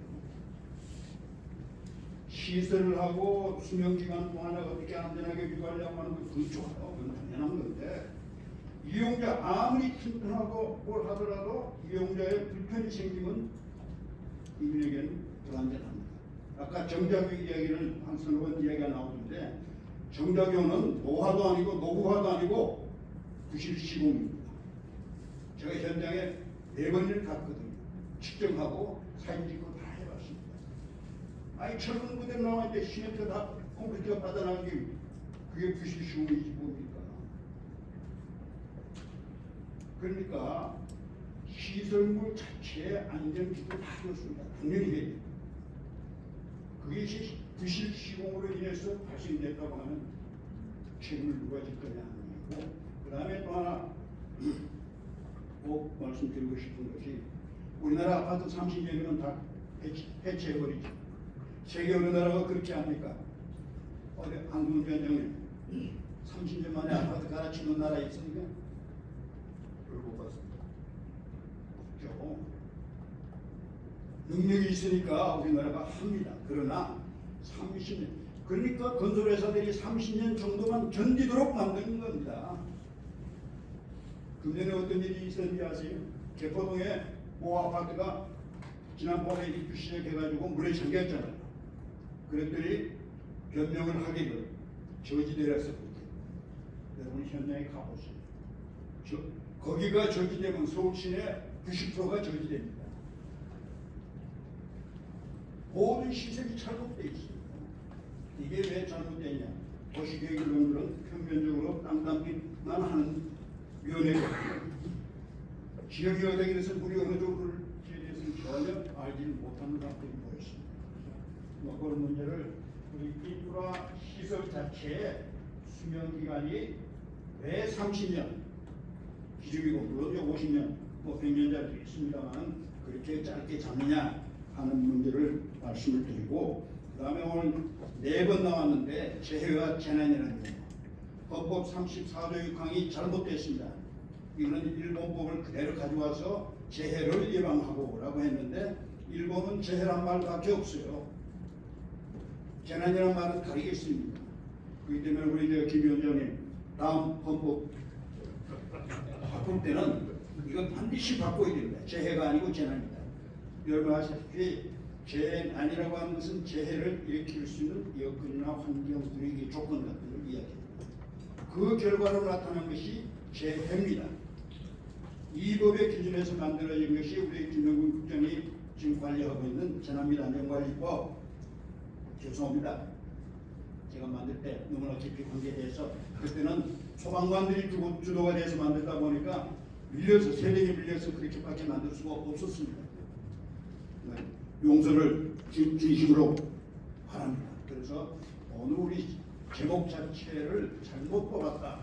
M: 시설을 하고 수명기간 동안에 어떻게 안전하게 유지하려고 하는 거 그건 좋아요. 그건 당연한 건데 이용자 아무리 튼튼하고 뭘 하더라도 이용자의 불편이 생기면 이분에게는 불안전합니다. 아까 정작용 이야기를 한 서너 번 이야기가 나오는데 정작용은 노화도 아니고 노후화도 아니고 부실 시공입니다. 제가 현장에 4번을 갔거든요. 측정하고 사진 찍고 다 해봤습니다. 아니 철근 그대로 나왔는데 시멘트 다 콘크리트가 빠져나간 게 그게 부실 시공이지 뭡니까? 그러니까 시설물 자체의 안전기도 다 그렇습니다. 당연히 해야 돼요. 그게 부실 시공으로 인해서 발생됐다고 하면 책임을 누가 질 거냐 하는 거고, 그 다음에 또 하나 꼭 말씀드리고 싶은 것이 우리나라 아파트 30년이면 다 해체해버리죠. 세계 어느 나라가 그렇게 합니까? 어디 한국 위원장님 30년 만에 아파트 갈아치는 나라 있습니까?
A: 별로 못 봤습니다.
M: 능력이 있으니까 우리나라가 합니다. 그러나 30년, 그러니까 건설회사들이 30년 정도만 견디도록 만드는 겁니다. 금년에 어떤 일이 있었는지 아세요? 개포동에 모 아파트가 지난번에 입주 시작해가지고 물에 잠겼잖아요. 그랬더니 변명을 하기를 저지대라서 여러분 현장에 가보세요. 거기가 저지되면 서울 시내 90%가 저지됩니다. 모든 시설이 잘못되어 있습니다. 이게 왜 잘못되냐? 도시계획위원들은 평면적으로 땅담기만 하는 위원회가 지역이 어떻게 돼서 물이 어느 쪽으로 대해서는 전혀 알지 못하는 것들이 보였습니다. 그런 문제를 우리 인프라 시설 자체의 수명 기간이 왜 30년 기준이고 물론 50년, 100년짜리도 있습니다만 그렇게 짧게 잡느냐 하는 문제를 말씀을 드리고, 그 다음에 오늘 4번 나왔는데 재해와 재난이라는 거, 헌법 34조 6항이 잘못됐습니다. 이거는 일본법을 그대로 가져와서 재해를 예방하고 라고 했는데 일본은 재해란 말밖에 없어요. 재난이라는 말은 다르겠습니다. 그렇기 때문에 우리 김 위원장님 다음 헌법 바꿀 때는 이거 반드시 바꿔야 됩니다. 재해가 아니고 재난이다. 여러분 아시다시피 재난이라고 하는 것은 재해를 일으킬 수 있는 여건이나 환경 분위기 조건 같은 걸 이야기합니다. 그 결과로 나타난 것이 재해입니다. 이 법의 기준에서 만들어진 것이 우리 김영군 국장이 지금 관리하고 있는 재난및 안전관리법. 죄송합니다. 제가 만들 때 너무나 깊이 관계돼서 그때는 소방관들이 주도가 돼서 만들다 보니까 밀려서 세력에 밀려서 그렇게밖에 만들 수가 없었습니다. 용서를 진심으로 바랍니다. 그래서 오늘 우리 제목 자체를 잘못 뽑았다,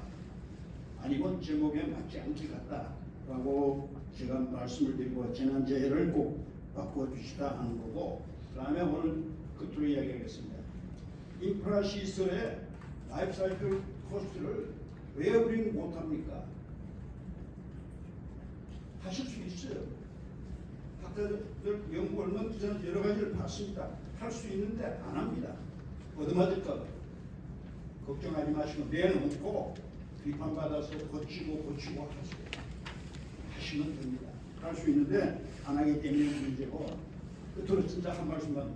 M: 아니면 제목에 맞지 않게 갔다라고 제가 말씀을 드리고 재난재해를 꼭 바꿔주시다 하는 거고, 그 다음에 오늘 끝으로 이야기하겠습니다. 인프라 시설의 라이프사이클 코스트를 왜 우리는 못합니까? 하실 수 있어요. 학자들 연구하면 저는 여러 가지를 봤습니다. 할 수 있는데 안 합니다. 얻어맞을까 봐. 걱정하지 마시고 내놓고 비판받아서 고치고 하세요. 하시면 됩니다. 할 수 있는데 안 하기 때문에 문제고, 끝으로 진짜 한 말씀만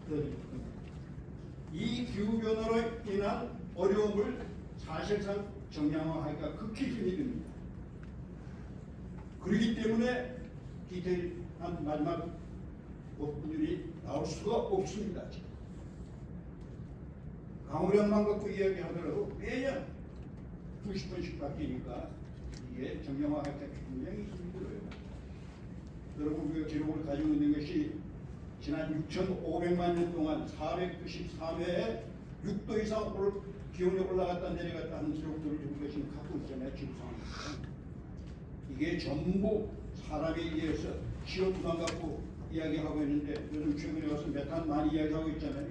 M: 드립니다. 이 기후변화로 인한 어려움을 사실상 정량화하기가 극히 힘이 듭니다. 그렇기 때문에 디테일한 마지막 부분들이 나올 수가 없습니다. 강우량만 갖고 이야기하더라도 매년 90번씩 바뀌니까 이게 정량화하기가 굉장히 힘들어요. 여러분 우리가 기록을 가지고 있는 것이 지난 6,500만 년 동안 493회에 6도 이상 기온이 올라갔다 내려갔다 하는 기록들을 우리가 지금 갖고 있잖아요. 지구상에서. 이게 전부 사람에 의해서 CO2만 갖고 이야기하고 있는데, 요즘 최근에 와서 메탄 많이 이야기하고 있잖아요.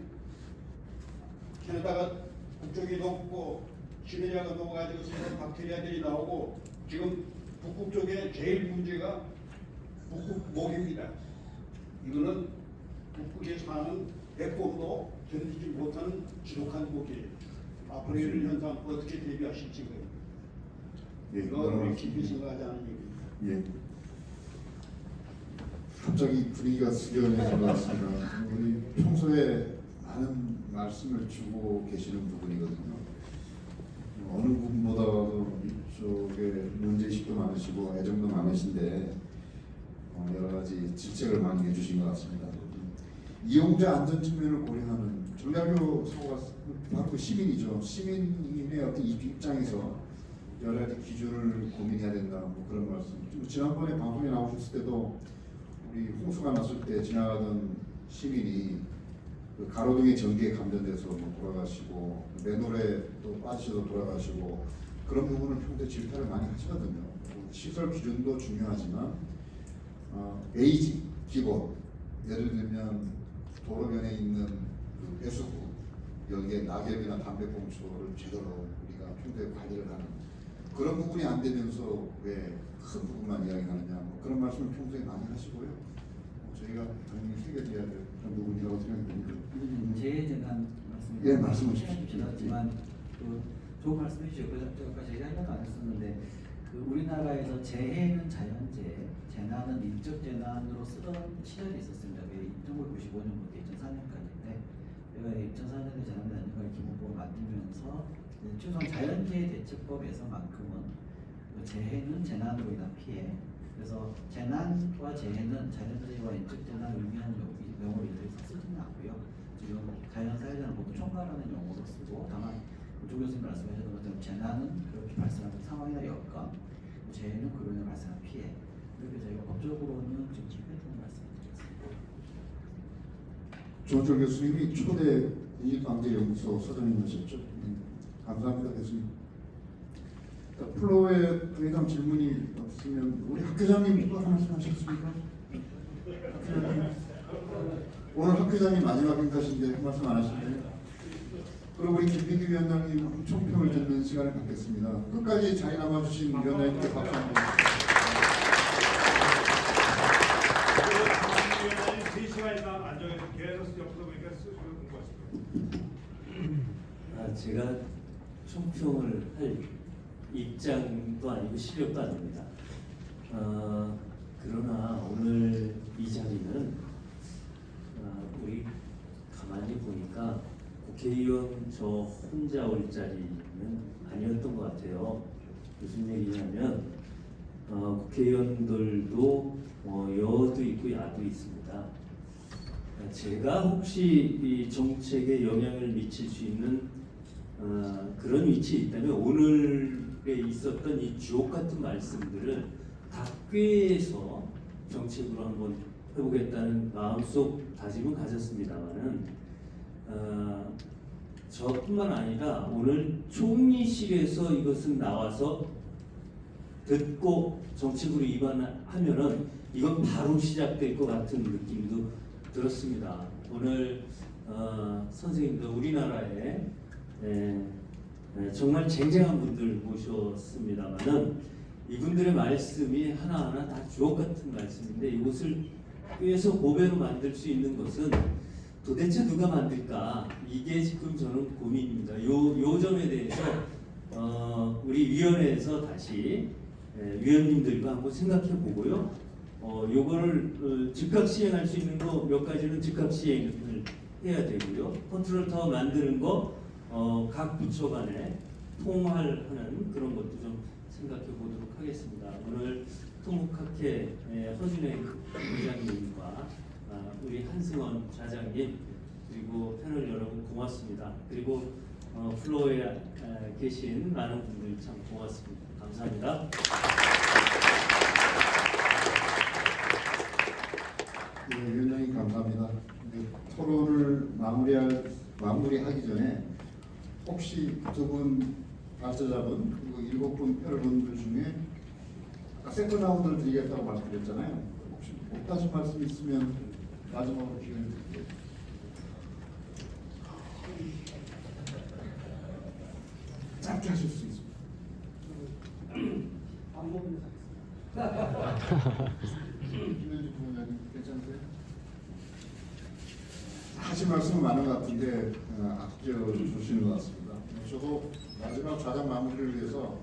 M: 캐나다가 북쪽이 높고 시베리아가 녹아가지고 새로운 박테리아들이 나오고, 지금 북극 쪽에 제일 문제가 북극 모기입니다. 이거는 북극에 사는 백곰도 견디지 못하는 지독한 모기예요. 앞으로 이런 현상 어떻게 대비하실지 이거 우리 깊이 생각하지 않은 얘기입니다.
A: 예. 갑자기 분위기가 숙연해진 것 같습니다. 우리 평소에 많은 말씀을 주고 계시는 부분이거든요. 어느 부분보다도 이쪽에 문제의식도 많으시고 애정도 많으신데 여러 가지 질책을 많이 해주신 것 같습니다. 이용자 안전 측면을 고려하는 정답교 사고가 바로 그 시민이죠. 시민의 어떤 입장에서 여러 가지 기준을 고민해야 된다, 뭐 그런 말씀. 지난번에 방송에 나오셨을 때도 우리 홍수가 났을 때 지나가던 시민이 그 가로등의 전기에 감전돼서 뭐 돌아가시고, 맨홀에 또 빠지셔서 돌아가시고, 그런 부분을 평소에 질타를 많이 하시거든요. 시설 기준도 중요하지만 베이직 기본, 예를 들면 도로변에 있는 그 배수구, 여기에 낙엽이나 담배꽁초를 제대로 우리가 평소에 관리를 하는 그런 부분이 안 되면서 왜 큰 부분만 이야기하느냐 뭐 그런 말씀을 평소에 많이 하시고요. 저희가 당연히 해결해야 될 그런 부분이라고 생각이 듭니다.
H: 재해재난 말씀.
A: 예, 말씀하십시오.
H: 시간이 지났지만 그 좋은 말씀해 주셨고 제가 제가 안 했었는데 그 우리나라에서 재해는 자연재해, 재난은 인적 재난으로 쓰던 시절이 있었습니다. 1995년부터 2004년까지인데 제가 2004년에 재난안전관리 기본법을 만들면서 최소한 자연재해 대처법에서만큼은 재해는 재난으로 인한 피해. 그래서 재난과 재해는 자연재해와 인적 재난을 의미하는 용어를 더 쓰지는 않고요. 지금 자연사회자는 모두 총괄하는 용어로 쓰고 다만 조 교수님 말씀하셨던 것처럼 재난은 그렇게 발생하는 상황이나 여건, 재해는 그로 인해 발생한 피해. 이렇게 저희가 법적으로는 지금 집행했다는 말씀드렸습니다.
A: 조은철 교수님이 초대 국립강제연구소 소장님이셨죠. 감사합니다, 교수님. 플로어에 더 이상 질문이 없으면 우리 학회장님 또 하나 말씀하셨습니까? 학회장님. 오늘 학회장님 마지막 행사신데 한 말씀 안 하시네요. 그리고 우리 김민기 위원장님 총평을 듣는 시간을 갖겠습니다. 끝까지 잘 남아주신 위원장님께 박수 한번.
N: 위원장님 3시간 이상 안정해서 계속 옆으로 보니까 수시로 공부하시고요.
L: 제가 총평을 할 입장도 아니고 실력도 아닙니다. 그러나 오늘 이 자리는 우리 가만히 보니까 국회의원 저 혼자 올 자리는 아니었던 것 같아요. 무슨 얘기냐면 국회의원들도 여도 있고 야도 있습니다. 제가 혹시 이 정책에 영향을 미칠 수 있는 그런 위치에 있다면 오늘에 있었던 이 주옥 같은 말씀들을 다 꿰서 정책으로 한번 해보겠다는 마음속 다짐은 가졌습니다만은 저뿐만 아니라 오늘 총리실에서 이것은 나와서 듣고 정책으로 입안하면은 이건 바로 시작될 것 같은 느낌도 들었습니다. 오늘 선생님들 우리나라에 정말 쟁쟁한 분들 모셨습니다만은 이분들의 말씀이 하나하나 다 주옥 같은 말씀인데 이것을 꿰서 고배로 만들 수 있는 것은 도대체 누가 만들까? 이게 지금 저는 고민입니다. 요 점에 대해서 우리 위원회에서 다시 위원님들과 한번 생각해 보고요. 요거를 즉각 시행할 수 있는 거 몇 가지는 즉각 시행을 해야 되고요. 컨트롤 타워 만드는 거 각 부처 간에 통할하는 그런 것도 좀 생각해 보도록 하겠습니다. 오늘 통국학회 허준혜 부장님과 우리 한승원 좌장님 그리고 패널 여러분 고맙습니다. 그리고 플로어에 계신 많은 분들 참 고맙습니다. 감사합니다.
A: 네, 위원장님 감사합니다. 토론을 마무리하기 전에 혹시 두 분 발제자분 그리고 7분 패널분들 중에 아까 세컨 라운드를 드리겠다고 말씀드렸잖아요. 혹시 못 하신 말씀 있으면 마지막으로 기회를 드릴게요. 짧게 하실 수 있습니다.
E: 안 먹으면서 하겠습니다.
A: 김현주 부원장님 괜찮으세요? 하신 말씀은 많은 것 같은데 아껴주시는 것 같습니다. 저도 마지막 좌장 마무리를 위해서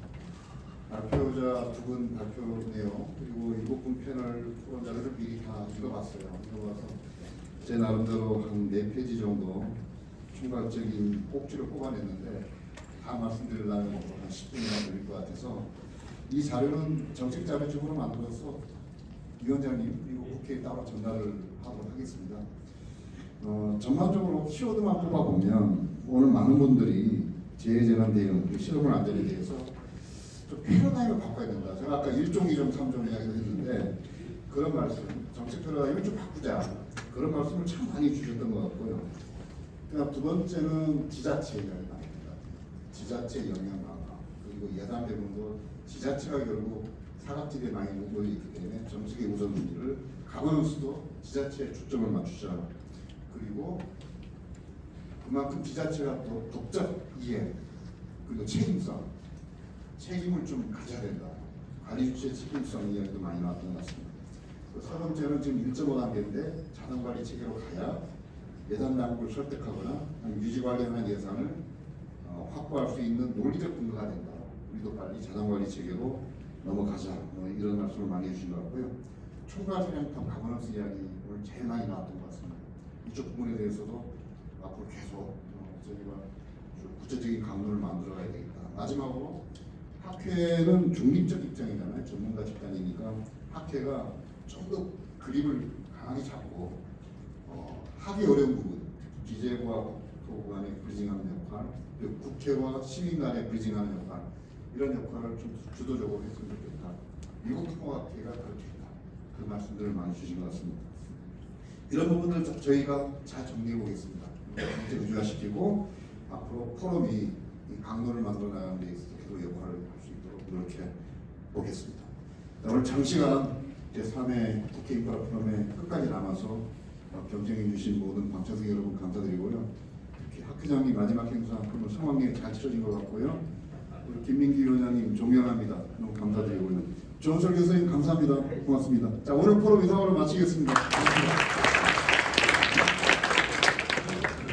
A: 발표자 2분 발표 내용 그리고 7분 패널 토론자를 미리 다 읽어봤어요. 읽어봐서 제 나름대로 한 4페이지 정도 총괄적인 꼭지를 뽑아냈는데 다 말씀드리려면 한 10분이나 걸릴 것 같아서 이 자료는 정책 자료집으로 만들어서 위원장님 그리고 국회에 따로 전달을 하도록 하겠습니다. 전반적으로 키워드만 뽑아보면 오늘 많은 분들이 재해재난 대응, 실업은 안전에 대해서 좀 패러다임을 바꿔야 된다. 제가 아까 1종, 2종, 3종 이야기를 했는데 그런 말씀, 정책 패러다임을 좀 바꾸자. 그런 말씀을 참 많이 주셨던 것 같고요. 그다음 두 번째는 지자체 이야기 많이 합니다. 지자체 영향 강화 그리고 예산 배분도 지자체가 결국 사각지대에 많이 놓여있기 때문에 정책의 우선순위를 가버넌스도 지자체에 초점을 맞추자. 그리고 그만큼 지자체가 또 법적 이해 그리고 책임성 책임을 좀 가져야 된다. 관리 주체의 책임성 이야기도 많이 나왔던 것 같습니다. 세 번째는 지금 1.5단계인데 자산관리 체계로 가야 예산 낭비를 설득하거나 유지 관련한 예산을 확보할 수 있는 논리적 근거가 된다. 우리도 빨리 자산관리 체계로 넘어가자. 이런 말씀을 많이 해주신 것 같고요. 초과 사냥터 가버넌스 이야기 오늘 제일 많이 나왔던 것 같습니다. 이쪽 부분에 대해서도 앞으로 계속 저희가 좀 구체적인 강론을 만들어가야 되겠다. 마지막으로 학회는 중립적 입장이잖아요. 전문가 집단이니까 학회가 좀 더 그립을 강하게 잡고 하기 어려운 부분, 기재부와 국토부 간의 브리징하는 역할, 그리고 국회와 시민 간의 브리징하는 역할, 이런 역할을 좀 주도적으로 했으면 좋겠다. 미국 통합학회가 그렇게 했다. 그 말씀들을 많이 주신 것 같습니다. 이런 부분들 저희가 잘 정리해 보겠습니다. 경제 의존화시키고 앞으로 포럼이 이 강론을 만들어 나가는 데 있어서 계속 역할을 할 수 있도록 노력해 보겠습니다. 오늘 장시간 제3회 국회 인프라 포럼에 끝까지 남아서 경쟁해 주신 모든 방청객 여러분 감사드리고요. 특히 학 회장님 마지막 행사 오늘 성황리에 잘 치러진 것 같고요. 우리 김민기 위원장님 존경합니다. 너무 감사드리고요. 조은설 교수님 감사합니다. 고맙습니다. 자, 오늘 포럼 이상으로 마치겠습니다. 고맙습니다.